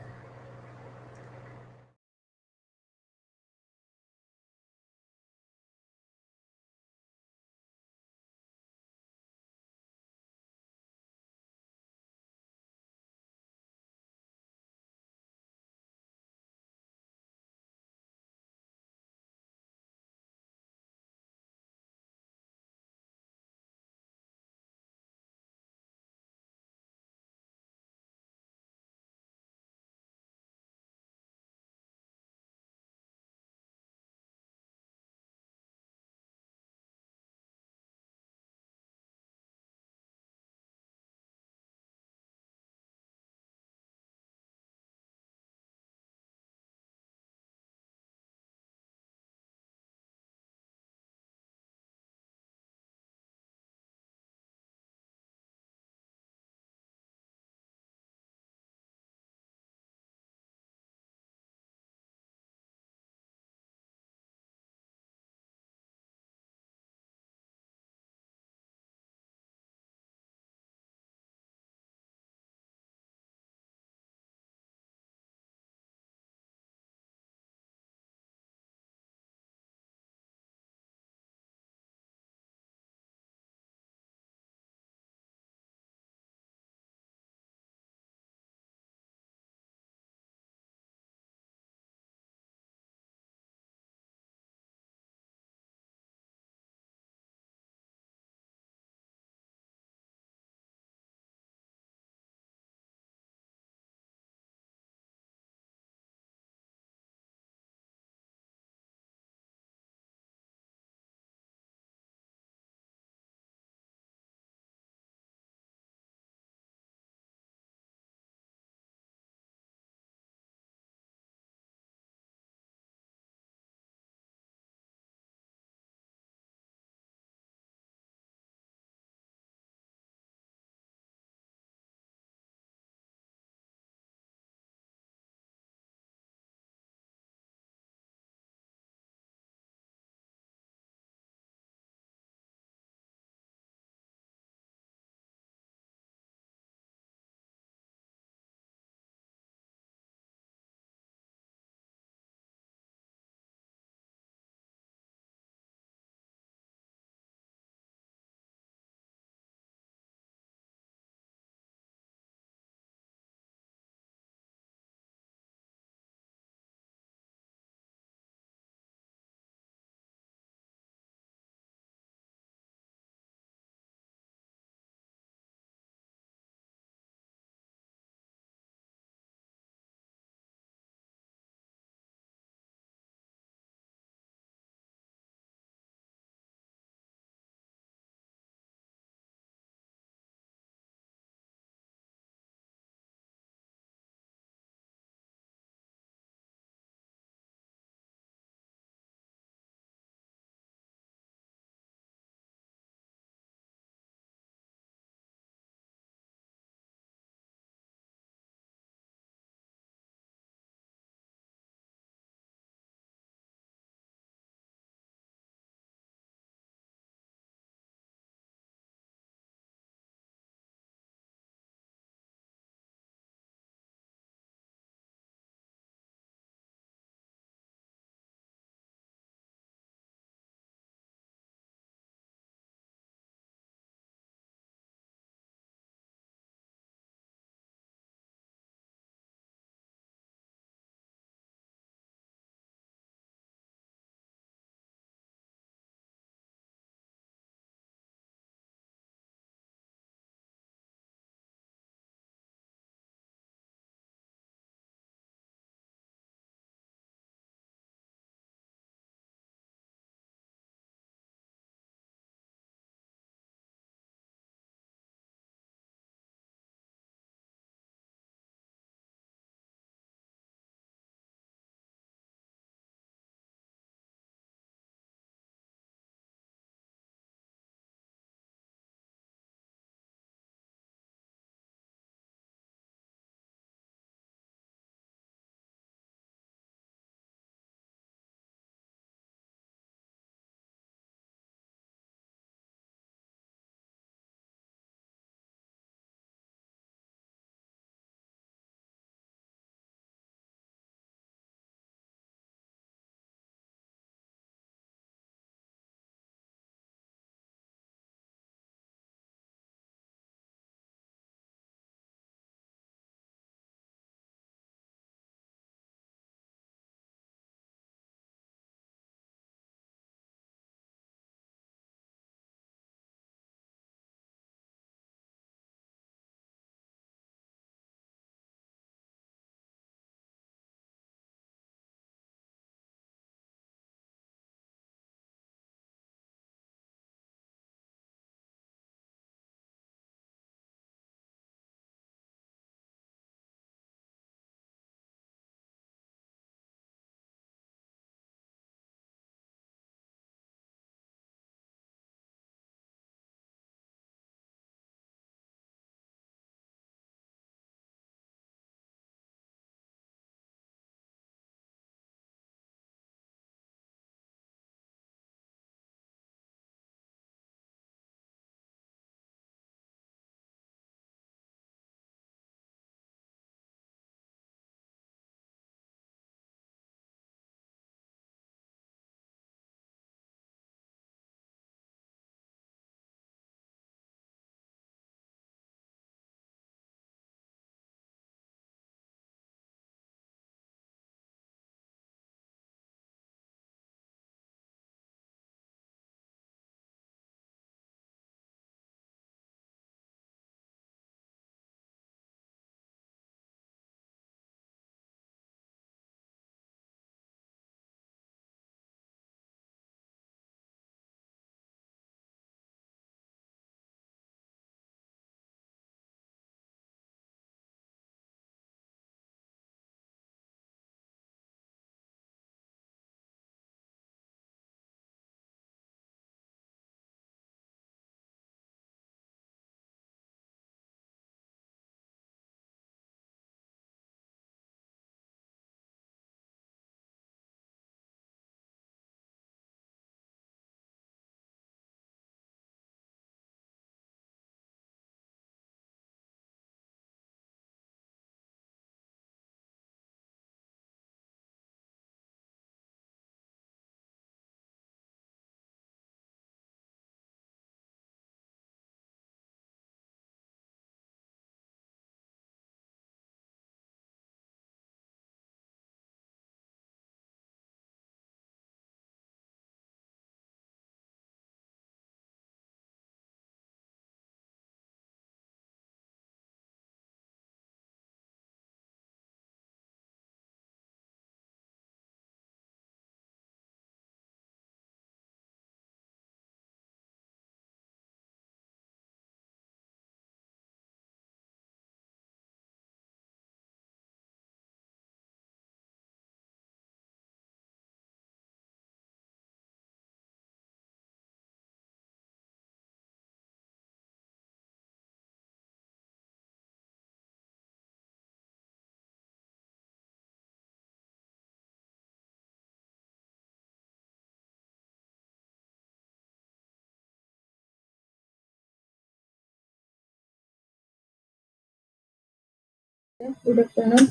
Good afternoon.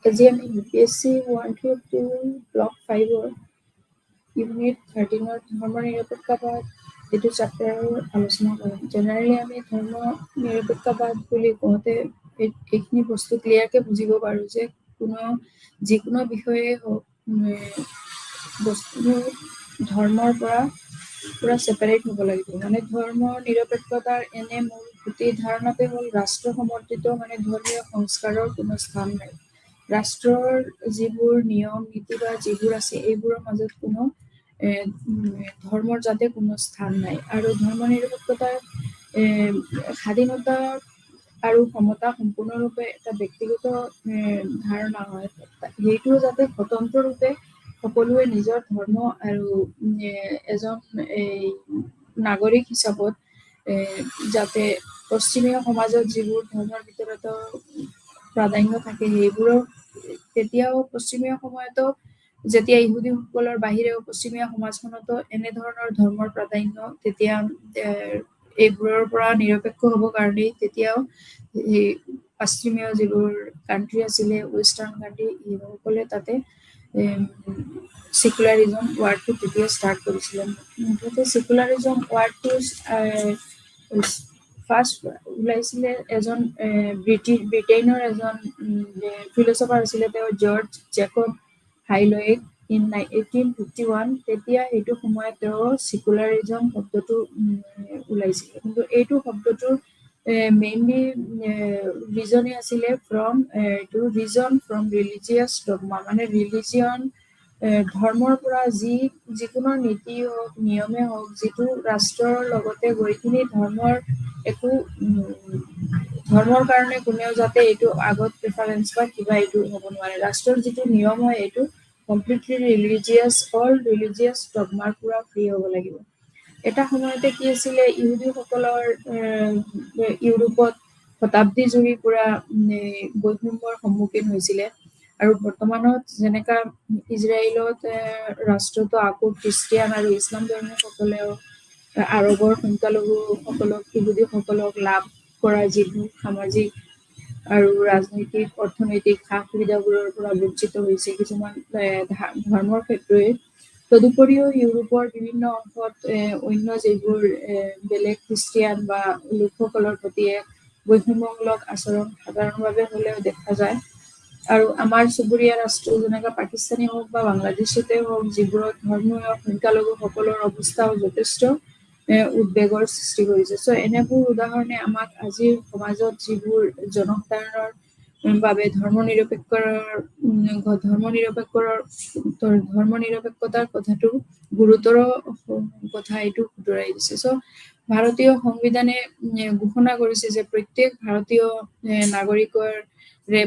আজি আমি UPSC 132 ব্লক 5 ইউনিট 13 ধৰ্ম নিৰপেক্ষবাদ এইটো চেপ্টাৰৰ আলোচনা কৰিম। জেনেৰেলি আমি ধৰ্ম নিৰপেক্ষবাদ বুলি কওঁতে এইখিনি বস্তু ক্লিয়াৰকে বুজিব পাৰো যে যিকোনো বিষয়ে হওক বস্তুবোৰ ধৰ্মৰ পৰা পুৰা ছেপাৰেট হ'ব লাগিব। মানে ধৰ্ম নিৰপেক্ষতাৰ এনে মূল গোটেই ধাৰণাতে হ'ল ৰাষ্ট্ৰ সমৰ্থিত মানে ধৰ্মীয় সংস্কাৰৰ কোনো স্থান নাই। ৰাষ্ট্ৰৰ যিবোৰ নিয়ম নীতি বা যিবোৰ আছে এইবোৰৰ মাজত কোনো ধৰ্মৰ যাতে কোনো স্থান নাই। আৰু ধৰ্ম নিৰপেক্ষতাৰ স্বাধীনতা আৰু সমতা সম্পূৰ্ণৰূপে এটা ব্যক্তিগত ধাৰণা হয়। সেইটো যাতে স্বতন্ত্ৰৰূপে সকলোৱে নিজৰ ধৰ্ম আৰু এজন নাগৰিক হিচাপত যাতে পশ্চিমীয়া সমাজত যিবোৰ ধৰ্মৰ ভিতৰত প্ৰাধান্য থাকে সেইবোৰৰ তেতিয়াও পশ্চিমীয়া সময়তো যেতিয়া ইহুদীসকলৰ বাহিৰেও পশ্চিমীয়া সমাজখনতো এনেধৰণৰ ধৰ্মৰ প্ৰাধান্য তেতিয়া এইবোৰৰ পৰা নিৰপেক্ষ হ'ব কাৰণেই তেতিয়াও এই পশ্চিমীয় যিবোৰ কাণ্ট্ৰি আছিলে ৱেষ্টাৰ্ণ কাণ্ট্ৰি এইসকলে তাতে সেকুলাৰিজম ৱাৰ্ডটো তেতিয়া ষ্টাৰ্ট কৰিছিলে। মুঠতে সেকুলাৰিজম ৱাৰ্ডটো ফাৰ্ষ্ট ওলাইছিলে এজন ব্ৰিটেইনৰ এজন ফিলচফাৰ আছিলে, তেওঁ জৰ্জ জেকব হাইলৱেক ইন 1851। তেতিয়া সেইটো সময়ত তেওঁ সেকুলাৰিজম শব্দটো ওলাইছিলে। কিন্তু এইটো শব্দটোৰ মেইনলি ৰিজনে আছিলে ৰিজন ফ্ৰম ৰিলিজিয়াছ ডগমা, মানে ৰিলিজিয়ন ধৰ্মৰ পৰা যিকোনো নীতি হওক নিয়মে হওক যিটো ৰাষ্ট্ৰৰ লগতে গৈ কিনি ধৰ্মৰ কাৰণে কোনেও যাতে এইটো আগত প্ৰিফাৰেঞ্চ বা কিবা এইটো হ'ব নোৱাৰে। ৰাষ্ট্ৰৰ যিটো নিয়ম হয় এইটো কমপ্লিটলি ৰিলিজিয়াছ ডগমাৰ পৰা ফ্ৰী হ'ব লাগিব। এটা সময়তে কি আছিলে ইহুদীসকলৰ ইউৰোপত শতাব্দী জুৰি পুৰা বৈষম্যৰ সন্মুখীন হৈছিলে। আৰু বৰ্তমানত যেনেকা ইজৰাইলত ৰাষ্ট্ৰটো আকৌ খ্ৰীষ্টিয়ান আৰু ইছলাম ধৰ্মীয়সকলেও আৰৱৰ সংখ্যালঘুসকলক ইহুদীসকলক লাভ কৰা যিবোৰ সামাজিক আৰু ৰাজনৈতিক অৰ্থনৈতিক সা সুবিধাবোৰৰ পৰা বঞ্চিত হৈছে কিছুমান ধৰ্মৰ ক্ষেত্ৰই। তদুপৰিও ইউৰোপৰ বিভিন্ন অংশত অন্য যিবোৰ বেলেগ খ্ৰীষ্টিয়ান বা লোকসকলৰ প্ৰতি এক বৈষম্যমূলক আচৰণ সাধাৰণভাৱে হ'লেও দেখা যায়। আৰু আমাৰ চুবুৰীয়া ৰাষ্ট্ৰ যেনেকৈ পাকিস্তানেই হওক বা বাংলাদেশতে হওক যিবোৰত ধৰ্মীয় সংখ্যালঘুসকলৰ অৱস্থাও যথেষ্ট উদ্বেগৰ সৃষ্টি কৰিছে। চ' এনেবোৰ উদাহৰণে আমাক আজিৰ সমাজত যিবোৰ জনসাধাৰণৰ বাবে ধৰ্ম নিৰপেক্ষতাৰ কথাটো গুৰুতৰ কথা এইটো সুতৰাই দিছে। চ' ভাৰতীয় সংবিধানে ঘোষণা কৰিছে যে প্ৰত্যেক ভাৰতীয় নাগৰিকৰ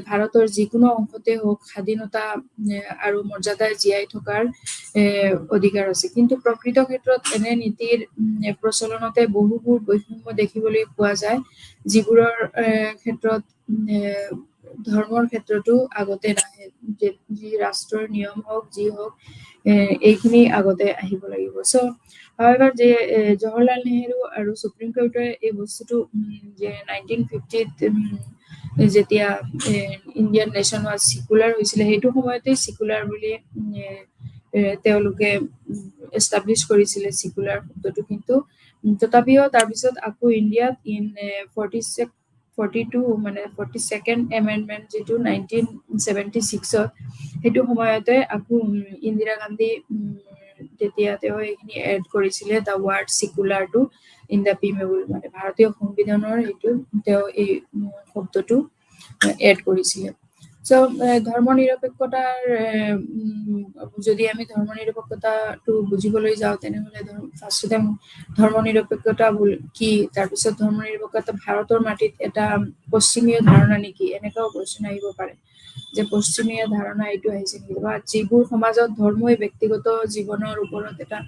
ভাৰতৰ যিকোনো অংশতে হওক স্বাধীনতা আৰু মৰ্যাদাই জীয়াই থকাৰ অধিকাৰ আছে। কিন্তু প্ৰকৃত ক্ষেত্ৰত এনে নীতিৰ প্ৰচলনতে বহুবোৰ বৈষম্য দেখিবলৈ পোৱা যায়, যিবোৰৰ ক্ষেত্ৰত ধৰ্মৰ ক্ষেত্ৰতো আগতে নাহে। যি ৰাষ্ট্ৰৰ নিয়ম হওক যি হওক এইখিনি আগতে আহিব লাগিব। চ' however যে জৱাহৰলাল নেহেৰু আৰু সুপ্ৰিম কোৰ্টে এই বস্তুটো যে 1950ত যেতিয়া ইণ্ডিয়ান নেশ্যন ৱাজ ছিকুলাৰ হৈছিলে সেইটো সময়তে ছিকুলাৰ বুলি তেওঁলোকে এষ্টাব্লিছ কৰিছিলে ছিকুলাৰ শব্দটো। কিন্তু তথাপিও তাৰপিছত আকৌ ইণ্ডিয়াত 42nd এমেণ্ডমেণ্ট যিটো 1976ত সেইটো সময়তে আকৌ ইন্দিৰা গান্ধী তেতিয়া তেওঁ এইখিনি এড কৰিছিলে দ্য ৱাৰ্ড ছিকুলাৰটো ইন দ্য প্ৰিমেবল, মানে ভাৰতীয় সংবিধানৰ এইটো তেওঁ এই শব্দটো এড কৰিছিলে। চ' ধৰ্ম নিৰপেক্ষতাৰ যদি আমি ধৰ্ম নিৰপেক্ষতাটো বুজিবলৈ যাওঁ তেনেহ'লে ফাৰ্ষ্টতে ধৰ্ম নিৰপেক্ষতা কি, তাৰপিছত ধৰ্ম নিৰপেক্ষতা ভাৰতৰ মাটিত এটা পশ্চিমীয় ধাৰণা নেকি, এনেকুৱাও প্ৰশ্ন আহিব পাৰে যে পশ্চিমীয়া ধাৰণা এইটো আহিছে নেকি, বা যিবোৰ সমাজত ধৰ্মই ব্যক্তিগত জীৱনৰ ওপৰত এটা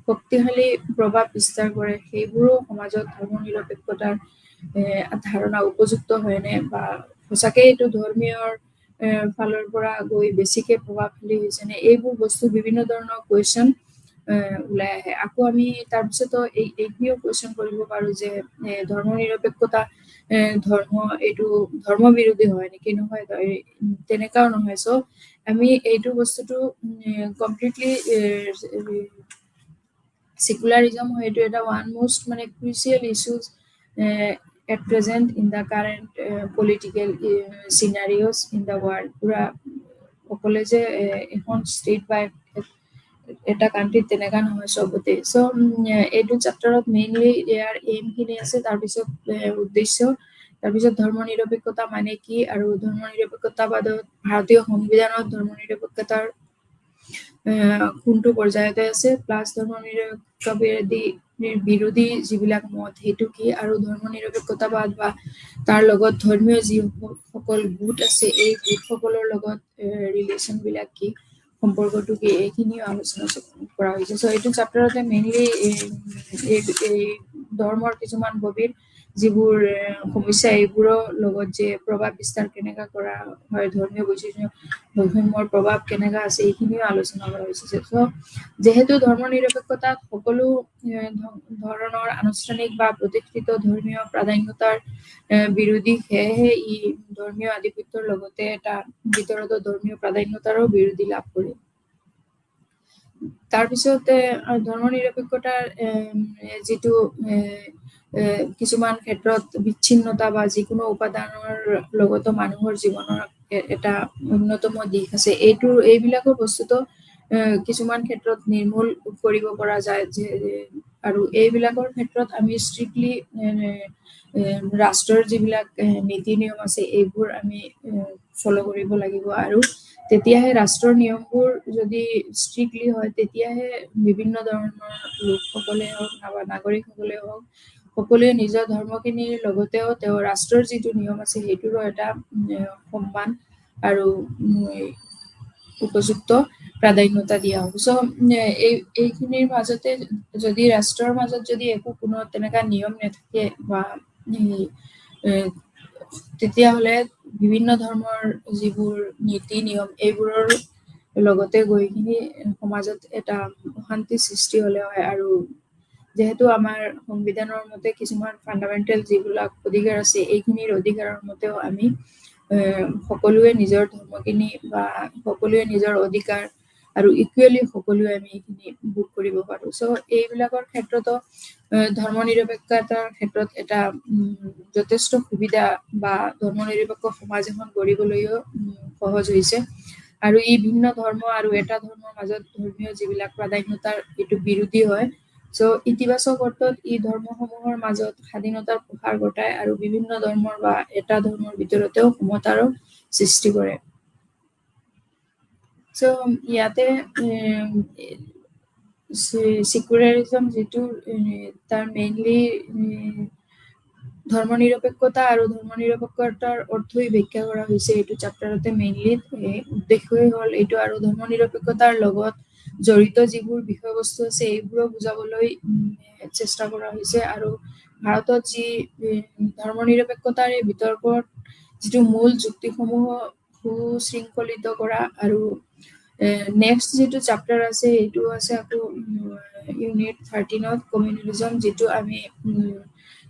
শক্তিশালী প্ৰভাৱ বিস্তাৰ কৰে সেইবোৰো সমাজত ধৰ্ম নিৰপেক্ষতাৰ ধাৰণা উপযুক্ত হয়নে, বা সঁচাকে এইটো ধৰ্মীয়ৰ ফালৰ পৰা গৈ বেছিকে প্ৰভাৱশালী হৈছে নে, এইবোৰ বস্তু বিভিন্ন ধৰণৰ কুৱেশ্যন ওলাই আহে। আকৌ আমি তাৰপিছতো এইখিনিও কুৱেশ্যন কৰিব পাৰো যে ধৰ্ম নিৰপেক্ষতা ধৰ্ম এইটো ধৰ্ম বিৰোধী হয় নেকি? নহয়, তেনেকাও নহয়। চ' আমি এইটো বস্তুটো কমপ্লিটলি সেকুলারিজম হয় এইটো এটা ওয়ান মোস্ট মানে crucial issues at present in the current political scenarios in the world. পুৰা সকলে যে এখন ষ্টেট বা এটা কাণ্ট্ৰিত তেনেকা নহয় চবতে। চ' এইটো চেপ্টাৰত মেইনলি ইয়াৰ এইম খিনি আছে, তাৰপিছত উদ্দেশ্য, তাৰপিছত ধৰ্ম নিৰপেক্ষতা মানে কি, আৰু ধৰ্ম নিৰপেক্ষতাবাদত ভাৰতীয় সংবিধানত ধৰ্ম নিৰপেক্ষতাৰ কোনটো পৰ্যায়তে আছে, প্লাছ ধৰ্ম বিৰোধী যিবিলাক মত সেইটো কি, আৰু ধৰ্ম নিৰপেক্ষতাবাদ বা তাৰ লগত ধৰ্মীয় যিসকল গোট আছে এই গোটসকলৰ লগত ৰিলেশ্যন বিলাক কি, সম্পৰ্কটো কি, এইখিনিও আলোচনা কৰা হৈছে। চ' এইটো চেপ্টাৰতে মেইনলি এই ধৰ্মৰ কিছুমান গভীৰ যিবোৰ সমস্যা এইবোৰৰ লগত যে প্ৰভাৱ বিস্তাৰ কেনেকা কৰা হয়, ধৰ্মীয় বৈষম্যৰ প্ৰভাৱ কেনেকা আছে, এইখিনিও আলোচনা কৰা হৈছে। চ' যিহেতু ধৰ্ম নিৰপেক্ষতাত সকলো ধৰণৰ আনুষ্ঠানিক বা প্ৰতিষ্ঠিত ধৰ্মীয় প্ৰাধান্যতাৰ বিৰোধী, সেয়েহে ই ধৰ্মীয় আধিপত্যৰ লগতে এটা ভিতৰতো ধৰ্মীয় প্ৰাধান্যতাৰো বিৰোধী লাভ কৰে। তাৰপিছতে ধৰ্ম নিৰপেক্ষতাৰ যিটো কিছুমান ক্ষেত্ৰত বিচ্ছিন্নতা বা যিকোনো উপাদানৰ লগতো মানুহৰ জীৱনৰ এটা অন্যতম দিশ আছে, এইবিলাকৰ বস্তুটো কিছুমান ক্ষেত্ৰত নিৰ্মূল কৰিব পৰা যায় যে, আৰু এইবিলাকৰ ক্ষেত্ৰত আমি ষ্ট্ৰিক্টলি ৰাষ্ট্ৰৰ যিবিলাক নীতি নিয়ম আছে এইবোৰ আমি ফ'ল' কৰিব লাগিব, আৰু তেতিয়াহে ৰাষ্ট্ৰৰ নিয়মবোৰ যদি ষ্ট্ৰিক্টলি হয় তেতিয়াহে বিভিন্ন ধৰণৰ লোকসকলে হওক বা নাগৰিকসকলে হওক সকলোৱে নিজৰ ধৰ্মখিনিৰ লগতেও তেওঁ ৰাষ্ট্ৰৰ যিটো নিয়ম আছে সেইটোৰো এটা সন্মান আৰু উপযুক্ত প্ৰাধান্যতা দিয়া হ'ব। চ' এইখিনিৰ মাজতে যদি ৰাষ্ট্ৰৰ মাজত যদি একো কোনো তেনেকা নিয়ম নাথাকে বা তেতিয়াহ'লে বিভিন্ন ধৰ্মৰ যিবোৰ নীতি নিয়ম এইবোৰৰ লগতে গৈ কিনি সমাজত এটা অশান্তিৰ সৃষ্টি হ'লে হয়। আৰু যিহেতু আমাৰ সংবিধানৰ মতে কিছুমান ফাণ্ডামেণ্টেল যিবিলাক অধিকাৰ আছে, এইখিনিৰ অধিকাৰৰ মতেও আমি সকলোৱে নিজৰ ধৰ্মখিনি বা সকলোৱে নিজৰ অধিকাৰ আৰু ইকুৱেলি সকলোৱে আমি এইখিনি ভোগ কৰিব পাৰো। চ' এইবিলাকৰ ক্ষেত্ৰতো ধৰ্ম নিৰপেক্ষতাৰ ক্ষেত্ৰত এটা যথেষ্ট সুবিধা বা ধৰ্ম নিৰপেক্ষ সমাজ এখন গঢ়িবলৈও সহজ হৈছে, আৰু ই ভিন্ন ধৰ্ম আৰু এটা ধৰ্মৰ মাজত ধৰ্মীয় যিবিলাক প্ৰাধান্যতাৰ এইটো বিৰোধী হয়। চ' ইতিবাচক অৰ্থত ই ধৰ্মসমূহৰ মাজত স্বাধীনতাৰ প্ৰসাৰ ঘটায় আৰু বিভিন্ন ধৰ্মৰ বা এটা ধৰ্মৰ ভিতৰতেও সমতাৰো সৃষ্টি কৰে। চ' ইয়াতে সেকুলাৰিজম যিটো তাৰ মেইনলি ধৰ্ম নিৰপেক্ষতা আৰু ধৰ্ম নিৰপেক্ষতাৰ অৰ্থই ব্যাখ্যা কৰা হৈছে এইটো চেপ্টাৰতে। মেইনলি উদ্দেশ্যই হ'ল এইটো, আৰু ধৰ্ম নিৰপেক্ষতাৰ লগত জড়িত যিবোৰ বিষয়বস্তু আছে এইবোৰো বুজাবলৈ চেষ্টা কৰা হৈছে, আৰু ভাৰতত যি ধৰ্ম নিৰপেক্ষতাৰ এই বিতৰ্কৰ যিটো মূল যুক্তিসমূহ সুশৃংখলিত কৰা, আৰু নেক্সট যিটো চেপ্টাৰ আছে এইটো আছে আকৌ ইউনিট 13ত কমিউনিলিজম, যিটো আমি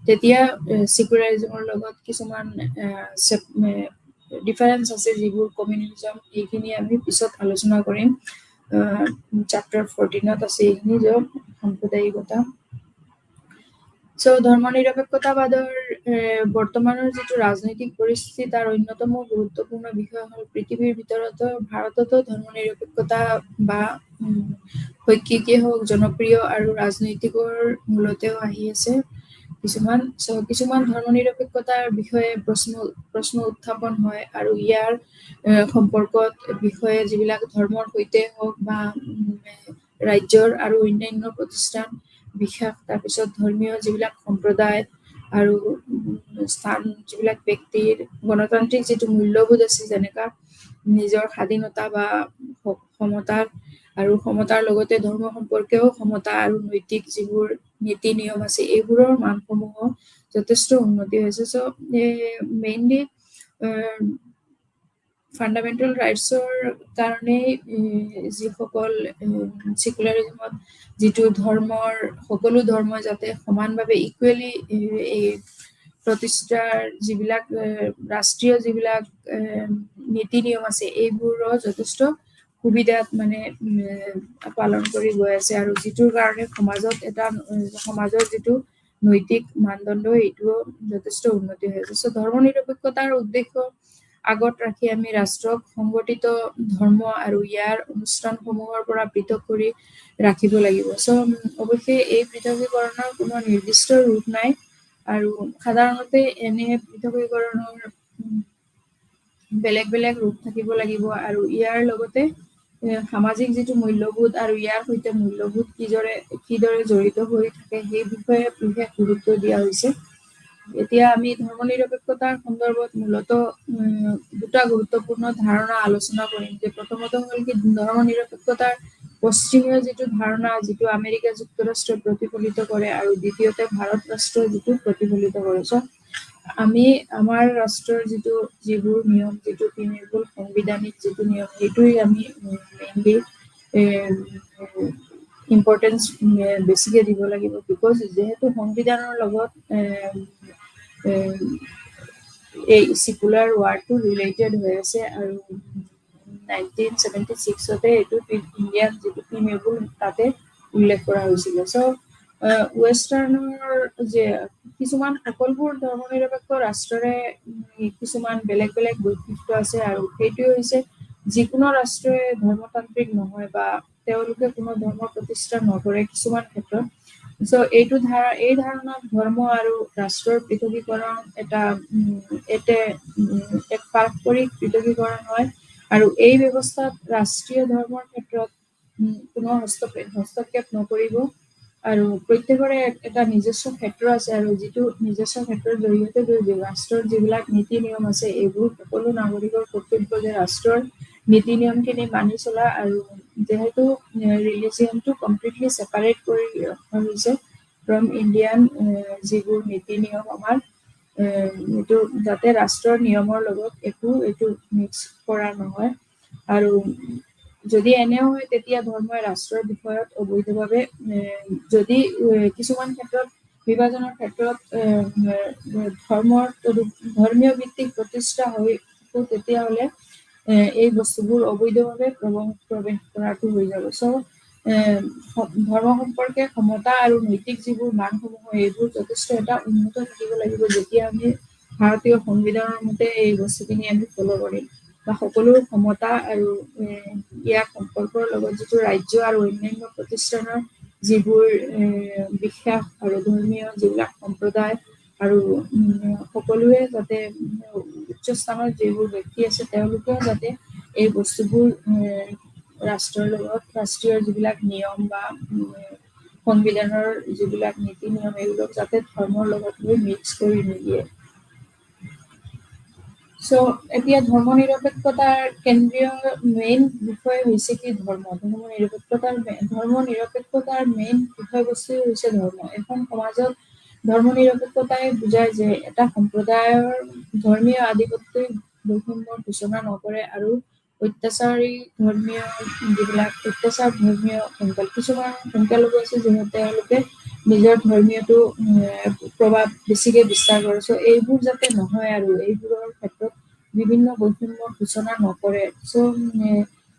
তেতিয়া সেকুলাৰিজমৰ লগত কিছুমান ডিফাৰেঞ্চ আছে যিবোৰ কমিউনিলিজম, এইখিনি আমি পিছত আলোচনা কৰিম। চেপ্টাৰ 14ত আছে এইখিনি যে সাম্প্ৰদায়িকতা। চ' ধৰ্ম নিৰপেক্ষতাবাদৰ বৰ্তমানৰ যিটো ৰাজনৈতিক পৰিস্থিতি তাৰ অন্যতম গুৰুত্বপূৰ্ণ বিষয় হ'ল পৃথিৱীৰ ভিতৰতো ভাৰততো ধৰ্ম নিৰপেক্ষতা বা শৈক্ষিকেই হওক জনপ্ৰিয় আৰু ৰাজনৈতিকৰ মূলতেও আহি আছে কিছুমান ধৰ্ম নিৰপেক্ষতাৰ বিষয়ে প্ৰশ্ন উত্থাপন হয়, আৰু ইয়াৰ সম্পৰ্কত বিষয়ে যিবিলাক ধৰ্মৰ সৈতে হওক বা ৰাজ্যৰ আৰু অন্যান্য প্ৰতিষ্ঠান বিশেষ, তাৰপিছত ধৰ্মীয় যিবিলাক সম্প্ৰদায় আৰু স্থান যিবিলাক ব্যক্তিৰ গণতান্ত্ৰিক যিটো মূল্যবোধ আছে, যেনেকা নিজৰ স্বাধীনতা বা সমতাৰ লগতে ধৰ্ম সম্পৰ্কেও সমতা আৰু নৈতিক যিবোৰ নীতি নিয়ম আছে এইবোৰৰ মানসমূহ যথেষ্ট উন্নতি হৈছে। চ' মেইনলি ফাণ্ডামেণ্টেল ৰাইটছৰ কাৰণে যিসকল ছেকুলাৰিজমত যিটো ধৰ্মৰ সকলো ধৰ্ম যাতে সমানভাৱে ইকুৱেলি এই প্ৰতিষ্ঠাৰ যিবিলাক ৰাষ্ট্ৰীয় যিবিলাক নীতি নিয়ম আছে এইবোৰৰ যথেষ্ট সুবিধাত মানে পালন কৰি গৈ আছে আৰু যিটোৰ কাৰণে সমাজৰ যিটো নৈতিক মানদণ্ড এইটোও যথেষ্ট উন্নতি হৈ আছে। ধৰ্ম নিৰপেক্ষতাৰ উদ্দেশ্য আগত ৰাখি আমি ৰাষ্ট্ৰক সংগঠিত ধৰ্ম আৰু ইয়াৰ অনুষ্ঠানসমূহৰ পৰা পৃথক কৰি ৰাখিব লাগিব। অৱশ্যে এই পৃথকীকৰণৰ কোনো নিৰ্দিষ্ট ৰূপ নাই আৰু সাধাৰণতে এনে পৃথকীকৰণৰ বেলেগ বেলেগ ৰূপ থাকিব লাগিব আৰু ইয়াৰ লগতে সামাজিক যিটো মূল্যবোধ আৰু ইয়াৰ সৈতে মূল্যবোধ কিদৰে জড়িত হৈ থাকে সেই বিষয়ে বিশেষ গুৰুত্ব দিয়া হৈছে। এতিয়া আমি ধৰ্ম নিৰপেক্ষতাৰ সন্দৰ্ভত মূলত দুটা গুৰুত্বপূৰ্ণ ধাৰণা আলোচনা কৰিম। যে প্ৰথমতে হ'ল কি ধৰ্ম নিৰপেক্ষতাৰ পশ্চিমীয় যিটো ধাৰণা যিটো আমেৰিকা যুক্তৰাষ্ট্ৰই প্ৰতিফলিত কৰে আৰু দ্বিতীয়তে ভাৰত ৰাষ্ট্ৰই যিটো প্ৰতিফলিত কৰে। আমি আমাৰ ৰাষ্ট্ৰৰ যিবোৰ নিয়ম যিটো তৃণমূল সাংবিধানিক যিটো নিয়ম সেইটোৱে আমি মেইনলি ইম্পৰ্টেঞ্চ বেছিকে দিব লাগিব। বিকজ যিহেতু সংবিধানৰ লগত এই ছেকুলাৰ ৱাৰটো ৰিলেটেড হৈ আছে আৰু 1976 এইটো ইণ্ডিয়ান যিটো তৃণমূল তাতে উল্লেখ কৰা হৈছিলে। ৱেষ্টাৰ্ণৰ যে কিছুমান সকলোবোৰ ধৰ্ম নিৰপেক্ষ ৰাষ্ট্ৰৰে কিছুমান বেলেগ বেলেগ বৈশিষ্ট্য আছে আৰু সেইটোৱে হৈছে যিকোনো ৰাষ্ট্ৰই ধৰ্মতান্ত্ৰিক নহয় বা তেওঁলোকে কোনো ধৰ্ম প্ৰতিষ্ঠা নকৰে কিছুমান ক্ষেত্ৰত। এই ধাৰণাত ধৰ্ম আৰু ৰাষ্ট্ৰৰ পৃথকীকৰণ এক পাৰস্পৰিক পৃথকীকৰণ হয় আৰু এই ব্যৱস্থাত ৰাষ্ট্ৰীয় ধৰ্মৰ ক্ষেত্ৰত কোনো হস্তক্ষেপ নকৰিব আৰু প্ৰত্যেকৰে এটা নিজস্ব ক্ষেত্ৰ আছে আৰু যিটো নিজস্ব ক্ষেত্ৰৰ জৰিয়তে ৰাষ্ট্ৰৰ যিবিলাক নীতি নিয়ম আছে এইবোৰ সকলো নাগৰিকৰ কৰ্তব্য যে ৰাষ্ট্ৰৰ নীতি নিয়মখিনি মানি চলা আৰু যিহেতু ৰিলিজিয়নটো কমপ্লিটলি ছেপাৰেট কৰি ৰখা হৈছে ফ্ৰম ইণ্ডিয়ান যিবোৰ নীতি নিয়ম আমাৰ এইটো যাতে ৰাষ্ট্ৰৰ নিয়মৰ লগত এইটো মিক্স কৰা নহয় আৰু যদি এনেও হয় তেতিয়া ধৰ্মই ৰাষ্ট্ৰৰ বিষয়ত অবৈধভাৱে যদি কিছুমান ক্ষেত্ৰত বিভাজনৰ ক্ষেত্ৰত ধৰ্মীয় ভিত্তিক প্ৰতিষ্ঠা হৈ তেতিয়াহ'লে এই বস্তুবোৰ অবৈধভাৱে প্ৰৱেশ কৰাটো হৈ যাব। ধৰ্ম সম্পৰ্কে সমতা আৰু নৈতিক যিবোৰ মানসমূহ এইবোৰ যথেষ্ট এটা উন্নত থাকিব লাগিব যেতিয়া আমি ভাৰতীয় সংবিধানৰ মতে এই বস্তুখিনি আমি ফল' কৰিম বা সকলো সমতা আৰু ইয়াৰ সম্পৰ্কৰ লগত যিটো ৰাজ্য আৰু অন্যান্য প্ৰতিষ্ঠানৰ যিবোৰ বিশ্বাস আৰু ধৰ্মীয় যিবিলাক সম্প্ৰদায় আৰু সকলোৱে যাতে উচ্চ স্থানত যিবোৰ ব্যক্তি আছে তেওঁলোকেও যাতে এই বস্তুবোৰ ৰাষ্ট্ৰীয় যিবিলাক নিয়ম বা সংবিধানৰ যিবিলাক নীতি নিয়ম এইবিলাক যাতে ধৰ্মৰ লগত লৈ মিক্স কৰি নিদিয়ে। এতিয়া ধৰ্ম নিৰপেক্ষতাৰ কেন্দ্ৰীয় মেইন বিষয় হৈছে কি ধৰ্ম নিৰপেক্ষতাৰ মেইন বিষয়বস্তু হৈছে ধৰ্ম। এখন সমাজত ধৰ্ম নিৰপেক্ষতাই বুজায় যে এটা সম্প্ৰদায়ৰ ধৰ্মীয় আধিপত্যই বৈষম্যৰ সূচনা নকৰে আৰু অত্যাচাৰী ধৰ্মীয় কিছুমান সংখ্যালঘু আছে যিহেতু তেওঁলোকে নিজৰ ধৰ্মীয়টো প্ৰভাৱ বেছিকে বিস্তাৰ কৰে। এইবোৰ যাতে নহয় আৰু এইবোৰৰ ক্ষেত্ৰত বিভিন্ন বৈষম্যৰ সূচনা নকৰে।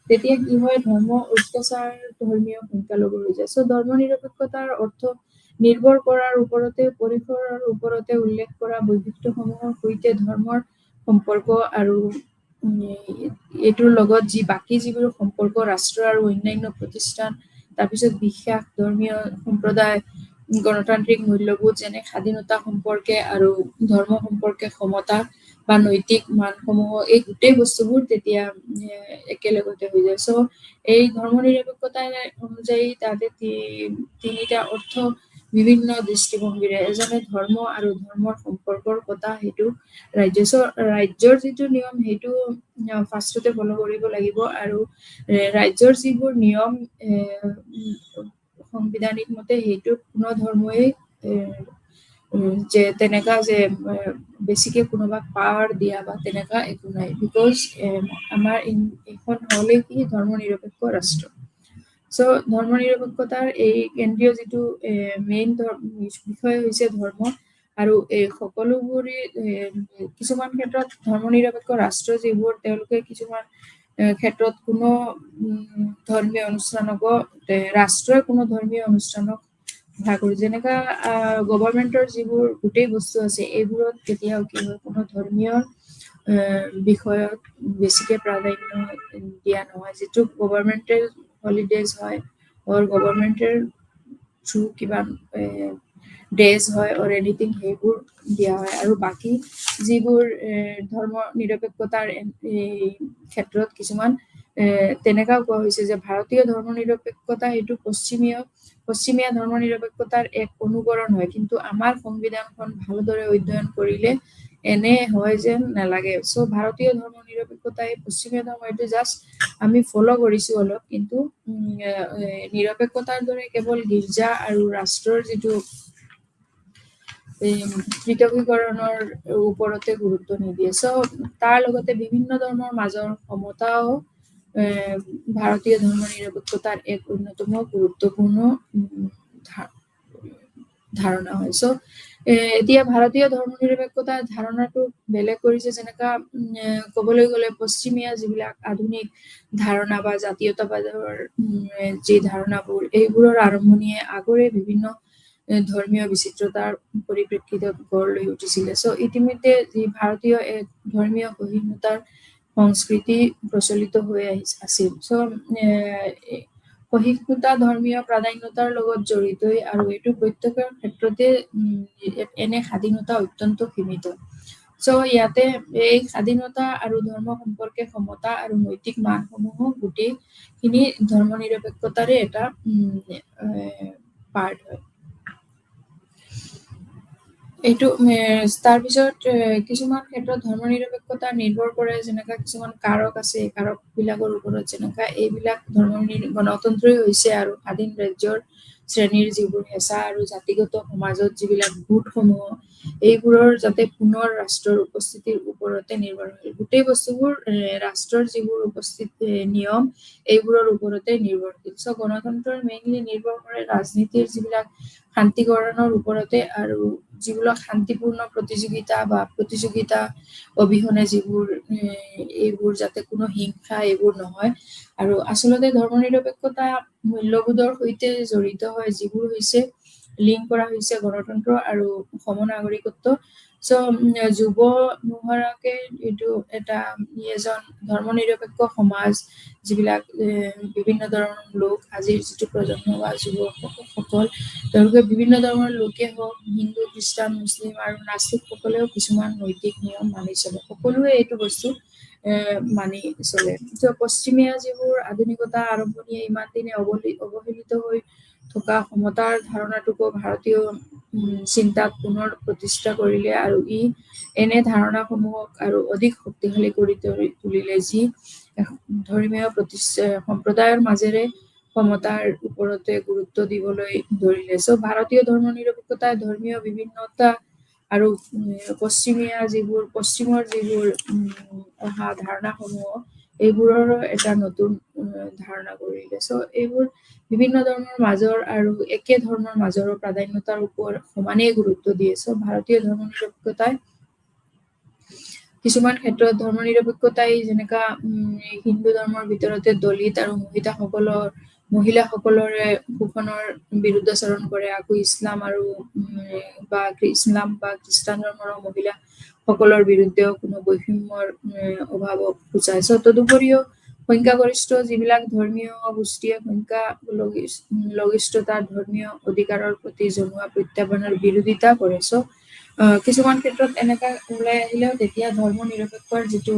তেতিয়া কি হয় ধৰ্ম অত্যাচাৰ ধৰ্মীয় সংখ্যালঘু হৈ যায়। ধৰ্ম নিৰপেক্ষতাৰ অৰ্থ নিৰ্ভৰ কৰাৰ ওপৰতে পৰিসৰৰ ওপৰতে উল্লেখ কৰা বৈশিষ্ট্যসমূহৰ সৈতে ধৰ্মৰ সম্পৰ্ক আৰু এইটোৰ লগত বাকী যিবোৰ সম্পৰ্ক ৰাষ্ট্ৰ আৰু অন্যান্য প্ৰতিষ্ঠান তাৰপিছত বিশ্বাস ধৰ্মীয় সম্প্ৰদায় গণতান্ত্ৰিক মূল্যবোধ যেনে স্বাধীনতা সম্পৰ্কে আৰু ধৰ্ম সম্পৰ্কে সমতা বা নৈতিক মানসমূহ এই গোটেই বস্তুবোৰ তেতিয়া একেলগতে হৈ যায়। এই ধৰ্ম নিৰপেক্ষতা অনুযায়ী তাতে তিনিটা অৰ্থ বিভিন্ন দৃষ্টিভংগীৰে এজনে ধৰ্ম আৰু ধৰ্মৰ সম্পৰ্কৰ কথা সেইটো ৰাজ্যৰ যিটো নিয়ম সেইটো ফাৰ্ষ্টতে ফল' কৰিব লাগিব আৰু ৰাজ্যৰ যিবোৰ নিয়ম সংবিধানিক মতে সেইটো কোনো ধৰ্মই যে তেনেকা যে বেছিকে কোনোবাক পাৱাৰ দিয়া বা তেনেকা একো নাই, বিকজ আমাৰ এখন হ'লে কি ধৰ্ম নিৰপেক্ষ ৰাষ্ট্ৰ। চ' ধৰ্ম নিৰপেক্ষতাৰ এই কেন্দ্ৰীয় যিটো মেইন বিষয় হৈছে ধৰ্ম, আৰু এই সকলোবোৰে কিছুমান ক্ষেত্ৰত ধৰ্ম নিৰপেক্ষ ৰাষ্ট্ৰ যিবোৰ তেওঁলোকে কিছুমান ক্ষেত্ৰত কোনো ধৰ্মীয় অনুষ্ঠানক ৰাষ্ট্ৰই কোনো ধৰ্মীয় অনুষ্ঠানক ভাগ কৰি, যেনেকা গভৰ্ণমেণ্টৰ যিবোৰ গোটেই বস্তু আছে এইবোৰত কেতিয়াও কি হয় কোনো ধৰ্মীয় বিষয়ত বেছিকে প্ৰাধান্য দিয়া নহয়। যিটো গভৰ্ণমেণ্টেল হলিডেজ হয় or গভৰ্ণমেণ্টেৰ থ্ৰু কিবা ডেজ হয় or এনিথিং সেইবোৰ দিয়া হয়, আৰু বাকী যিবোৰ ধৰ্ম নিৰপেক্ষতাৰ ক্ষেত্ৰত কিছুমান তেনেকাও কোৱা হৈছে যে ভাৰতীয় ধৰ্ম নিৰপেক্ষতা এইটো পশ্চিমীয়া ধৰ্ম নিৰপেক্ষতাৰ এক অনুকৰণ হয়, কিন্তু আমাৰ সংবিধানখন ভালদৰে অধ্যয়ন কৰিলে এনে হয় যেন নালাগে। চ' ভাৰতীয় ধৰ্ম নিৰপেক্ষতাই পশ্চিমীয়া ধৰ্ম এইটো জাষ্ট আমি ফল' কৰিছো অলপ, কিন্তু নিৰপেক্ষতাৰ দৰে কেৱল গীৰ্জা আৰু ৰাষ্ট্ৰৰ যিটো পৃথকীকৰণৰ ওপৰতে গুৰুত্ব নিদিয়ে। চ' তাৰ লগতে বিভিন্ন ধৰ্মৰ মাজৰ সমতাও ভাৰতীয় ধৰ্ম নিৰপেক্ষতাৰ এক অন্যতম গুৰুত্বপূৰ্ণ ধাৰণা হয়। চ' এতিয়া ভাৰতীয় ধৰ্ম নিৰপেক্ষতাৰ ধাৰণাটো বেলেগ কৰিছে, যেনেকা ক'বলৈ গ'লে পশ্চিমীয়া যিবিলাক আধুনিক ধাৰণা বা জাতীয়তাবাদৰ যি ধাৰণাবোৰ, এইবোৰৰ আৰম্ভণিয়ে আগৰে বিভিন্ন ধৰ্মীয় বিচিত্ৰতাৰ পৰিপ্ৰেক্ষিতত গঢ় লৈ উঠিছিলে। চ' ইতিমধ্যে যি ভাৰতীয় এক ধৰ্মীয় সহিষ্ণুতাৰ সংস্কৃতি প্ৰচলিত হৈ আছিল। চ' সহিষ্ণুতা ধৰ্মীয় প্ৰাধান্যতাৰ লগত জড়িতই, আৰু এইটো প্ৰত্যেকৰ ক্ষেত্ৰতে এনে স্বাধীনতা অত্যন্ত সীমিত। চ' ইয়াতে এই স্বাধীনতা আৰু ধৰ্ম সম্পৰ্কে সমতা আৰু নৈতিক মানসমূহ গোটেইখিনি ধৰ্ম নিৰপেক্ষতাৰে এটা পাৰ্ট হয়। এইটো তাৰপিছত কিছুমান ক্ষেত্ৰত ধৰ্ম নিৰপেক্ষতা নিৰ্ভৰ কৰে, যেনেকা কিছুমান কাৰক আছে, এই কাৰক বিলাকৰ ওপৰত, যেনেকা এইবিলাক গণতন্ত্ৰই হৈছে আৰু স্বাধীন ৰাজ্যৰ শ্ৰেণীৰ যিবোৰ হেঁচা আৰু জাতিগত সমাজত যিবিলাক গোটসমূহ, এইবোৰৰ যাতে পুনৰ ৰাষ্ট্ৰৰ উপস্থিতিৰ ওপৰতে নিৰ্ভৰশীল। গোটেই বস্তুবোৰ ৰাষ্ট্ৰৰ যিবোৰ নিয়ম এইবোৰৰ ওপৰতে নিৰ্ভৰশীল। চ' গণতন্ত্ৰৰ মেইনলি নিৰ্ভৰ কৰে ৰাজনীতিৰ যিবিলাক শান্তিকৰণৰ ওপৰতে, আৰু যিবিলাক শান্তিপূৰ্ণ প্ৰতিযোগিতা অবিহনে যিবোৰ এইবোৰ যাতে কোনো হিংসা এইবোৰ নহয়। আৰু আচলতে ধৰ্ম নিৰপেক্ষতা মূল্যবোধৰ সৈতে জড়িত হয়, যিবোৰ হৈছে লিংক কৰা হৈছে গণতন্ত্ৰ আৰু সমনাগৰিকত্ব। চ' যুৱ মোহৰাকে এইটো এটা এজন ধৰ্ম নিৰপেক্ষ সমাজ, যিবিলাক বিভিন্ন ধৰণৰ লোক, আজিৰ যিটো প্ৰজন্ম বা যুৱকসকল, তেওঁলোকে বিভিন্ন ধৰণৰ লোকে হওক, হিন্দু, খ্ৰীষ্টান, মুছলিম আৰু নাস্তিকসকলেও কিছুমান নৈতিক নিয়ম মানি চলে। সকলোৱে এইটো বস্তু মানি চলে। পশ্চিমীয়া যিবোৰ আধুনিকতা আৰম্ভণিয়ে ইমান দিনে অৱহেলিত হৈ থকা সমতাৰ ধাৰণাটোকো ভাৰতীয় চিন্তাত পুনৰ প্ৰতিষ্ঠা কৰিলে, আৰু এনে ধাৰণাসমূহক আৰু অধিক শক্তিশালী কৰি তুলিলে, যি ধৰ্মীয় সম্প্ৰদায়ৰ মাজেৰে সমতাৰ ওপৰতে গুৰুত্ব দিবলৈ ধৰিলে। চ' ভাৰতীয় ধৰ্ম নিৰপেক্ষতাই ধৰ্মীয় বিভিন্নতা আৰু পশ্চিমৰ যিবোৰ অহা ধাৰণাসমূহ, এইবোৰৰ এটা নতুন ধাৰণা কৰিলে। চ' এইবোৰ বিভিন্ন ধৰ্মৰ মাজৰ আৰু একে ধৰ্মৰ মাজৰো প্ৰাধান্যতাৰ ওপৰত সমানেই গুৰুত্ব দিয়ে। চ' ভাৰতীয় ধৰ্ম নিৰপেক্ষতাই কিছুমান ক্ষেত্ৰত ধৰ্ম নিৰপেক্ষতাই যেনেকা হিন্দু ধৰ্মৰ ভিতৰতে দলিত আৰু মহিলাসকলৰে শোষণৰ বিৰুদ্ধাচৰণ কৰে, আকৌ ইছলাম বা খ্ৰীষ্টান ধৰ্মৰ মহিলাসকলৰ বিৰুদ্ধেও কোনো বৈষম্যৰ অভাৱক সূচায়। চ' তদুপৰিও সংখ্যাগৰিষ্ঠ যিবিলাক ধৰ্মীয় গোষ্ঠীয়ে সংখ্যালঘিষ্ঠতাৰ ধৰ্মীয় অধিকাৰৰ প্ৰতি জনোৱা প্ৰত্যাহ্বানৰ বিৰোধিতা কৰে। চ' কিছুমান ক্ষেত্ৰত এনেকা ওলাই আহিলেও তেতিয়া ধৰ্ম নিৰপেক্ষৰ যিটো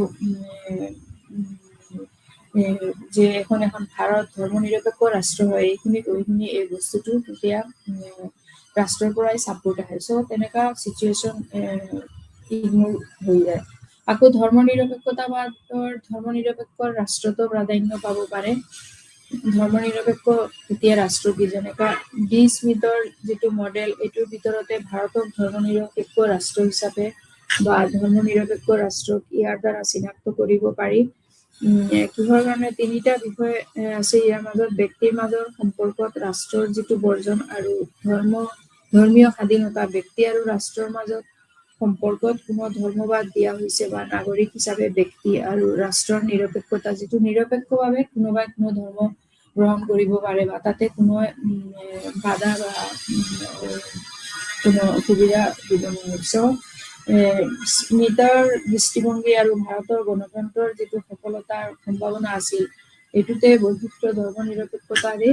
যে এখন ভাৰত ধৰ্ম নিৰপেক্ষ ৰাষ্ট্ৰ হয়, এইখিনি এই বস্তুটো তেতিয়া ৰাষ্ট্ৰৰ পৰাই ছাপোৰ্ট আহে। চ' তেনেকা চিটুৱেশ্যন ইগনোৰ হৈ যায়। আকৌ ধৰ্ম নিৰপেক্ষ ৰাষ্ট্ৰতো প্ৰাধান্য পাব পাৰে, ধৰ্ম নিৰপেক্ষ এতিয়া ৰাষ্ট্ৰ কি যেনেকা ডি স্মিথৰ যিটো মডেল এইটোৰ ভিতৰতে ভাৰতক ধৰ্ম নিৰপেক্ষ ৰাষ্ট্ৰ হিচাপে বা ধৰ্ম নিৰপেক্ষ ৰাষ্ট্ৰক ইয়াৰ দ্বাৰা চিনাক্ত কৰিব পাৰি। কিহৰ কাৰণে তিনিটা বিষয় আছে ইয়াৰ মাজত ব্যক্তিৰ মাজৰ সম্পৰ্কত ৰাষ্ট্ৰৰ যিটো বৰ্জন আৰু ধৰ্মীয় স্বাধীনতা ব্যক্তি আৰু ৰাষ্ট্ৰৰ মাজত সম্পৰ্কত কোনো ধৰ্মবাদ দিয়া হৈছে বা নাগৰিক হিচাপে ব্যক্তি আৰু ৰাষ্ট্ৰৰ নিৰপেক্ষতা যিটো নিৰপেক্ষভাৱে কোনোবাই কোনো ধৰ্ম গ্ৰহণ কৰিব পাৰে বা তাতে কোনো বাধা বা কোনো অসুবিধা দিব নোৱাৰে। স্মিথৰ দৃষ্টিভংগী আৰু ভাৰতৰ গণতন্ত্ৰৰ যিটো সফলতাৰ সম্ভাৱনা আছিল এইটোতে বৈশিষ্ট্য ধৰ্ম নিৰপেক্ষতাৰে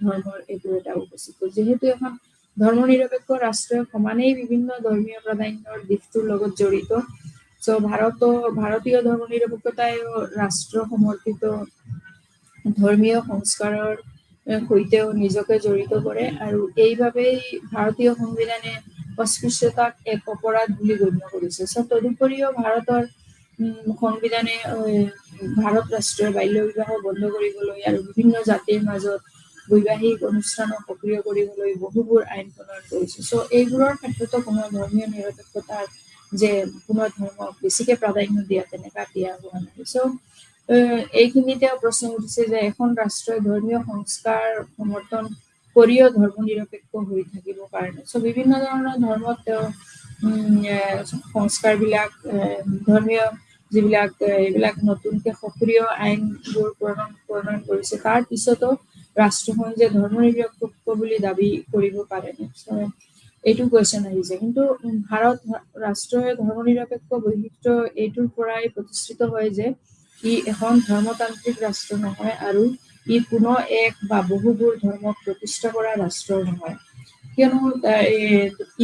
ধৰ্মৰ এইটো এটা উপস্থিত যিহেতু এখন ধৰ্ম নিৰপেক্ষ ৰাষ্ট্ৰ সমানেই বিভিন্ন ধৰ্মীয় প্ৰাধান্যৰ দিশটোৰ লগত জড়িত। ভাৰতীয় ধৰ্ম নিৰপেক্ষতাই ৰাষ্ট্ৰ সমৰ্পিত ধৰ্মীয় সংস্কাৰৰ সৈতেও নিজকে জড়িত কৰে আৰু এইবাবেই ভাৰতীয় সংবিধানে অস্পৃশ্যতাক এক অপৰাধ বুলি গণ্য কৰিছে। তদুপৰিও ভাৰতৰ সংবিধানে ভাৰত ৰাষ্ট্ৰীয় বাল্য বিবাহ বন্ধ কৰিবলৈ আৰু বিভিন্ন জাতিৰ মাজত বৈবাহিক অনুষ্ঠানক সক্ৰিয় কৰিবলৈ বহুবোৰ আইন প্ৰণয়ন কৰিছে। এইবোৰৰ ক্ষেত্ৰতো কোনো ধৰ্মীয় নিৰপেক্ষতাৰ যে কোনো ধৰ্মক বেছিকে প্ৰাধান্য দিয়া তেনেকা দিয়া হোৱা নাই। এইখিনিতে প্ৰশ্ন উঠিছে যে এখন ৰাষ্ট্ৰই ধৰ্মীয় সংস্কাৰ সমৰ্থন কৰিও ধৰ্ম নিৰপেক্ষ হৈ থাকিব কাৰণে বিভিন্ন ধৰণৰ ধৰ্মত তেওঁ সংস্কাৰবিলাক ধৰ্মীয় যিবিলাক এইবিলাক নতুনকে সক্ৰিয় আইনবোৰ প্ৰণয়ন কৰিছে তাৰ পিছতো ৰাষ্ট্ৰখন যে ধৰ্ম নিৰপেক্ষ বুলি দাবী কৰিব পাৰে এইটো কুৱেশ্যন আহিছে। কিন্তু ভাৰত ৰাষ্ট্ৰীয় ধৰ্ম নিৰপেক্ষ বৈশিষ্ট্য এইটোৰ পৰাই প্ৰতিষ্ঠিত হয় যে ই এখন ধৰ্মতান্ত্ৰিক ৰাষ্ট্ৰ নহয় আৰু ই কোনো এক বা বহুবোৰ ধৰ্মক প্ৰতিষ্ঠা কৰা ৰাষ্ট্ৰ নহয়, কিয়নো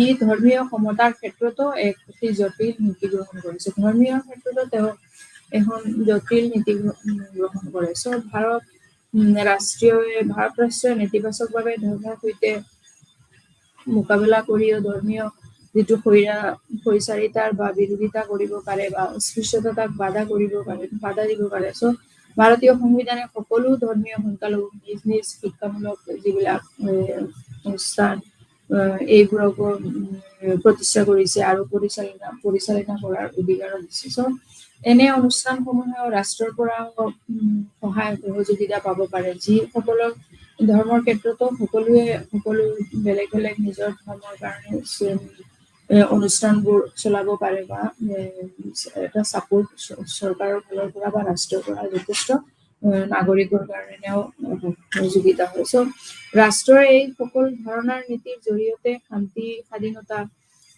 ই ধৰ্মীয় সমতাৰ ক্ষেত্ৰতো এক অতি জটিল নীতি গ্ৰহণ কৰিছে। ধৰ্মীয় ক্ষেত্ৰতো তেওঁ এখন জটিল নীতি গ্ৰহণ কৰে। ভাৰত ৰাষ্ট্ৰীয় নেতিবাচকভাৱে ধৰ্মৰ সৈতে মোকাবিলা কৰিও ধৰ্মীয় যিটো হৈচাৰিতাৰ বা বিৰোধিতা কৰিব পাৰে বা অস্পৃশ্যতাক বাধা দিব পাৰে। ভাৰতীয় সংবিধানে সকলো ধৰ্মীয় সংখ্যালঘু নিজ নিজ শিক্ষামূলক যিবিলাক অনুষ্ঠান এইবোৰকো প্ৰতিষ্ঠা কৰিছে আৰু পৰিচালনা কৰাৰ অধিকাৰো দিছে। এনে অনুষ্ঠানসমূহেও ৰাষ্ট্ৰৰ পৰা সহায় সহযোগিতা পাব পাৰে যিসকলৰ ধৰ্মৰ ক্ষেত্ৰতো সকলো বেলেগ বেলেগ নিজৰ ধৰ্মৰ কাৰণে অনুষ্ঠানবোৰ চলাব পাৰে বা এটা চাপোৰ্ট চৰকাৰৰ ফালৰ পৰা বা ৰাষ্ট্ৰৰ পৰা যথেষ্ট নাগৰিকৰ কাৰণেও সহযোগিতা হয়। ৰাষ্ট্ৰৰ এই সকলো ধৰণৰ নীতিৰ জৰিয়তে শান্তি স্বাধীনতা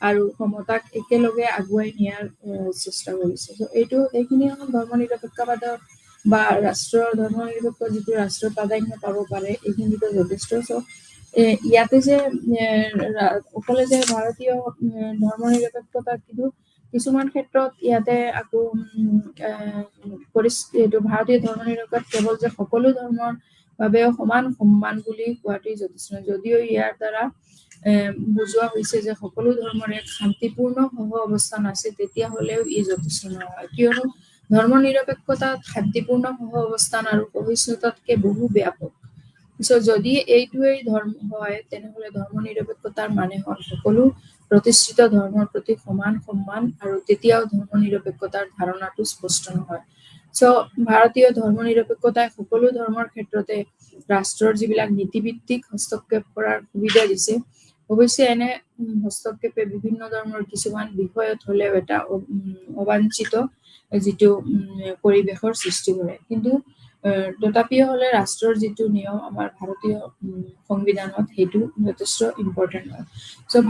আৰু সমতাক একেলগে আগুৱাই নিয়াৰ চেষ্টা কৰিছে। এইখিনি ধৰ্ম নিৰপেক্ষবাদৰ বা ৰাষ্ট্ৰৰ ধৰ্ম নিৰপেক্ষ যিটো ৰাষ্ট্ৰৰ প্ৰাধান্য পাব পাৰে এইখিনিতো যথেষ্ট। ইয়াতে যে অকলে যে ভাৰতীয় ধৰ্ম নিৰপেক্ষতা কিন্তু কিছুমান ক্ষেত্ৰত ইয়াতে আকৌ ভাৰতীয় ধৰ্ম নিৰপেক্ষ কেৱল যে সকলো ধৰ্মৰ বাবেও সমান সন্মান বুলি কোৱাটোৱেই যথেষ্ট, যদিও ইয়াৰ দ্বাৰা বুজোৱা হৈছে যে সকলো ধৰ্মৰ এক শান্তিপূৰ্ণ সহ অৱস্থান আছে তেতিয়া হলেও ই যথেষ্ট নহয়, কিয়নো ধৰ্ম নিৰপেক্ষতাত শান্তিপূৰ্ণ সহ অৱস্থান আৰু সহিষ্ণুতাতকে বহু ব্যাপক। যদি এইটোৱেই ধৰ্ম হয় তেনেহলে ধৰ্ম নিৰপেক্ষতাৰ মানে হল সকলো প্ৰতিষ্ঠিত ধৰ্মৰ প্ৰতি সমান সন্মান আৰু তেতিয়াও ধৰ্ম নিৰপেক্ষতাৰ ধাৰণাটো স্পষ্ট নহয়। ভাৰতীয় ধৰ্ম নিৰপেক্ষতাই সকলো ধৰ্মৰ ক্ষেত্ৰতে ৰাষ্ট্ৰৰ যিবিলাক নীতিভিত্তিক হস্তক্ষেপ কৰাৰ সুবিধা দিছে। অৱশ্যে এনে হস্তক্ষেপে বিভিন্ন ধৰ্মৰ কিছুমান বিষয়ত হলেও এটা অবাঞ্ছিত যিটো পৰিৱেশৰ সৃষ্টি কৰে। কিন্তু তথাপিও হলে ৰাষ্ট্ৰৰ যিটো নিয়ম আমাৰ ভাৰতীয় সংবিধানত সেইটো যথেষ্ট ইম্পৰ্টেণ্ট হয়।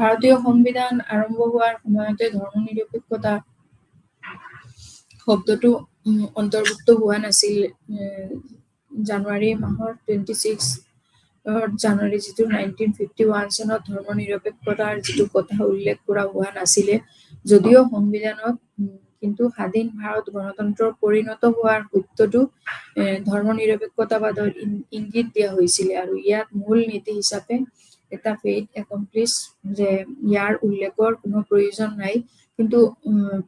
ভাৰতীয় সংবিধান আৰম্ভ হোৱাৰ সময়তে ধৰ্ম নিৰপেক্ষতা শব্দটো অন্তৰ্ভুক্ত হোৱা নাছিল। জানুৱাৰী মাহৰ 26 জানুৱাৰী যিটো 1951 চনত ধৰ্ম নিৰপেক্ষতাৰ যিটো কথা উল্লেখ কৰা হোৱা নাছিলে যদিও সংবিধানত, কিন্তু স্বাধীন ভাৰত গণতন্ত্ৰৰ পৰিণত হোৱাৰ সত্যটো ধৰ্ম নিৰপেক্ষতাবাদৰ ইংগিত দিয়া হৈছিলে আৰু ইয়াত মূল নীতি হিচাপে এটা ফেইথ একমপ্লিছ যে ইয়াৰ উল্লেখৰ কোনো প্ৰয়োজন নাই। কিন্তু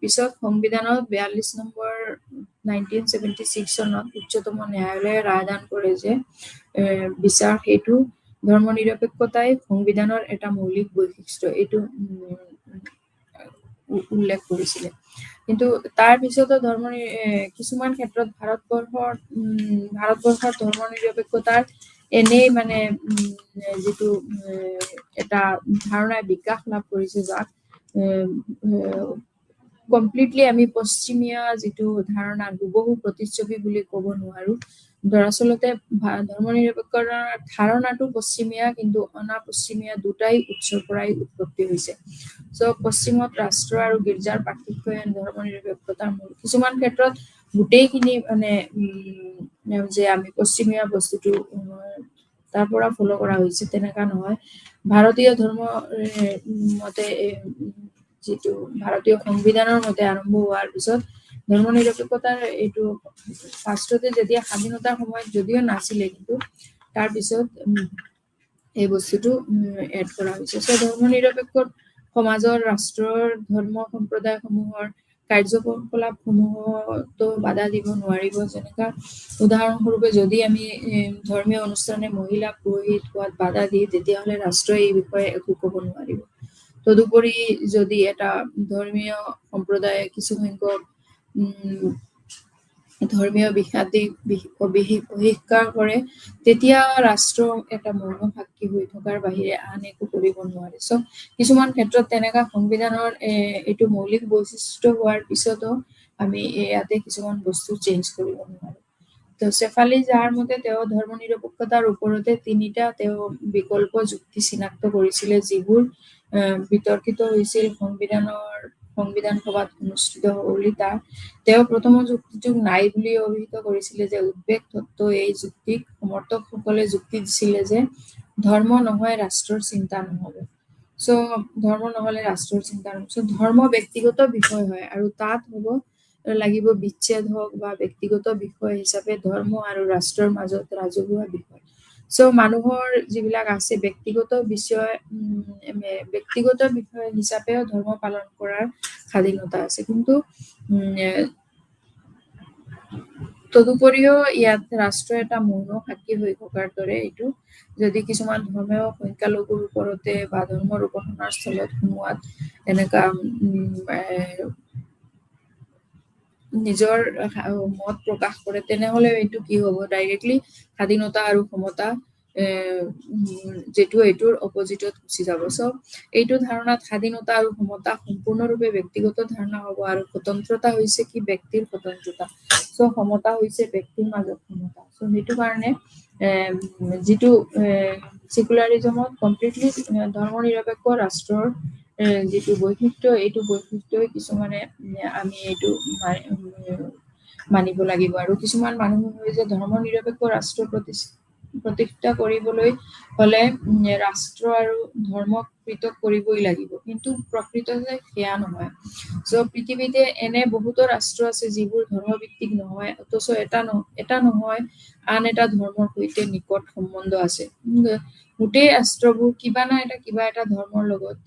পিছত সংবিধানত 42 নম্বৰ 1976 চনত উচ্চতম ন্যায়ালয়ে ৰায়দান কৰে যে বিচাৰ সেইটো ধৰ্মনিৰপেক্ষতাই সংবিধানৰ এটা মৌলিক বৈশিষ্ট্য এইটো উল্লেখ কৰিছিলে। কিন্তু তাৰ পিছতো কিছুমান ক্ষেত্ৰত ভাৰতবৰ্ষৰ ধৰ্মনিৰপেক্ষতাৰ এনেই মানে যিটো এটা ধাৰণাই বিকাশ লাভ কৰিছে যাক কমপ্লিটলি আমি পশ্চিমীয়া যিটো ধাৰণা হুবহু প্ৰতিচ্ছবি বুলি ক'ব নোৱাৰো। দৰাচলতে ধৰ্মনিৰপেক্ষতাৰ ধাৰণাটো পশ্চিমীয়া, কিন্তু অনা পশ্চিমীয়া দুটাই উৎসৰ পৰাই উৎপত্তি হৈছে। পশ্চিমত ৰাষ্ট্ৰ আৰু গীৰ্জাৰ পাৰ্থক্যই ধৰ্মনিৰপেক্ষতাৰ মূল। কিছুমান ক্ষেত্ৰত গোটেইখিনি মানে যে আমি পশ্চিমীয়া বস্তুটো তাৰ পৰা ফল' কৰা হৈছে তেনেকা নহয়। ভাৰতীয় ধৰ্ম মতে যিটো ভাৰতীয় সংবিধানৰ মতে আৰম্ভ হোৱাৰ পিছত ধৰ্মনিৰপেক্ষতাৰ এইটো ফাৰ্ষ্টতে যেতিয়া স্বাধীনতাৰ সময়ত যদিও নাছিলে, কিন্তু তাৰ পিছত এই বস্তুটো এড কৰা হৈছে। ধৰ্মনিৰপেক্ষ সমাজৰ ৰাষ্ট্ৰৰ ধৰ্ম সম্প্ৰদায়সমূহৰ কাৰ্যকলাপসমূহতো বাধা দিব নোৱাৰিব। যেনেকা উদাহৰণস্বৰূপে যদি আমি ধৰ্মীয় অনুষ্ঠানে মহিলা পুৰোহিত হোৱাত বাধা দিয়ে, তেতিয়াহ'লে ৰাষ্ট্ৰই এই বিষয়ে একো ক'ব নোৱাৰিব। তদুপৰি যদি এটা ধৰ্মীয় সম্প্ৰদায়ে কিছু সংখ্যক ধৰ্মীয় বহিষ্কাৰ কৰে, তেতিয়া ৰাষ্ট্ৰ এটা মৌন সাক্ষী হৈ থকাৰ বাহিৰে আন একো কৰিব নোৱাৰে। কিছুমান ক্ষেত্ৰত তেনেকা সংবিধানৰ এইটো মৌলিক বৈশিষ্ট্য হোৱাৰ পিছতো আমি ইয়াতে কিছুমান বস্তু চেঞ্জ কৰিব নোৱাৰো। চেফালি যাৰ মতে তেওঁ ধৰ্মনিৰপেক্ষতাৰ ওপৰতে তিনিটা তেওঁ বিকল্প যুক্তি চিনাক্ত কৰিছিলে, যিবোৰ বিতৰ্কিত হৈছিল সংবিধান সভাত অনুষ্ঠিত বুলি। তেওঁ প্ৰথম যুক্তিটোক নাই বুলি অভিহিত কৰিছিলে যে উদ্বেগ তত্ত্ব। এই যুক্তিক সমৰ্থকসকলে যুক্তি দিছিলে যে ধৰ্ম নহয় ৰাষ্ট্ৰৰ চিন্তা নহব। ধৰ্ম নহলে ৰাষ্ট্ৰৰ চিন্তা নহব। ধৰ্ম ব্যক্তিগত বিষয় হয় আৰু তাত হ'ব লাগিব বিচ্ছেদ হওক বা ব্যক্তিগত বিষয় হিচাপে ধৰ্ম আৰু ৰাষ্ট্ৰৰ মাজত ৰাজহুৱা বিষয়। মানুহৰ যিবিলাক আছে ব্যক্তিগত বিষয় হিচাপেও ধৰ্ম পালন কৰাৰ স্বাধীনতা আছে। কিন্তু তদুপৰিও ইয়াত ৰাষ্ট্ৰ এটা মৌন সাক্ষী হৈ থকাৰ দৰে এইটো যদি কিছুমান ধৰ্মীয় সংখ্যালঘুৰ ওপৰতে বা ধৰ্মৰ উপাসনাৰ স্থলত সোমোৱাত এনেকা নিজৰ মত প্ৰকাশ কৰে, তেনেহলে এইটো কি হ'ব? ডাইৰেক্টলি স্বাধীনতা আৰু সমতা যিটো এইটোৰ অপজিটত গুচি যাব। এইটো ধাৰণাত স্বাধীনতা আৰু সমতা সম্পূৰ্ণৰূপে ব্যক্তিগত ধাৰণা হ'ব, আৰু স্বতন্ত্ৰতা হৈছে কি ব্যক্তিৰ স্বতন্ত্ৰতা। সমতা হৈছে ব্যক্তিৰ মাজত সমতা। সেইটো কাৰণে যিটো চেকুলাৰিজমত কমপ্লিটলি ধৰ্মনিৰপেক্ষ ৰাষ্ট্ৰৰ যিটো বৈশিষ্ট্য, এইটো বৈশিষ্ট্যই কিছুমানে আমি এইটো মানিব লাগিব। আৰু কিছুমান মানুহ যে ধৰ্মনিৰপেক্ষ ৰাষ্ট্ৰ প্ৰতিষ্ঠা কৰিবলৈ হলে ৰাষ্ট্ৰ আৰু ধৰ্মক পৃথক কৰিবই লাগিব, কিন্তু প্ৰকৃততে সেয়া নহয়। পৃথিৱীতে এনে বহুতো ৰাষ্ট্ৰ আছে যিবোৰ ধৰ্মভিত্তিক নহয়, অথচ এটা নহয় আন এটা ধৰ্মৰ সৈতে নিকট সম্বন্ধ আছে। গোটেই ৰাষ্ট্ৰবোৰ কিবা এটা ধৰ্মৰ লগত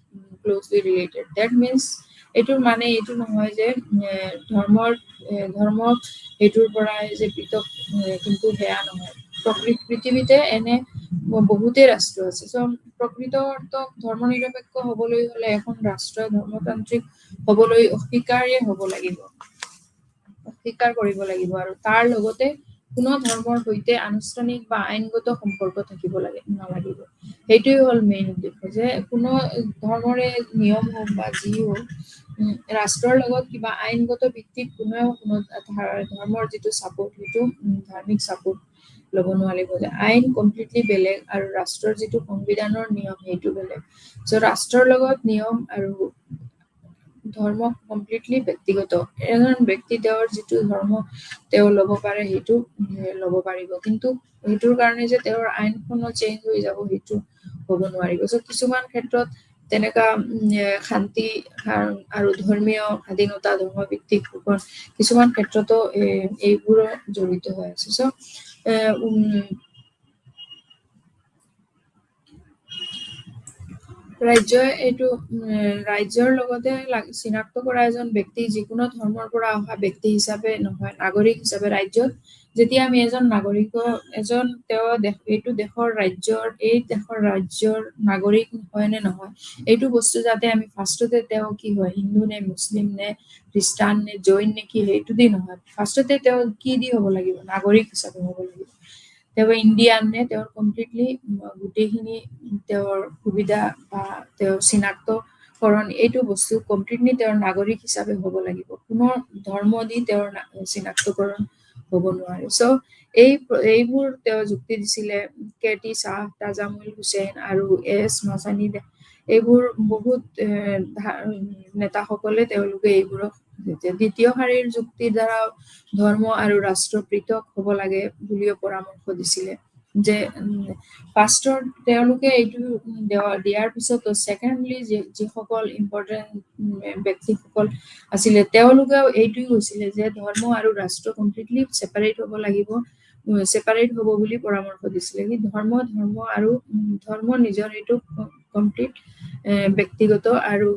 ক্ল'জলি ৰিলেটেড। ডেট মিনছ এইটোৰ মানে এইটো নহয় যে ধৰ্ম এইটোৰ পৰাই যে পৃথক, কিন্তু সেয়া নহয়। পৃথিৱীতে এনে বহুতেই ৰাষ্ট্ৰ আছে। প্ৰকৃত অৰ্থত ধৰ্মনিৰপেক্ষ হবলৈ হলে এখন ৰাষ্ট্ৰই ধৰ্মতান্ত্ৰিক হবলৈ অস্বীকাৰ কৰিব লাগিব, আৰু তাৰ লগতে কোনো ধৰ্মৰ সৈতে আনুষ্ঠানিক বা আইনগত সম্পৰ্ক থাকিব নালাগিব। সেইটোৱে হ'ল মেইন উদ্দেশ্য, যে কোনো ধৰ্মৰে নিয়ম হওক বা যি হওক ৰাষ্ট্ৰৰ লগত কিবা আইনগত ভিত্তিত কোনো ধৰ্মৰ যিটো চাপোৰ্ট, সেইটো ধাৰ্মিক চাপোৰ্ট ল'ব নোৱাৰিব। যে আইন কমপ্লিটলি বেলেগ আৰু ৰাষ্ট্ৰৰ যিটো সংবিধানৰ নিয়ম সেইটো বেলেগ। ৰাষ্ট্ৰৰ লগত নিয়ম আৰু ধৰ্ম কমপ্লিটলি ব্যক্তিগত। এজন ব্যক্তি তেওঁৰ যিটো ধৰ্ম তেওঁ ল'ব পাৰে সেইটো ল'ব পাৰিব, কিন্তু সেইটোৰ কাৰণে যে তেওঁৰ আইনখনো চেঞ্জ হৈ যাব সেইটো হ'ব নোৱাৰিব। কিছুমান ক্ষেত্ৰত তেনেকা শান্তি আৰু ধৰ্মীয় স্বাধীনতা, ধৰ্মভিত্তিক শোষণ কিছুমান ক্ষেত্ৰতো এইবোৰো জড়িত হৈ আছে। ৰাজ্যই এইটো ৰাজ্যৰ লগতে চিনাক্ত কৰা এজন ব্যক্তি যিকোনো ধৰ্মৰ পৰা অহা ব্যক্তি হিচাপে নহয়, নাগৰিক হিচাপে ৰাজ্যত যেতিয়া আমি এজন এইটো দেশৰ ৰাজ্যৰ নাগৰিক হয় নে নহয়, এইটো বস্তু যাতে আমি ফাৰ্ষ্টতে তেওঁ কি হয়, হিন্দু নে মুছলিম নে খ্ৰীষ্টান নে জৈন নে কি, সেইটো দি নহয়, ফাৰ্ষ্টতে তেওঁ কি দি হ'ব লাগিব, নাগৰিক হিচাপে হ'ব লাগিব। তেওঁ ইণ্ডিয়ান নে, তেওঁৰ কমপ্লিটলি গোটেইখিনি তেওঁৰ সুবিধা বা তেওঁৰ চিনাক্তকৰণ এইটো বস্তু কমপ্লিটলি তেওঁৰ নাগৰিক হিচাপে হ'ব লাগিব। কোনো ধৰ্ম দি তেওঁৰ চিনাক্তকৰণ হ'ব নোৱাৰে। চ' এইবোৰ তেওঁ যুক্তি দিছিলে কেটি শ্বাহ, তাজামুল হুছেইন আৰু এছ মাছানি, এইবোৰ বহুত নেতাসকলে তেওঁলোকে এইবোৰক দ্বিতীয় শাৰীৰ যুক্তিৰ দ্বাৰা ধৰ্ম আৰু ৰাষ্ট্ৰ পৃথক হ'ব লাগে বুলিও পৰামৰ্শ দিছিলে। যে ফাৰ্ষ্টৰ তেওঁলোকে এইটো দিয়াৰ পিছত ছেকেণ্ডলি যিসকল ইম্পৰ্টেণ্ট ব্যক্তিসকল আছিলে তেওঁলোকেও এইটোৱে কৈছিলে যে ধৰ্ম আৰু ৰাষ্ট্ৰ কমপ্লিটলি ছেপাৰেট হ'ব বুলি পৰামৰ্শ দিছিলে। কি ধৰ্ম আৰু ধৰ্ম নিজৰ এইটো কমপ্লিট ব্যক্তিগত আৰু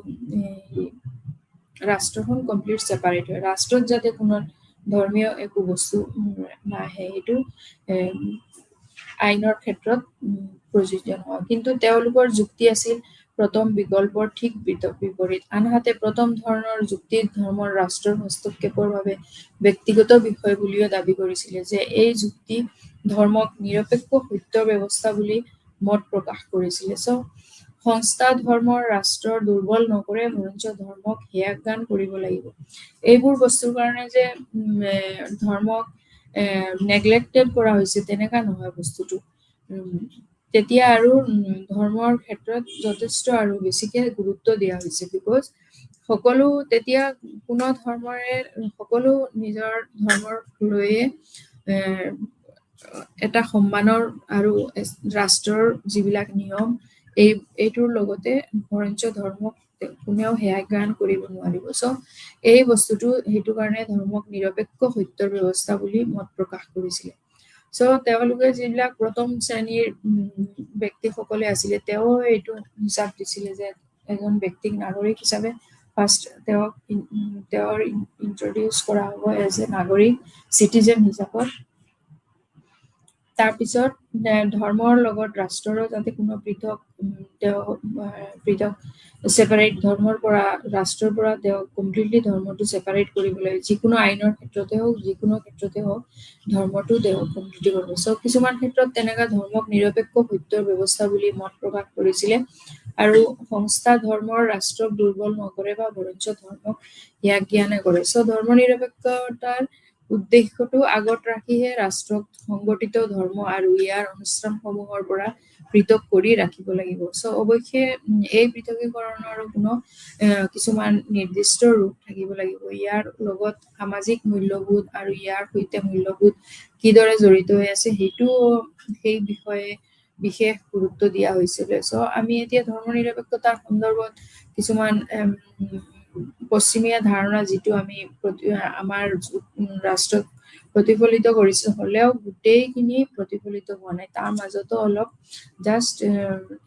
ৰাষ্ট্ৰখন কমপ্লিট ছেপাৰেট হয়। ৰাষ্ট্ৰত যাতে কোনো ধৰ্মীয় একো বস্তু নাহে, সেইটো আইনৰ ক্ষেত্ৰত প্ৰযোজ্য নহয়। কিন্তু তেওঁলোকৰ যুক্তি আছিল প্ৰথম বিকল্পৰ ঠিক বিপৰীত। আনহাতে প্ৰথম ধৰণৰ যুক্তিত ধৰ্মৰ ৰাষ্ট্ৰৰ হস্তক্ষেপৰ বাবে ব্যক্তিগত বিষয় বুলিও দাবী কৰিছিলে যে এই যুক্তি ধৰ্মক নিৰপেক্ষ সত্য ব্যৱস্থা বুলি মত প্ৰকাশ কৰিছিলে। সংস্থা ধৰ্মৰ ৰাষ্ট্ৰৰ দুৰ্বল নকৰে, বৰঞ্চ ধৰ্মক হেয়জ্ঞান কৰিব লাগিব। এইবোৰ বস্তুৰ কাৰণে যে ধৰ্মক নেগলেক্টেড কৰা হৈছে তেনেকা নহয় বস্তুটো। তেতিয়া আৰু ধৰ্মৰ ক্ষেত্ৰত যথেষ্ট আৰু বেছিকে গুৰুত্ব দিয়া হৈছে। বিকজ তেতিয়া কোনো ধৰ্মৰে সকলো নিজৰ ধৰ্মৰ লৈয়ে এটা সন্মানৰ আৰু ৰাষ্ট্ৰৰ যিবিলাক নিয়ম এইটোৰ লগতে বৰঞ্চ ধৰ্মক কোনেও হেয়জ্ঞান কৰিব নোৱাৰিব। এই বস্তুটো সেইটো কাৰণে ধৰ্মক নিৰপেক্ষ সত্যৰ ব্যৱস্থা বুলি মত প্ৰকাশ কৰিছিলে। তেওঁলোকে যিবিলাক প্ৰথম শ্ৰেণীৰ ব্যক্তিসকলে আছিলে তেওঁ এইটো হিচাপ দিছিলে যে এজন ব্যক্তিক নাগৰিক হিচাপে ফাৰ্ষ্ট তেওঁৰ ইন্ট্ৰডিউচ কৰা হ'ব এজ এ নাগৰিক চিটিজেন হিচাপত। তাৰপিছত ধৰ্মৰ লগত ৰাষ্ট্ৰৰো যাতে কোনো পৃথক ছেপাৰেট ধৰ্মৰ পৰা ৰাষ্ট্ৰৰ পৰা তেওঁ কমপ্লিটলি ধৰ্মটো ছেপাৰেট কৰিব লাগে। যিকোনো আইনৰ ক্ষেত্ৰতে হওক, যিকোনো ক্ষেত্ৰতে হওক, ধৰ্মটো তেওঁ কমপ্লিটলি কৰিব। কিছুমান ক্ষেত্ৰত তেনেকা ধৰ্মক নিৰপেক্ষ সত্যৰ ব্যৱস্থা বুলি মত প্ৰকাশ কৰিছিলে। আৰু সংস্থা ধৰ্মৰ ৰাষ্ট্ৰক দুৰ্বল নকৰে বা বৰঞ্চ ধৰ্মক হেয়জ্ঞানে কৰে। ধৰ্ম নিৰপেক্ষতাৰ উদ্দেশ্যটো আগত ৰাখিহে ৰাষ্ট্ৰক সংগঠিত ধৰ্ম আৰু ইয়াৰ অনুষ্ঠানসমূহৰ পৰা পৃথক কৰি ৰাখিব লাগিব। অৱশ্যে এই পৃথকীকৰণৰো কোনো কিছুমান নিৰ্দিষ্ট ৰূপ থাকিব লাগিব। ইয়াৰ লগত সামাজিক মূল্যবোধ আৰু ইয়াৰ সৈতে মূল্যবোধ কিদৰে জড়িত হৈ আছে সেই বিষয়ে বিশেষ গুৰুত্ব দিয়া হৈছিলে। আমি এতিয়া ধৰ্ম নিৰপেক্ষতাৰ সন্দৰ্ভত কিছুমান পশ্চিমীয়া ধাৰণা যিটো আমি আমাৰ ৰাষ্ট্ৰত প্ৰতিফলিত কৰিছে, হ'লেও গোটেইখিনি প্ৰতিফলিত হোৱা নাই। তাৰ মাজতো অলপ জাষ্ট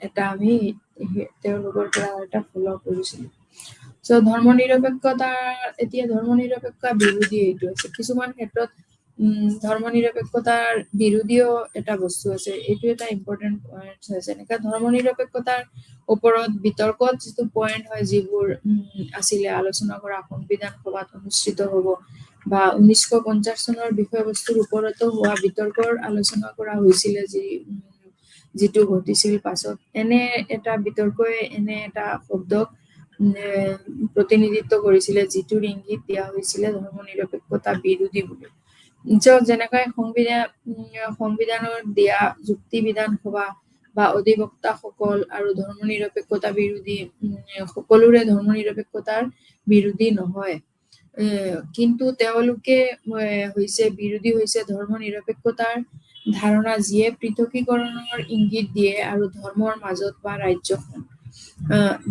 এটা আমি তেওঁলোকৰ পৰা এটা ফল' কৰিছিলো। ধৰ্ম নিৰপেক্ষ বিৰোধী এইটো আছে। কিছুমান ক্ষেত্ৰত ধৰ্ম নিৰপেক্ষতাৰ বিৰোধীও এটা বস্তু আছে। এইটো এটা ইম্পৰ্টেণ্ট পইণ্ট হয়। যেনেকা ধৰ্ম নিৰপেক্ষতাৰ ওপৰত বিতৰ্কত যিটো পইণ্ট হয়, যিবোৰ আছিলে আলোচনা কৰা সংবিধান সভাত অনুষ্ঠিত হ'ব বা 1950 চনৰ বিষয়বস্তুৰ ওপৰতো হোৱা বিতৰ্কৰ আলোচনা কৰা হৈছিলে, যিটো ঘটিছিল পাছত। এনে এটা বিতৰ্কই এনে এটা শব্দক প্ৰতিনিধিত্ব কৰিছিলে যিটোৰ ইংগিত দিয়া হৈছিলে ধৰ্ম নিৰপেক্ষতা বিৰোধী বুলি। যেনেকৈ সংবিধানৰ দিয়া যুক্তি বিধান সভা বা অধিবক্তাসকল আৰু ধৰ্ম নিৰপেক্ষতা বিৰোধী সকলোৰে ধৰ্ম নিৰপেক্ষতাৰ বিৰোধী নহয়, কিন্তু তেওঁলোকে বিৰোধী হৈছে ধৰ্ম নিৰপেক্ষতাৰ ধাৰণা যিয়ে পৃথকীকৰণৰ ইংগিত দিয়ে আৰু ধৰ্মৰ মাজত বা ৰাজ্যখন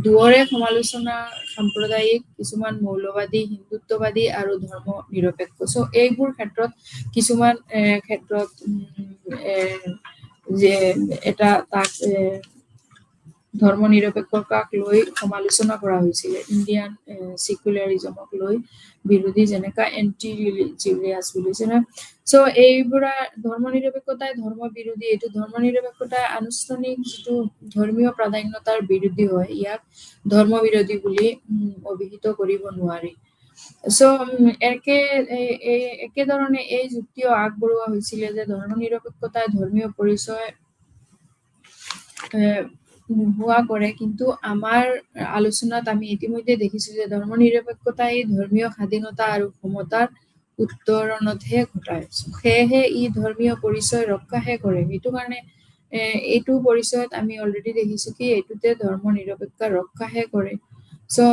দুয়োৰে সমালোচনা সাম্প্ৰদায়িক, কিছুমান মৌলবাদী, হিন্দুত্ববাদী আৰু ধৰ্ম নিৰপেক্ষ। এইবোৰ ক্ষেত্ৰত কিছুমান ক্ষেত্ৰত যে এটা তাক ধৰ্ম নিৰপেক্ষতাক লৈ সমালোচনা কৰা হৈছিল ইণ্ডিয়ান সেকুলাৰিজমক লৈ বিৰোধী যেনেকা এন্টি ৰিলিজিয়াছ বুলিছে না সো এইবোৰা ধৰ্ম নিৰপেক্ষতাই ধৰ্ম বিৰোধী এইটো ধৰ্ম নিৰপেক্ষতা আনুষ্ঠানিক যিটো ধৰ্মীয় প্ৰাধান্যতাৰ বিৰোধী হয় ইয়াক ধৰ্ম বিৰোধী বুলি অভিহিত কৰিব নোৱাৰি সো একেধৰণে এই যুক্তিও আগবঢ়োৱা হৈছিল যে ধৰ্ম নিৰপেক্ষতাই ধৰ্মীয় পৰিচয় নোহোৱা কৰে কিন্তু আমাৰ আলোচনাত আমি ইতিমধ্যে দেখিছো যে ধৰ্ম নিৰপেক্ষতাই ধৰ্মীয় স্বাধীনতা আৰু সমতাৰ উত্তৰণতহে ঘটায় সেয়েহে ই ধৰ্মীয় পৰিচয় ৰক্ষাহে কৰে সেইটো কাৰণে এইটো পৰিচয়ত আমি অলৰেডি দেখিছো কি এইটোতে ধৰ্ম নিৰপেক্ষ ৰক্ষাহে কৰে সো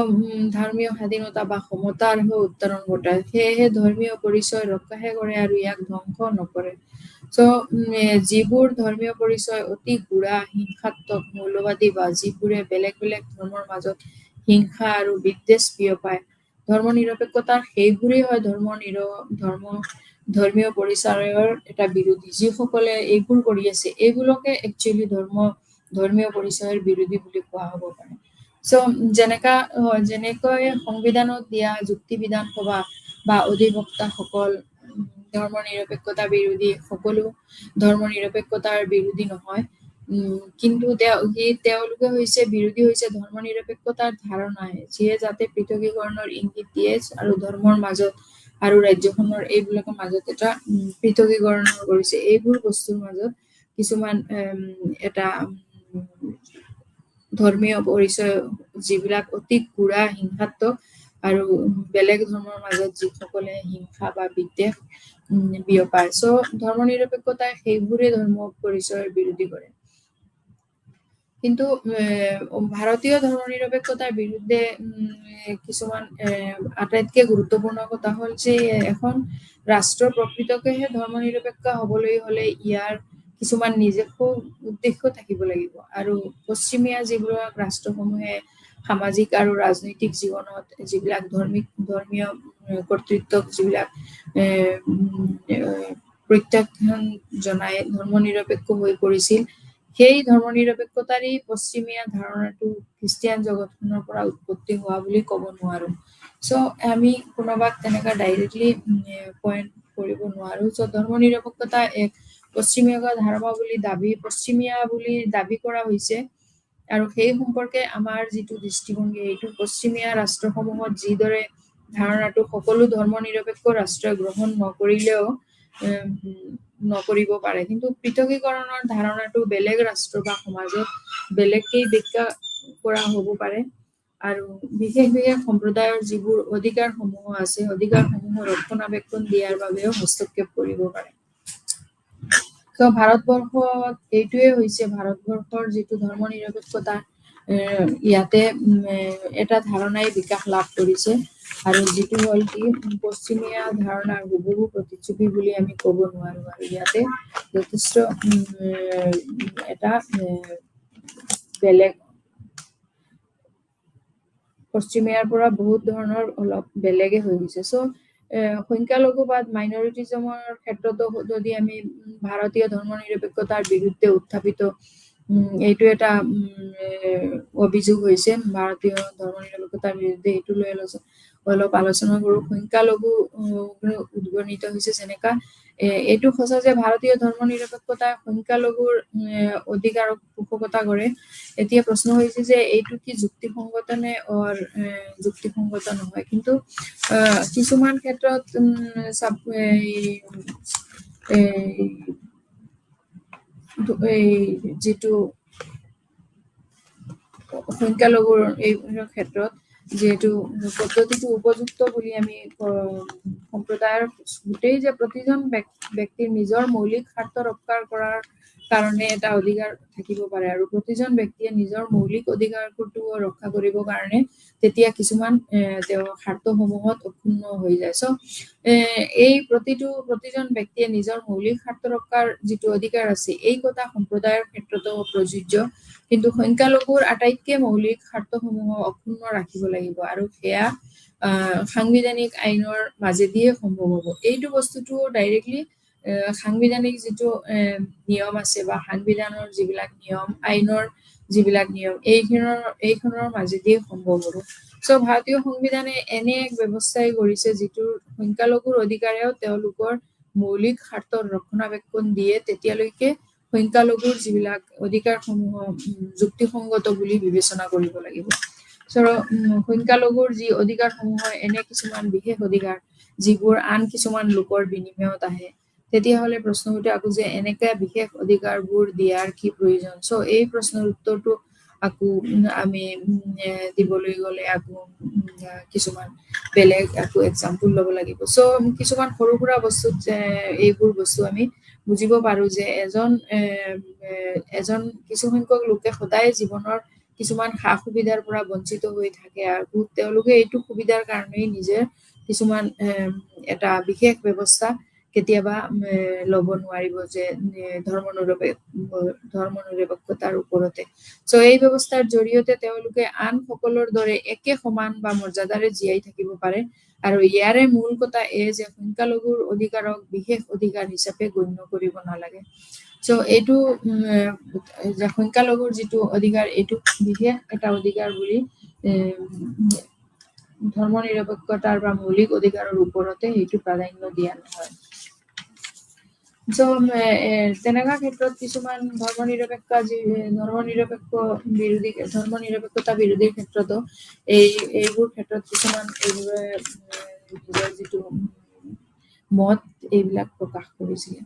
ধৰ্মীয় স্বাধীনতা বা সমতাৰ উত্তৰণ ঘটায় সেয়েহে ধৰ্মীয় পৰিচয় ৰক্ষাহে কৰে আৰু ইয়াক ধ্বংস নকৰে সো যিবোৰ ধৰ্মীয় পৰিচয় অতি গুড়া হিংসাত্মক মৌলবাদী বা যিবোৰে বেলেগ বেলেগ ধৰ্মৰ মাজত হিংসা আৰু বিদ্বেষ বিয়পায় ধৰ্ম নিৰপেক্ষতাৰ সেইবোৰেই হয় ধৰ্মীয় পৰিচয়ৰ এটা বিৰোধী যিসকলে এইবোৰ কৰি আছে এইবোৰকে একচুৱেলি ধৰ্মীয় পৰিচয়ৰ বিৰোধী বুলি কোৱা হ'ব পাৰে সো যেনেকৈ সংবিধানত দিয়া যুক্তি বিধান সভা বা অধিবক্তাসকল ধৰ্ম নিৰপেক্ষতা বিৰোধী সকলো ধৰ্ম নিৰপেক্ষতাৰ বিৰোধী নহয় কিন্তু তেওঁলোকে বিৰোধী হৈছে ধৰ্ম নিৰপেক্ষতাৰ ধাৰণাই যিয়ে যাতে পৃথকীকৰণৰ ইংগিত দিয়ে আৰু ধৰ্মৰ মাজত আৰু ৰাজ্যখনৰ এইবিলাকৰ মাজত এটা পৃথকীকৰণ কৰিছে এইবোৰ বস্তুৰ মাজত কিছুমান এটা ধৰ্মীয় পৰিচয় যিবিলাক অতি গুড়া হিংসাত্মক আৰু বেলেগ ধৰ্মৰ মাজত যিসকলে হিংসা বা বিদ্বেষ বিয়পায় সো ধৰ্ম নিৰপেক্ষতাই সেইবোৰে ধৰ্ম পৰিচয়ৰ বিৰোধী কৰে কিন্তু ভাৰতীয় ধৰ্ম নিৰপেক্ষতাৰ বিৰুদ্ধে কিছুমান আটাইতকৈ গুৰুত্বপূৰ্ণ কথা হ'ল যে এখন ৰাষ্ট্ৰ প্ৰকৃতকেহে ধৰ্ম নিৰপেক্ষ হ'বলৈ হ'লে ইয়াৰ কিছুমান নিজস্ব উদ্দেশ্য থাকিব লাগিব আৰু পশ্চিমীয়া যিবোৰ ৰাষ্ট্ৰসমূহে সামাজিক আৰু ৰাজনৈতিক জীৱনত যিবিলাক ধৰ্মীয় কৰ্তৃত্বক যিবিলাক প্ৰত্যাখ্যান জনাই ধৰ্ম নিৰপেক্ষ হৈ পৰিছিল সেই ধৰ্ম নিৰপেক্ষতাৰেই পশ্চিমীয়া ধাৰণাটো খ্ৰীষ্টিয়ান জগতখনৰ পৰা উৎপত্তি হোৱা বুলি ক'ব নোৱাৰো সো আমি কোনোবাক তেনেকা ডাইৰেক্টলি পইণ্ট কৰিব নোৱাৰো সো ধৰ্ম নিৰপেক্ষতা এক পশ্চিমীয়া পশ্চিমীয়া বুলি দাবী কৰা হৈছে আৰু সেই সম্পৰ্কে আমাৰ যিটো দৃষ্টিভংগী এইটো পশ্চিমীয়া ৰাষ্ট্ৰসমূহত যিদৰে ধাৰণাটো সকলো ধৰ্ম নিৰপেক্ষ ৰাষ্ট্ৰই গ্ৰহণ নকৰিব পাৰে কিন্তু পৃথকীকৰণৰ ধাৰণাটো বেলেগ ৰাষ্ট্ৰ বা সমাজত বেলেগকেই ব্যাখ্যা কৰা হ'ব পাৰে আৰু বিশেষ সম্প্ৰদায়ৰ যিবোৰ অধিকাৰসমূহ আছে অধিকাৰসমূহ ৰক্ষণাবেক্ষণ দিয়াৰ বাবেও হস্তক্ষেপ কৰিব পাৰে তো ভাৰতবৰ্ষত এইটোৱে হৈছে ভাৰতবৰ্ষৰ যিটো ধৰ্ম নিৰপেক্ষতা ইয়াতে এটা ধাৰণাই বিকাশ লাভ কৰিছে আৰু যিটো হ'ল কি পশ্চিমীয়া ধাৰণাৰ হুবহু প্ৰতিচ্ছবি বুলি আমি ক'ব নোৱাৰো আৰু ইয়াতে যথেষ্ট এটা বেলেগ পশ্চিমীয়াৰ পৰা বহুত ধৰণৰ অলপ বেলেগে হৈ গৈছে সো সংখ্যালঘুবাদ মাইনৰিটিজমৰ ক্ষেত্ৰতো যদি আমি ভাৰতীয় ধৰ্ম নিৰপেক্ষতাৰ বিৰুদ্ধে উত্থাপিত এইটো এটা অভিযোগ হৈছে ভাৰতীয় ধৰ্ম নিৰপেক্ষতাৰ বিৰুদ্ধে এইটো লৈ অলপ আলোচনা কৰো সংখ্যালঘু উদ্গণিত হৈছে যেনেকা এইটো সঁচা যে ভাৰতীয় ধৰ্ম নিৰপেক্ষতাই সংখ্যালঘুৰ অধিকাৰক পোষকতা কৰে এতিয়া প্ৰশ্ন হৈছে যে এইটো কি যুক্তিসংগত নে যুক্তিসংগত নহয় কিন্তু কিছুমান ক্ষেত্ৰত যিটো সংখ্যালঘুৰ এই ক্ষেত্ৰত যিহেতু পদ্ধতিটো উপযুক্ত বুলি আমি সম্প্ৰদায়ৰ গোটেই যে প্ৰতিজন ব্যক্তিৰ নিজৰ মৌলিক স্বাৰ্থ ৰক্ষা কৰাৰ কাৰণে এটা অধিকাৰ থাকিব পাৰে আৰু প্ৰতিজন ব্যক্তিয়ে নিজৰ মৌলিক অধিকাৰটো ৰক্ষা কৰিবৰ কাৰণে তেতিয়া কিছুমান তেওঁৰ স্বাৰ্থসমূহত অক্ষুণ্ণ হৈ যায় সো এই প্ৰতিজন ব্যক্তিয়ে নিজৰ মৌলিক স্বাৰ্থ ৰক্ষাৰ যিটো অধিকাৰ আছে এই কথা সম্প্ৰদায়ৰ ক্ষেত্ৰতো প্ৰযোজ্য কিন্তু সংখ্যালঘুৰ আটাইতকৈ মৌলিক স্বাৰ্থসমূহ অক্ষুণ্ণ ৰাখিব লাগিব আৰু সেয়া সাংবিধানিক আইনৰ মাজেদিয়ে সম্ভৱ হ'ব এইটো বস্তুটো ডাইৰেক্টলি সাংবিধানিক যিটো নিয়ম আছে বা সাংবিধানৰ যিবিলাক নিয়ম আইনৰ যিবিলাক নিয়ম এইখনৰ মাজেদিয়ে সম্ভৱ হ'ব। চ' ভাৰতীয় সংবিধানে এনে এক ব্যৱস্থাই কৰিছে যিটোৰ সংখ্যালঘুৰ অধিকাৰেও তেওঁলোকৰ মৌলিক স্বাৰ্থৰ ৰক্ষণাবেক্ষণ দিয়ে তেতিয়ালৈকে সংখ্যালঘুৰ যিবিলাক অধিকাৰসমূহ যুক্তিসংগত বুলি বিবেচনা কৰিব লাগিব। সংখ্যালঘুৰ যি অধিকাৰসমূহ এনে কিছুমান বিশেষ অধিকাৰ যিবোৰ আন কিছুমান লোকৰ বিনিময়ত আহে, তেতিয়াহ'লে প্ৰশ্ন উঠে আকৌ যে এনেকে বিশেষ অধিকাৰবোৰ দিয়াৰ কি প্ৰয়োজন। চ' এই প্ৰশ্নৰ উত্তৰটো আকৌ আমি দিবলৈ গ'লে আকৌ কিছুমান বেলেগ আকৌ এক্সাম্পল ল'ব লাগিব। চ' কিছুমান সৰু সুৰা বস্তুত এইবোৰ বস্তু আমি বুজিব পাৰো যে এজন কিছুসংখ্যক লোকে সদায় জীৱনৰ কিছুমান সা সুবিধাৰ পৰা বঞ্চিত হৈ থাকে আৰু তেওঁলোকে এইটো সুবিধাৰ কাৰণেই নিজে কিছুমান এটা বিশেষ ব্যৱস্থা কেতিয়াবা ল'ব নোৱাৰিব যে ধৰ্মনিৰপেক্ষতাৰ ওপৰতে। চ' এই ব্যৱস্থাৰ জৰিয়তে তেওঁলোকে আন সকলৰ দৰে একে সমান বা মৰ্যাদাৰে জীয়াই থাকিব পাৰে। আৰু ইয়াৰে মূল কথা যে সংখ্যালঘুৰ অধিকাৰক বিশেষ অধিকাৰ হিচাপে গণ্য কৰিব নালাগে। চ' এইটো যে সংখ্যালঘুৰ যিটো অধিকাৰ এইটো বিশেষ এটা অধিকাৰ বুলি ধৰ্মনিৰপেক্ষতাৰ বা মৌলিক অধিকাৰৰ ওপৰতে সেইটো প্ৰাধান্য দিয়া নহয়। তেনেকুৱা ক্ষেত্ৰত কিছুমান ধৰ্মনিৰপেক্ষতা বিৰোধীৰ ক্ষেত্ৰতো এইবোৰ ক্ষেত্ৰত কিছুমান নিজৰ যিটো মত এইবিলাক প্ৰকাশ কৰিছিলে।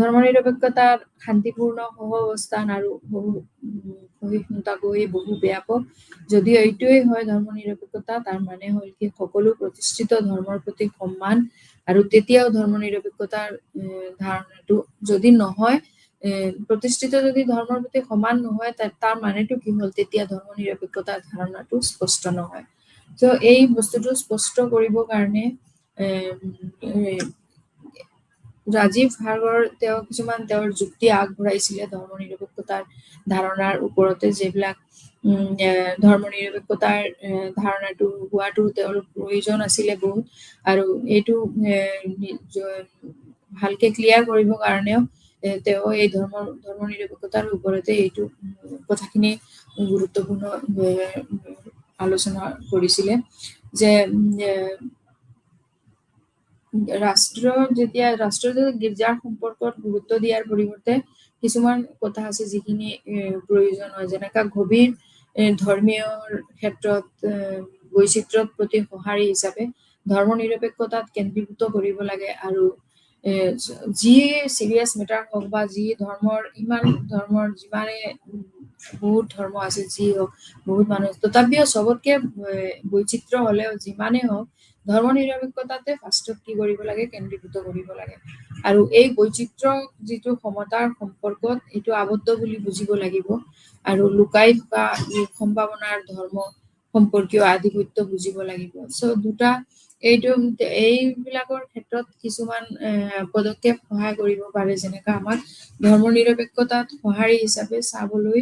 ধৰ্মনিৰপেক্ষতাৰ শান্তিপূৰ্ণ সহাৱস্থান আৰু সহিষ্ণুতাকৈ বহু ব্যাপক। যদিও এইটোৱেই হয় ধৰ্মনিৰপেক্ষতা, তাৰ মানে হ'ল কি সকলো প্ৰতিষ্ঠিত ধৰ্মৰ প্ৰতি সন্মান। আৰু তেতিয়াও ধৰ্মনিৰপেক্ষতাৰ ধাৰণাটো যদি নহয় প্ৰতিষ্ঠিত যদি ধৰ্মৰ প্ৰতি সমান নহয় তাৰ মানেটো কি হ'ল, তেতিয়া ধৰ্মনিৰপেক্ষতাৰ ধাৰণাটো স্পষ্ট নহয়। ত' এই বস্তুটো স্পষ্ট কৰিবৰ কাৰণে ৰাজীৱ সাগৰ তেওঁ কিছুমান তেওঁৰ যুক্তি আগবঢ়াইছিলে ধৰ্মনিৰপেক্ষতাৰ ধাৰণাৰ ওপৰতে, যিবিলাক ধৰ্মনিৰপেক্ষতাৰ ধাৰণাটো হোৱাটো তেওঁৰ প্ৰয়োজন আছিলে বহুত। আৰু এইটো ভালকে ক্লিয়াৰ কৰিবৰ কাৰণেও তেওঁ এই ধৰ্মনিৰপেক্ষতাৰ ওপৰতে এইটো কথাখিনি গুৰুত্বপূৰ্ণ আলোচনা কৰিছিলে যে ৰাষ্ট্ৰ গীৰ্জাৰ সম্পৰ্কত গুৰুত্ব দিয়াৰ পৰিৱৰ্তে কিছুমান কথা আছে যিখিনি প্ৰয়োজন হয়, যেনেকা গভীৰ ধৰ্মীয় ক্ষেত্ৰত বৈচিত্ৰ্যৰ প্ৰতি সঁহাৰি হিচাপে ধৰ্মনিৰপেক্ষতাত কেন্দ্ৰীভূত কৰিব লাগে। আৰু যি চিৰিয়াছ মেটাৰ হওক বা যি যিমানে বহুত ধৰ্ম আছে, যি হওক বহুত মানুহ, তথাপিও চবতকে বৈচিত্ৰ্য হলেও যিমানে হওক ধৰ্মনিৰপেক্ষতাতে ফাৰ্ষ্টত কি কৰিব লাগে, কেন্দ্ৰীভূত কৰিব লাগে। আৰু এই বৈচিত্ৰ্য যিটো সমতাৰ সম্পৰ্কত এইটো আবদ্ধ বুলি বুজিব লাগিব। আৰু লুকাই থকা সম্ভাৱনাৰ ধৰ্ম সম্পৰ্কীয় আধিপত্য বুজিব লাগিব। চ' এইবিলাকৰ ক্ষেত্ৰত কিছুমান পদক্ষেপ সহায় কৰিব পাৰে, যেনেকা আমাক ধৰ্মনিৰপেক্ষতাত সঁহাৰি হিচাপে চাবলৈ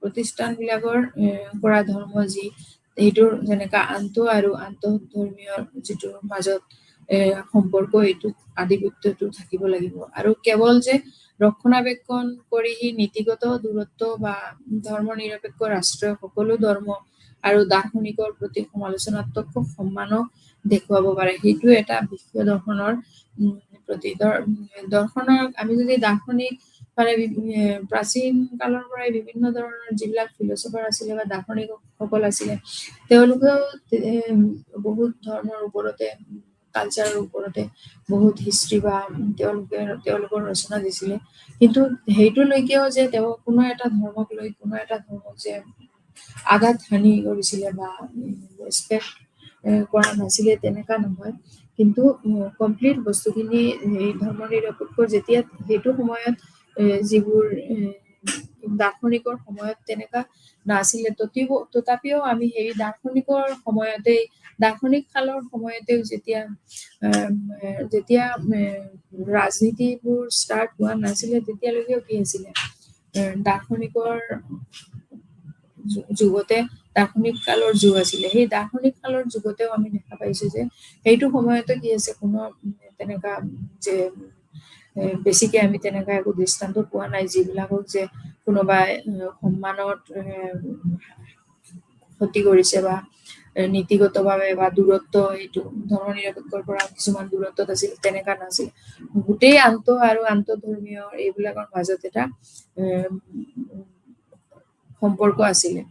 প্ৰতিষ্ঠানবিলাকৰ কৰা ধৰ্ম যি এইটোৰ যেনেকা আৰু আন্তঃধৰ্মীয় যিটোৰ মাজত সম্পৰ্ক, এইটো আধিপত্যটো থাকিব লাগিব। আৰু কেৱল যে ৰক্ষণাবেক্ষণ কৰি নীতিগত দূৰত্ব বা ধৰ্মনিৰপেক্ষ ৰাষ্ট্ৰই সকলো ধৰ্ম আৰু দাৰ্শনিকৰ প্ৰতি সমালোচনাত্মক সন্মানো দেখুৱাব পাৰে, সেইটো এটা বিশ্ব দৰ্শনৰ প্ৰতি দৰ্শনৰ। আমি যদি দাৰ্শনিক মানে প্ৰাচীন কালৰ পৰাই বিভিন্ন ধৰণৰ যিবিলাক ফিলচফাৰ আছিলে বা দাৰ্শনিকসকল আছিলে, তেওঁলোকেও বহুত ধৰ্মৰ ওপৰতে, কালচাৰৰ ওপৰতে বহুত হিষ্ট্ৰী বা তেওঁলোকৰ ৰচনা দিছিলে। কিন্তু সেইটোলৈকেও যে তেওঁ কোনো এটা ধৰ্মক যে আঘাত হানি কৰিছিলে বা ৰেচপেক্ট কৰা নাছিলে তেনেকা নহয়। কিন্তু কমপ্লিট বস্তুখিনি ধৰ্মনিৰপেক্ষ যেতিয়া সেইটো সময়ত যিবোৰ দাৰ্শনিকৰ সময়ত তেনেকা নাছিলে, তথাপিও আমি সেই দাৰ্শনিক কালৰ সময়তেও যেতিয়া ৰাজনীতিবোৰ ষ্টাৰ্ট হোৱা নাছিলে, তেতিয়ালৈকেও কি আছিলে, দাৰ্শনিকৰ দাৰ্শনিক কালৰ যুগ আছিলে। সেই দাৰ্শনিক কালৰ যুগতেও আমি দেখা পাইছো যে সেইটো সময়তে কি আছে, কোনো তেনেকা যে বেছিকে আমি তেনেকা একো দৃষ্টান্ত পোৱা নাই যিবিলাকক যে কোনোবাই সন্মানত ক্ষতি কৰিছে বা নীতিগতভাৱে বা দূৰত্ব এইটো ধৰ্ম নিৰপেক্ষৰ পৰা কিছুমান দূৰত্বত আছিল, তেনেকা নাছিল। গোটেই আৰু আন্তঃধৰ্মীয় এইবিলাকৰ মাজত এটা সম্পৰ্ক আছিলে।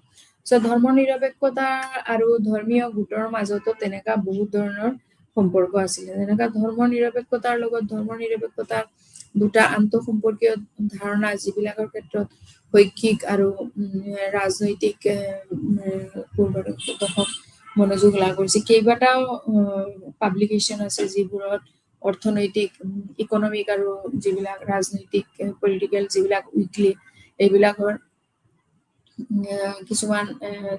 ধৰ্ম নিৰপেক্ষতা আৰু ধৰ্মীয় গোটৰ মাজতো তেনেকা বহুত ধৰণৰ সম্পৰ্ক আছিলে। যেনেকা ধৰ্ম নিৰপেক্ষতাৰ লগত ধৰ্ম নিৰপেক্ষতাৰ দুটা আন্তঃসম্পৰ্কীয় ধাৰণা যিবিলাকৰ ক্ষেত্ৰত শৈক্ষিক আৰু ৰাজনৈতিক মনোযোগ লাভ কৰিছে। কেইবাটাও পাব্লিকেশ্যন আছে যিবোৰত অৰ্থনৈতিক, ইকনমিক আৰু যিবিলাক ৰাজনৈতিক পলিটিকেল যিবিলাক উইকলি এইবিলাকৰ কিছুমান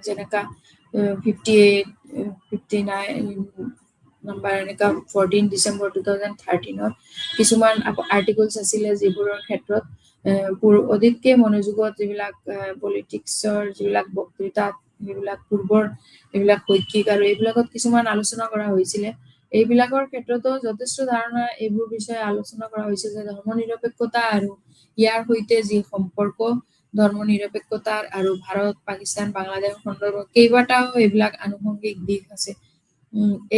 যেনেকা 58, 59 নাম্বাৰ এনেকা 14 ডিচেম্বৰ 2013 কিছুমান আৰ্টিকলছ আছিলে যিবোৰৰ ক্ষেত্ৰত অধিককে মনোযোগত যিবিলাক পলিটিক্সৰ যিবিলাক বক্তৃতা সেইবিলাক পূৰ্বৰ এইবিলাক শৈক্ষিক আৰু এইবিলাকত কিছুমান আলোচনা কৰা হৈছিলে। এইবিলাকৰ ক্ষেত্ৰতো যথেষ্ট ধাৰণা এইবোৰ বিষয়ে আলোচনা কৰা হৈছে যে ধৰ্ম নিৰপেক্ষতা আৰু ইয়াৰ সৈতে যি সম্পৰ্ক ধৰ্ম নিৰপেক্ষতাৰ আৰু ভাৰত, পাকিস্তান, বাংলাদেশ সন্দৰ্ভত কেইবাটাও এইবিলাক আনুষংগিক দিশ আছে।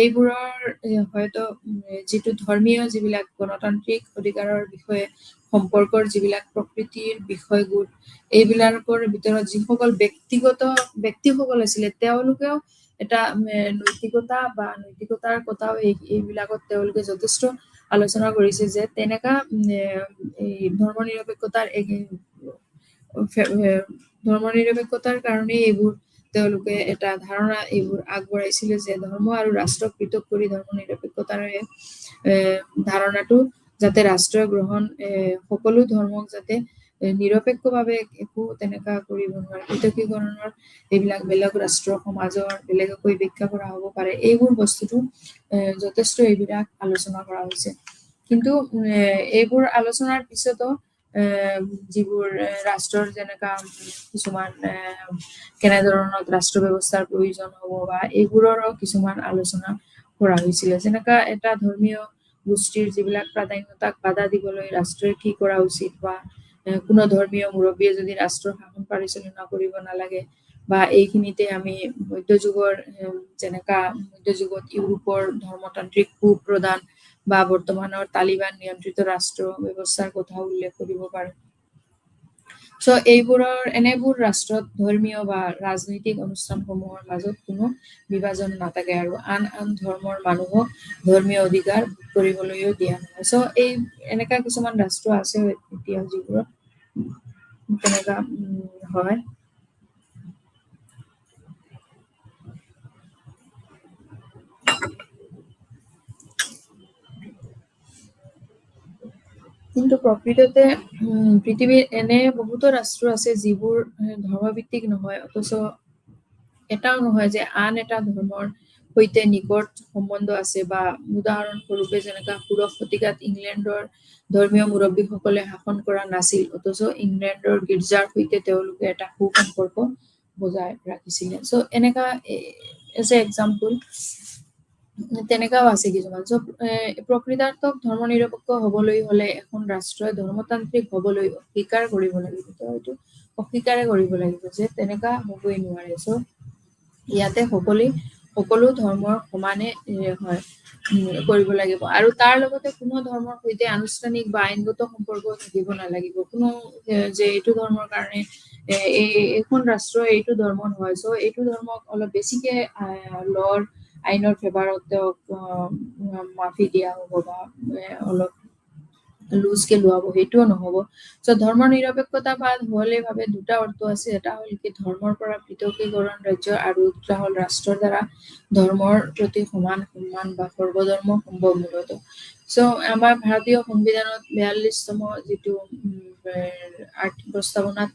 এইবোৰৰ হয়তো যিটো ধৰ্মীয় যিবিলাক গণতান্ত্ৰিক অধিকাৰৰ বিষয়ে সম্পৰ্কৰ যিবিলাক প্ৰকৃতিৰ বিষয়বোৰ এইবিলাকৰ ভিতৰত যিসকল ব্যক্তিসকল আছিলে তেওঁলোকেও এটা নৈতিকতা বা নৈতিকতাৰ কথাও এইবিলাকত তেওঁলোকে যথেষ্ট আলোচনা কৰিছে যে তেনেকা ধৰ্ম নিৰপেক্ষতাৰ কাৰণে এইবোৰ তেওঁলোকে এটা ধাৰণা এইবোৰ আগবঢ়াইছিলে যে ধৰ্ম আৰু ৰাষ্ট্ৰক পৃথক কৰি ধৰ্ম নিৰপেক্ষতাৰে ধাৰণাটো যাতে ৰাষ্ট্ৰই গ্ৰহণ সকলো ধৰ্মক যাতে নিৰপেক্ষভাৱে একো তেনেকা কৰিব নোৱাৰে, পৃথকীকৰণৰ এইবিলাক বেলেগ ৰাষ্ট্ৰ সমাজৰ বেলেগকৈ ব্যাখ্যা কৰা হ'ব পাৰে, এইবোৰ বস্তুটো যথেষ্ট এইবিলাক আলোচনা কৰা হৈছে। কিন্তু এইবোৰ আলোচনাৰ পিছতো যিবোৰ ৰাষ্ট্ৰৰ যেনেকা কিছুমান কেনেধৰণৰ ৰাষ্ট্ৰ ব্যৱস্থাৰ প্ৰয়োজন হ'ব বা এইবোৰৰো কিছুমান আলোচনা কৰা হৈছিলে। যেনেকা এটা ধৰ্মীয় গোষ্ঠীৰ যিবিলাক প্ৰাধান্যতাক বাধা দিবলৈ ৰাষ্ট্ৰই কি কৰা উচিত বা কোনো ধৰ্মীয় মুৰব্বীয়ে যদি ৰাষ্ট্ৰৰ শাসন পৰিচালনা কৰিব নালাগে বা এইখিনিতে আমি মধ্যযুগৰ যেনেকা মধ্যযুগত ইউৰোপৰ ধৰ্মতান্ত্ৰিক প্ৰদান বা বৰ্তমানৰ তালিবান নিয়ন্ত্ৰিত ৰাষ্ট্ৰ ব্যৱস্থাৰ কথা উল্লেখ কৰিব পাৰো। এনেবোৰ ৰাষ্ট্ৰত ধৰ্মীয় বা ৰাজনৈতিক অনুষ্ঠানসমূহৰ মাজত কোনো বিভাজন নাথাকে আৰু আন ধৰ্মৰ মানুহক ধৰ্মীয় অধিকাৰ ভোগ কৰিবলৈও দিয়া নহয়। এই এনেকা কিছুমান ৰাষ্ট্ৰ আছে এতিয়া যিবোৰত তেনেকা হয়। কিন্তু প্ৰকৃততে পৃথিৱীৰ এনে বহুতো ৰাষ্ট্ৰ আছে যিবোৰ ধৰ্মভিত্তিক নহয়, অথচ এটাও নহয় যে আন এটা ধৰ্মৰ সৈতে নিকট সম্বন্ধ আছে। বা উদাহৰণস্বৰূপে যেনেকা ষোড়শ শতিকাত ইংলেণ্ডৰ ধৰ্মীয় মুৰব্বীসকলে শাসন কৰা নাছিল, অথচ ইংলেণ্ডৰ গীৰ্জাৰ সৈতে তেওঁলোকে এটা সুসম্পৰ্ক বজাই ৰাখিছিলে। এনেকা এজ এ এক্সাম্পল তেনেকাও আছে কিছুমান। প্ৰকৃতাৰ্থত ধৰ্ম নিৰপেক্ষ হবলৈ হলে এখন ৰাষ্ট্ৰই ধৰ্মতান্ত্ৰিক হবলৈ অস্বীকাৰ কৰিব লাগিব, হয়তো অস্বীকাৰে কৰিব লাগিব যে তেনেকা হবই নোৱাৰে। ইয়াতে সকলো ধৰ্মৰ সমানে হয় কৰিব লাগিব আৰু তাৰ লগতে কোনো ধৰ্মৰ সৈতে আনুষ্ঠানিক বা আইনগত সম্পৰ্ক থাকিব নালাগিব। কোনো যে এইটো ধৰ্মৰ কাৰণে এইখন ৰাষ্ট্ৰ এইটো ধৰ্ম নহয়, এইটো ধৰ্মক অলপ বেছিকে লৰ আইনৰ ফেভাৰত তেওঁক মাফি দিয়া হ'ব বা অলপ লুজকে লোৱা হ'ব, সেইটোও নহ'ব। ধৰ্ম নিৰপেক্ষতা হলে ভাবে দুটা অৰ্থ আছে। এটা হ'ল কি ধৰ্মৰ পৰা পৃথকীকৰণ ৰাজ্য আৰু দুটা হ'ল ৰাষ্ট্ৰৰ দ্বাৰা ধৰ্মৰ প্ৰতি সমান সন্মান বা সৰ্বধৰ্ম সম্ভৱ মূলত। আমাৰ ভাৰতীয় সংবিধানত 42তম যিটো প্ৰস্তাৱনাত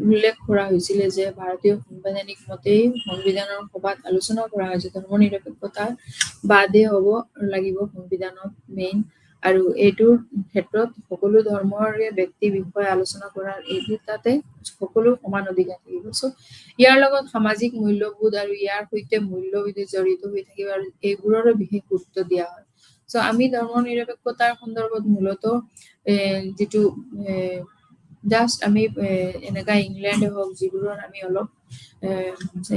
উল্লেখ কৰা হৈছিলে যে ভাৰতীয় সাংবিধানিক মতেই সংবিধানৰ সভাত আলোচনা কৰা হৈছে ধৰ্ম নিৰপেক্ষতা বাদে হ'ব লাগিব সংবিধানত মেইন, আৰু এইটোৰ ক্ষেত্ৰত সকলো ধৰ্মৰে ব্যক্তি বিষয়ে আলোচনা কৰাৰ তাতে সকলো সমান অধিকাৰ থাকিব। ইয়াৰ লগত সামাজিক মূল্যবোধ আৰু ইয়াৰ সৈতে মূল্যবোধে জড়িত হৈ থাকিব আৰু এইবোৰৰো বিশেষ গুৰুত্ব দিয়া হয়। আমি ধৰ্ম নিৰপেক্ষতাৰ সন্দৰ্ভত মূলত যিটো জাষ্ট আমি এনেকা ইংলেণ্ডে হওক যিবোৰৰ আমি অলপ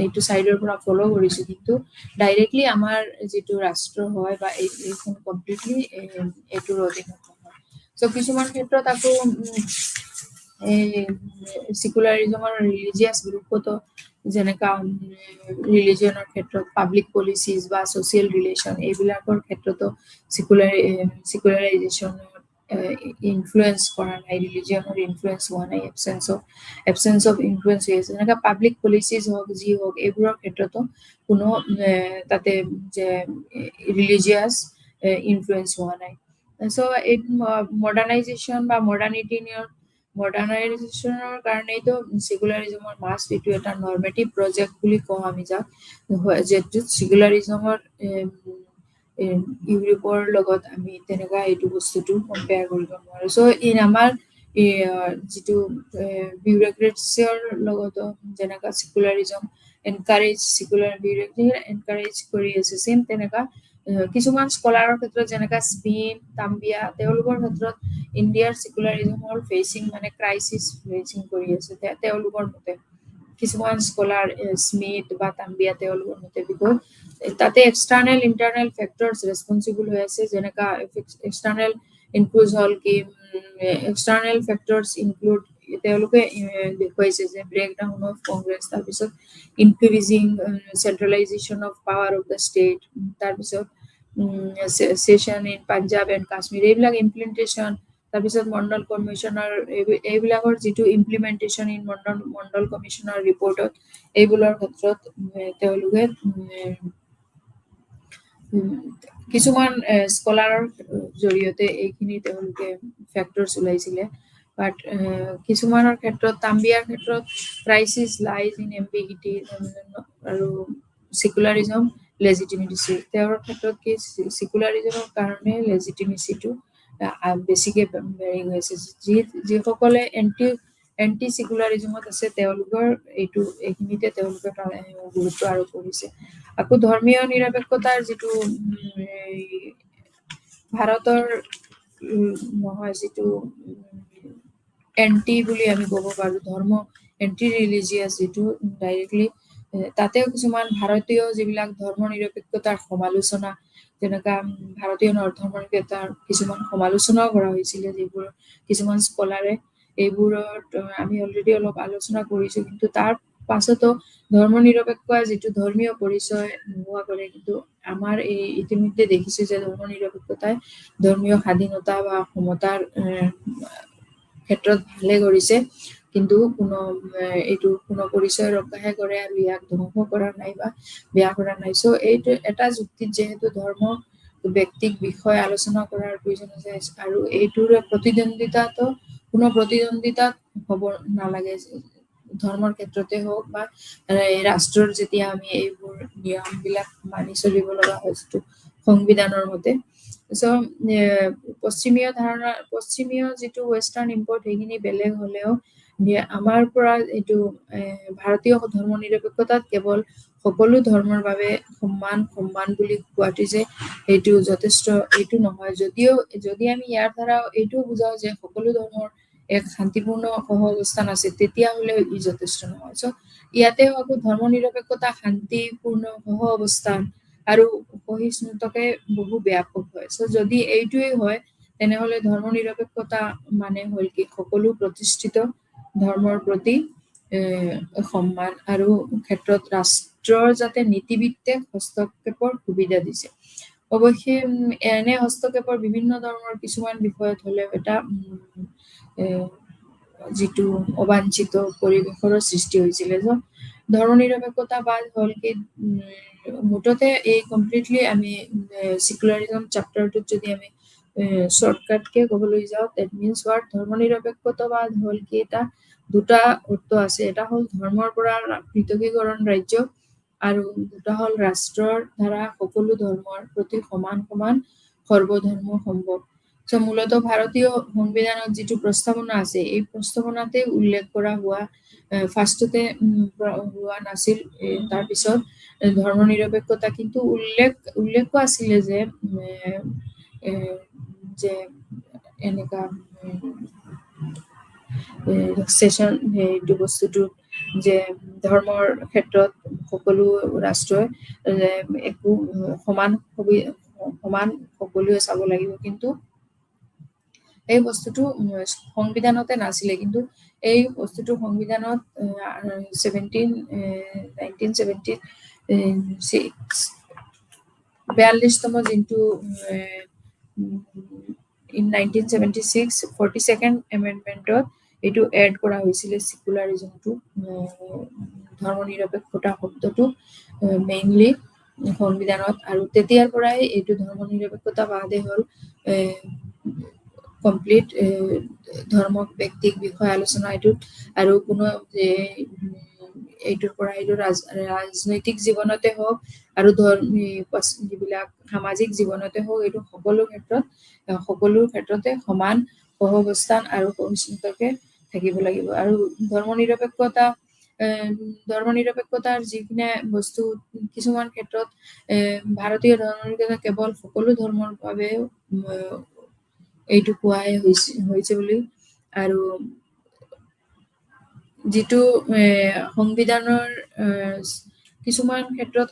এইটো চাইডৰ পৰা ফ'ল' কৰিছো, কিন্তু ডাইৰেক্টলি আমাৰ যিটো ৰাষ্ট্ৰ হয় বা এইখন কমপ্লিটলি এইটোৰ অধীনত নহয়। চ' কিছুমান ক্ষেত্ৰত আকৌ এই চিকুলাৰিজমৰ ৰিলিজিয়াছ গ্ৰুপতো যেনেকা ৰিলিজিয়নৰ ক্ষেত্ৰত পাব্লিক পলিচিজ বা ছ'চিয়েল ৰিলেশ্যন এইবিলাকৰ ক্ষেত্ৰতো চিকুলাৰাইজেশ্যনৰ ইনফ্লুৱেঞ্চ কৰা নাই, ৰিলিজিয়নৰ ইনফ্লুৱেঞ্চ হোৱা নাই, এবচেঞ্চ অফ ইনফ্লুৱেঞ্চ হৈ আছে। যেনেকা পাব্লিক পলিচিজ হওক যি হওক এইবোৰৰ ক্ষেত্ৰতো কোনো তাতে যে ৰিলিজিয়াছ ইনফ্লুৱেঞ্চ হোৱা নাই। চ' এই মডাৰ্ণাইজেশ্যন বা মডাৰ্ণাইজেশ্যনৰ কাৰণেইতো চিকুলাৰিজমৰ মাষ্ট এইটো এটা নৰ্মেটিভ প্ৰজেক্ট বুলি কওঁ আমি যাক, যিহেতু চিকুলাৰিজমৰ ইউৰোপৰ লগত আমি তেনেকুৱা এইটো বস্তুটো কম্পেয়াৰ কৰিব নোৱাৰো। চ' আমাৰ যিটো বিউৰক্ৰেটছৰ লগতো যেনেকা চিকুলাৰিজম এনকাৰেজ কৰি আছে, চেম তেনেকা কিছুমান স্কলাৰৰ ক্ষেত্ৰত যেনেকা স্পেইন, তাম্বিয়া, তেওঁলোকৰ ক্ষেত্ৰত ইণ্ডিয়াৰ চিকুলাৰিজমৰ ফেচিং মানে ক্ৰাইচিছ ফেচিং কৰি আছে তেওঁলোকৰ মতে। কিছুমান স্কলাৰ স্মিথ বা তাম্বিয়া তেওঁলোকৰ মতে, বিকজ তাতে এক্সটাৰ্নেল ইণ্টাৰনেল ফেক্টৰছ ৰেছপনচিবল হৈ আছে। যেনেকা এক্সটাৰ্নেল ইনক্লুজ হ'ল কি এক্সটাৰ্নেল ফেক্টৰছ ইনক্লুড তেওঁলোকে দেখুৱাইছে যে ব্ৰেকডাউন অফ কংগ্ৰেছ, তাৰপিছত increasing centralisation of power of the state, তাৰপিছত secession in Punjab and Kashmir এইবিলাক ইমপ্লিমেণ্টেশ্যন, তাৰপিছত মণ্ডল কমিশ্যনৰ এইবিলাকৰ যিটো ইমপ্লিমেণ্টেশ্যন ইন মণ্ডল কমিশ্যনৰ ৰিপৰ্টত এইবোৰৰ ক্ষেত্ৰত তেওঁলোকে কিছুমান স্কলাৰৰ জৰিয়তে এইখিনি তেওঁলোকে ফেক্টৰছ ওলাইছিলে। বাট কিছুমানৰ ক্ষেত্ৰত তাম্বিয়াৰ ক্ষেত্ৰত ক্ৰাইচিছ লাইজ ইন এম্বিগিটি আৰু চিকুলাৰিজম লেজিটিমেচি। তেওঁৰ ক্ষেত্ৰত কি চিকুলাৰিজমৰ কাৰণে লেজিটিমেচিটো বেছিকে বেৰিং হৈছে। যিসকলে এণ্টি চিকুলাৰিজমত আছে তেওঁলোকৰ এইখিনিতে তেওঁলোকে গুৰুত্ব আৰোপ কৰিছে। আকৌ ধৰ্মীয় নিৰপেক্ষতাৰ যিটো ভাৰতৰ নহয় যিটো এণ্টি বুলি আমি ক'ব পাৰো, ধৰ্ম এণ্টি ৰিলিজিয়াছ যিটো ডাইৰেক্টলি তাতেও কিছুমান ভাৰতীয় যিবিলাক ধৰ্ম নিৰপেক্ষতাৰ সমালোচনা, যেনেকা ভাৰতীয় ধৰ্ম নিৰপেক্ষতাৰ কিছুমান সমালোচনাও কৰা হৈছিলে, যিবোৰ কিছুমান স্কলাৰে এইবোৰত আমি অলৰেডি অলপ আলোচনা কৰিছো। কিন্তু তাৰ পাছতো ধৰ্ম নিৰপেক্ষ যিটো ধৰ্মীয় পৰিচয় নোহোৱা কৰে, কিন্তু আমাৰ ইতিমধ্যে দেখিছো যে ধৰ্ম নিৰপেক্ষতাই ধৰ্মীয় স্বাধীনতা বা সমতাৰ ক্ষেত্ৰত ভালে কৰিছে, কিন্তু এইটো কোনো পৰিচয় ৰক্ষাহে কৰে আৰু ইয়াক ধ্বংস কৰা নাই বা বেয়া কৰা নাই। চ' এইটো এটা যুক্তিত যিহেতু ধৰ্ম ব্যক্তিক বিষয় আলোচনা কৰাৰ প্ৰয়োজন আছে আৰু এইটোৰ প্ৰতিদ্বন্দ্বিতাটো কোনো প্ৰতিদ্বন্দ্বিতা হ'ব নালাগে, ধৰ্মৰ ক্ষেত্ৰতে হওক বা ৰাষ্ট্ৰৰ যেতিয়া আমি এইবোৰ নিয়মবিলাক মানি চলিব লগা হয় যিটো সংবিধানৰ মতে। চ' পশ্চিমীয় যিটো ৱেষ্টাৰ্ণ ইম্পৰ্ট সেইখিনি বেলেগ হলেও আমাৰ পৰা এইটো ভাৰতীয় ধৰ্ম নিৰপেক্ষতাত কেৱল সকলো ধৰ্মৰ বাবে সন্মান বুলি কোৱাটো যে এইটো যথেষ্ট এইটো নহয়। যদি আমি ইয়াৰ দ্বাৰা এইটোও বুজাও যে সকলো ধৰ্মৰ এক শান্তিপূৰ্ণ সহাৱস্থান আছে, তেতিয়াহ'লে ই যথেষ্ট নহয়। চ' ইয়াতে আকৌ ধৰ্ম নিৰপেক্ষতা শান্তিপূৰ্ণ সহ অৱস্থান আৰু সহিষ্ণুতাকে বহু ব্যাপক হয়। চ' যদি এইটোৱেই হয় তেনেহলে ধৰ্ম নিৰপেক্ষতা মানে হ'ল কি সকলো প্ৰতিষ্ঠিত ধৰ্মৰ প্ৰতি সন্মান আৰু ক্ষেত্ৰত ৰাষ্ট্ৰৰ যাতে নীতিভিত্তিক হস্তক্ষেপৰ সুবিধা দিছে। অৱশ্যে এনে হস্তক্ষেপৰ বিভিন্ন ধৰণৰ কিছুমান বিষয়ত হলেও এটা যিটো অবাঞ্ছিত পৰিৱেশৰো সৃষ্টি হৈছিলে। যে ধৰ্ম নিৰপেক্ষতাবাদ হ'ল কি মুঠতে এই কমপ্লিটলি আমি চিকুলাৰিজম চেপ্টাৰটোত যদি আমি শ্বৰ্টকাটকে ক'বলৈ যাওঁ, ডেট মিনছ হোৱাট ধৰ্ম নিৰপেক্ষতাবাদ হ'ল কি এটা দুটা অৰ্থ আছে। এটা হ'ল ধৰ্মৰ পৰা পৃথকীকৰণ ৰাজ্য আৰু দুটা হ'ল ৰাষ্ট্ৰৰ দ্বাৰা সকলো ধৰ্মৰ প্ৰতি সমান সৰ্বধৰ্ম সম্ভৱ। চ' মূলত ভাৰতীয় সংবিধানত যিটো প্ৰস্তাৱনা আছে এই প্ৰস্তাৱনাতে উল্লেখ কৰা হোৱা ফাৰ্ষ্টতে হোৱা নাছিল, তাৰপিছত ধৰ্ম নিৰপেক্ষতা কিন্তু উল্লেখ আছিলে যে এনেকা সেশন এইটো বস্তুটো যে ধৰ্মৰ ক্ষেত্ৰত সকলো ৰাষ্ট্ৰই একো সমান সকলোৱে চাব লাগিব, কিন্তু এই বস্তুটো সংবিধানতে নাছিলে। কিন্তু এই বস্তুটো সংবিধানত 42তম যোনটো ইন 1976 42nd এমেণ্ডমেণ্টত এইটো এড কৰা হৈছিলে সেকুলাৰিজমটো, ধৰ্ম নিৰপেক্ষতা শব্দটো মেইনলি সংবিধানত। আৰু তেতিয়াৰ পৰাই এইটো ধৰ্ম নিৰপেক্ষতা বাদে হ'ল কমপ্লিট ধৰ্মক ব্যক্তিক বিষয় আলোচনা এইটোত, আৰু কোনো এইটোৰ পৰা এইটো ৰাজনৈতিক জীৱনতে হওক আৰু যিবিলাক সামাজিক জীৱনতে হওক, এইটো সকলো ক্ষেত্ৰতে সমান সহাৱস্থান আৰু সহিষ্ণুতাকে থাকিব লাগিব। আৰু ধৰ্ম নিৰপেক্ষতাৰ যিখিনি বস্তু কিছুমান ক্ষেত্ৰত ভাৰতীয় ধৰ্ম নিৰপেক্ষতা কেৱল সকলো ধৰ্মৰ বাবে এইটো কোৱাই হৈছে বুলি, আৰু যিটো সংবিধানৰ কিছুমান ক্ষেত্ৰত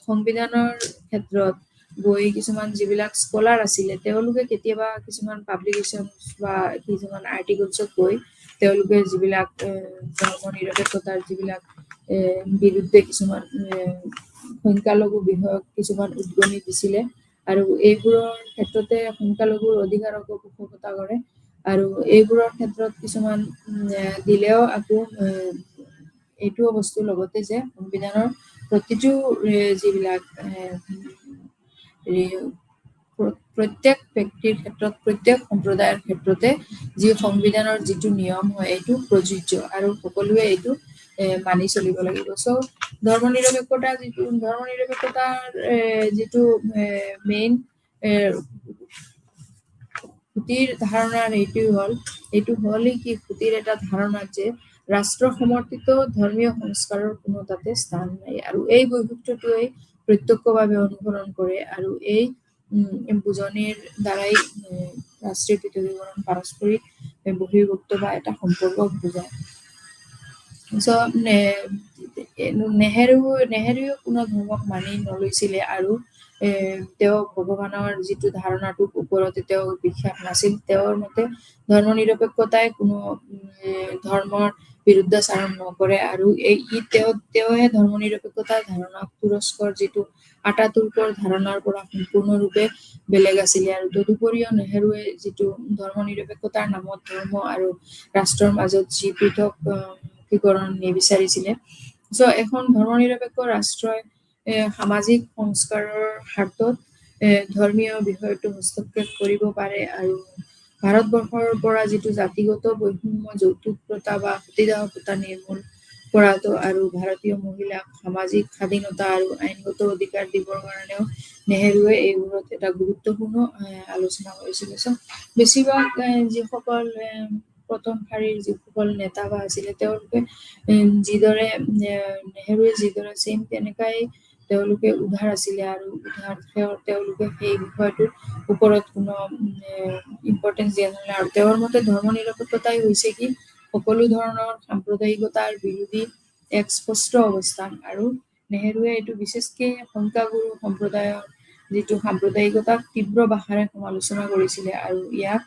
গৈ কিছুমান যিবিলাক স্কলাৰ আছিলে তেওঁলোকে কেতিয়াবা কিছুমান পাব্লিকেশ্যন বা কিছুমান আৰ্টিকলছত গৈ তেওঁলোকে যিবিলাক ধৰ্ম নিৰপেক্ষতাৰ যিবিলাক বিৰুদ্ধে কিছুমান সংখ্যালঘু বিষয়ক কিছুমান উদ্গনি দিছিলে, আৰু এইবোৰৰ ক্ষেত্ৰতে সংখ্যালঘুৰ অধিকাৰকো পোষকতা কৰে। আৰু এইবোৰৰ ক্ষেত্ৰত কিছুমান দিলেও আকৌ এইটো বস্তুৰ লগতে যে সংবিধানৰ প্ৰতিটো যিবিলাক প্ৰত্যেক ব্যক্তিৰ ক্ষেত্ৰত, প্ৰত্যেক সম্প্ৰদায়ৰ ক্ষেত্ৰতে যি সংবিধানৰ যিটো নিয়ম হয় এইটো প্ৰযোজ্য, আৰু সকলোৱে এইটো মানি চলিব লাগিব। ধৰ্ম নিৰপেক্ষতাৰ যিটো মেইন খুঁটিৰ ধাৰণাৰ এইটো হ'লেই কি খুঁটিৰ এটা ধাৰণা যে ৰাষ্ট্ৰ সমৰ্থিত ধৰ্মীয় সংস্কাৰৰ কোনো তাতে স্থান নাই, আৰু এই বৈশিষ্ট্যটোৱে প্ৰত্যক্ষভাৱে অনুসৰণ কৰে, আৰু এই বুজনিৰ দ্বাৰাই ৰাষ্ট্ৰীয় পৃথকীকৰণ পাৰস্পৰিক বহিৰ্ভুক্ত বা এটা সম্পৰ্কক বুজায়। নেহেৰুৱে কোনো ধৰ্মক মানি নলৈছিলে, আৰু তেওঁ ভগৱানৰ যিটো ধাৰণাটোৰ ওপৰতে তেওঁ বিশ্বাস নাছিল। তেওঁৰ মতে ধৰ্ম নিৰপেক্ষতাই কোনো ধৰ্মৰ বিৰুদ্ধাচাৰণ নকৰে, আৰু তেওঁহে ধৰ্ম নিৰপেক্ষতাৰ ধাৰণা তুৰস্কৰ যিটো আটাতুৰ্কৰ ধাৰণাৰ পৰা সম্পূৰ্ণৰূপে বেলেগ আছিলে। আৰু তদুপৰিও নেহেৰুৱে যিটো ধৰ্ম নিৰপেক্ষতাৰ নামত ধৰ্ম আৰু ৰাষ্ট্ৰৰ মাজত যি পৃথকীকৰণ নিবিচাৰিছিলে। এখন ধৰ্ম নিৰপেক্ষ ৰাষ্ট্ৰই সামাজিক সংস্কাৰৰ স্বাৰ্থত ধৰ্মীয় বিষয়টো হস্তক্ষেপ কৰিব পাৰে, আৰু ভাৰতবৰ্ষৰ পৰা যিটো জাতিগত বৈষম্য, যৌতুক প্ৰথা বা সতীদাহ প্ৰথা নিৰ্মূল কৰাটো, আৰু ভাৰতীয় মহিলাক সামাজিক স্বাধীনতা আৰু আইনগত অধিকাৰ দিবৰ কাৰণেও নেহেৰুৱে এইবোৰত এটা গুৰুত্বপূৰ্ণ আলোচনা কৰিছিলে। বেছিভাগ যিসকল প্ৰথম শাৰীৰ যিসকল নেতা বা আছিলে তেওঁলোকে নেহেৰুৱে যিদৰে চেম তেনেকাই তেওঁলোকে উদাৰ আছিলে, আৰু তেওঁলোকে সেই বিষয়টোৰ ওপৰত কোনো ইম্পৰ্টেঞ্চ দিয়া নাছিলে। আৰু তেওঁৰ মতে ধৰ্ম নিৰপেক্ষতাই হৈছে কি সকলো ধৰণৰ সাম্প্ৰদায়িকতাৰ বিৰোধী এক স্পষ্ট অৱস্থান, আৰু নেহেৰুৱে এইটো বিশেষকে সংখ্যাগুৰু সম্প্ৰদায়ৰ যিটো সাম্প্ৰদায়িকতাক তীব্ৰ ভাষাৰে সমালোচনা কৰিছিলে, আৰু ইয়াক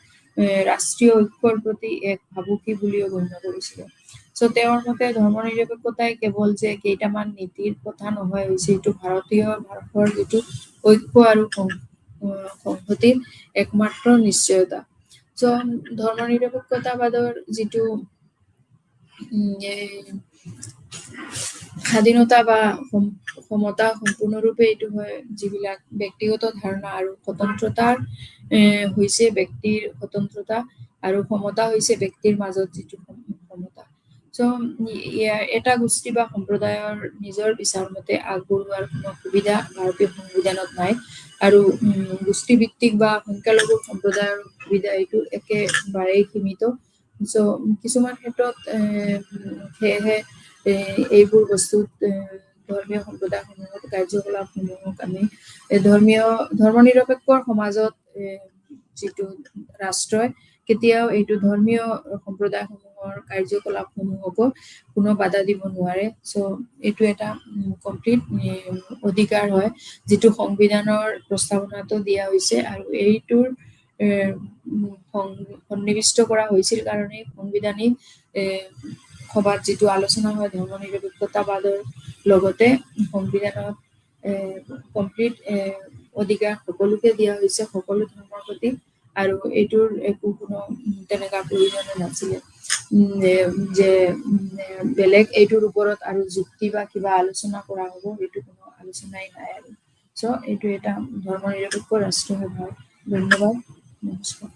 ৰাষ্ট্ৰীয় ঐক্যৰ প্ৰতি এক ভাবুকি বুলিও গণ্য কৰিছিলে। তেওঁৰ মতে ধৰ্ম নিৰপেক্ষতাই কেৱল যে কেইটামান নীতিৰ কথা নহয়, হৈছে এইটো ভাৰতৰ যিটো ঐক্য আৰু সংহতিৰ একমাত্ৰ নিশ্চয়তা। ধৰ্ম নিৰপেক্ষতাবাদৰ যিটো স্বাধীনতা বা সমতা সম্পূৰ্ণৰূপে এইটো হয় যিবিলাক ব্যক্তিগত ধাৰণা, আৰু স্বতন্ত্ৰতাৰ হৈছে ব্যক্তিৰ স্বতন্ত্ৰতা, আৰু সমতা হৈছে ব্যক্তিৰ মাজত যিটো সমতা। এটা গোষ্ঠী বা সম্প্ৰদায়ৰ নিজৰ বিচাৰ মতে আগবঢ়োৱাৰ কোনো সুবিধা ভাৰতীয় সংবিধানত নাই, আৰু গোষ্ঠীভিত্তিক বা সংখ্যালঘু সম্প্ৰদায়ৰ সুবিধা এইটো একেবাৰেই সীমিত। কিছুমান ক্ষেত্ৰত সেয়েহে এইবোৰ বস্তুত ধৰ্মীয় সম্প্ৰদায়সমূহত কাৰ্যকলাপসমূহক আমি ধৰ্ম নিৰপেক্ষ সমাজত যিটো ৰাষ্ট্ৰই কেতিয়াও এইটো ধৰ্মীয় সম্প্ৰদায়সমূহৰ কাৰ্যকলাপসমূহকো কোনো বাধা দিব নোৱাৰে। চ' এইটো এটা কমপ্লিট অধিকাৰ হয় যিটো সংবিধানৰ প্ৰস্তাৱনাতো দিয়া হৈছে, আৰু এইটোৰ সন্নিৱিষ্ট কৰা হৈছিল কাৰণে সাংবিধানিক সভাত যিটো আলোচনা হয় ধৰ্ম নিৰপেক্ষতাবাদৰ লগতে সংবিধানত কমপ্লিট অধিকাৰ সকলোকে দিয়া হৈছে, সকলো ধৰ্মৰ প্ৰতি, আৰু এইটোৰ একো কোনো তেনেকা প্ৰয়োজনে নাছিলে যে বেলেগ এইটোৰ ওপৰত আৰু যুক্তি বা কিবা আলোচনা কৰা হ'ব, এইটো কোনো আলোচনাই নাই আৰু। চ' এইটো এটা ধৰ্ম নিৰপেক্ষ ৰাষ্ট্ৰ হয়। ধন্যবাদ, নমস্কাৰ।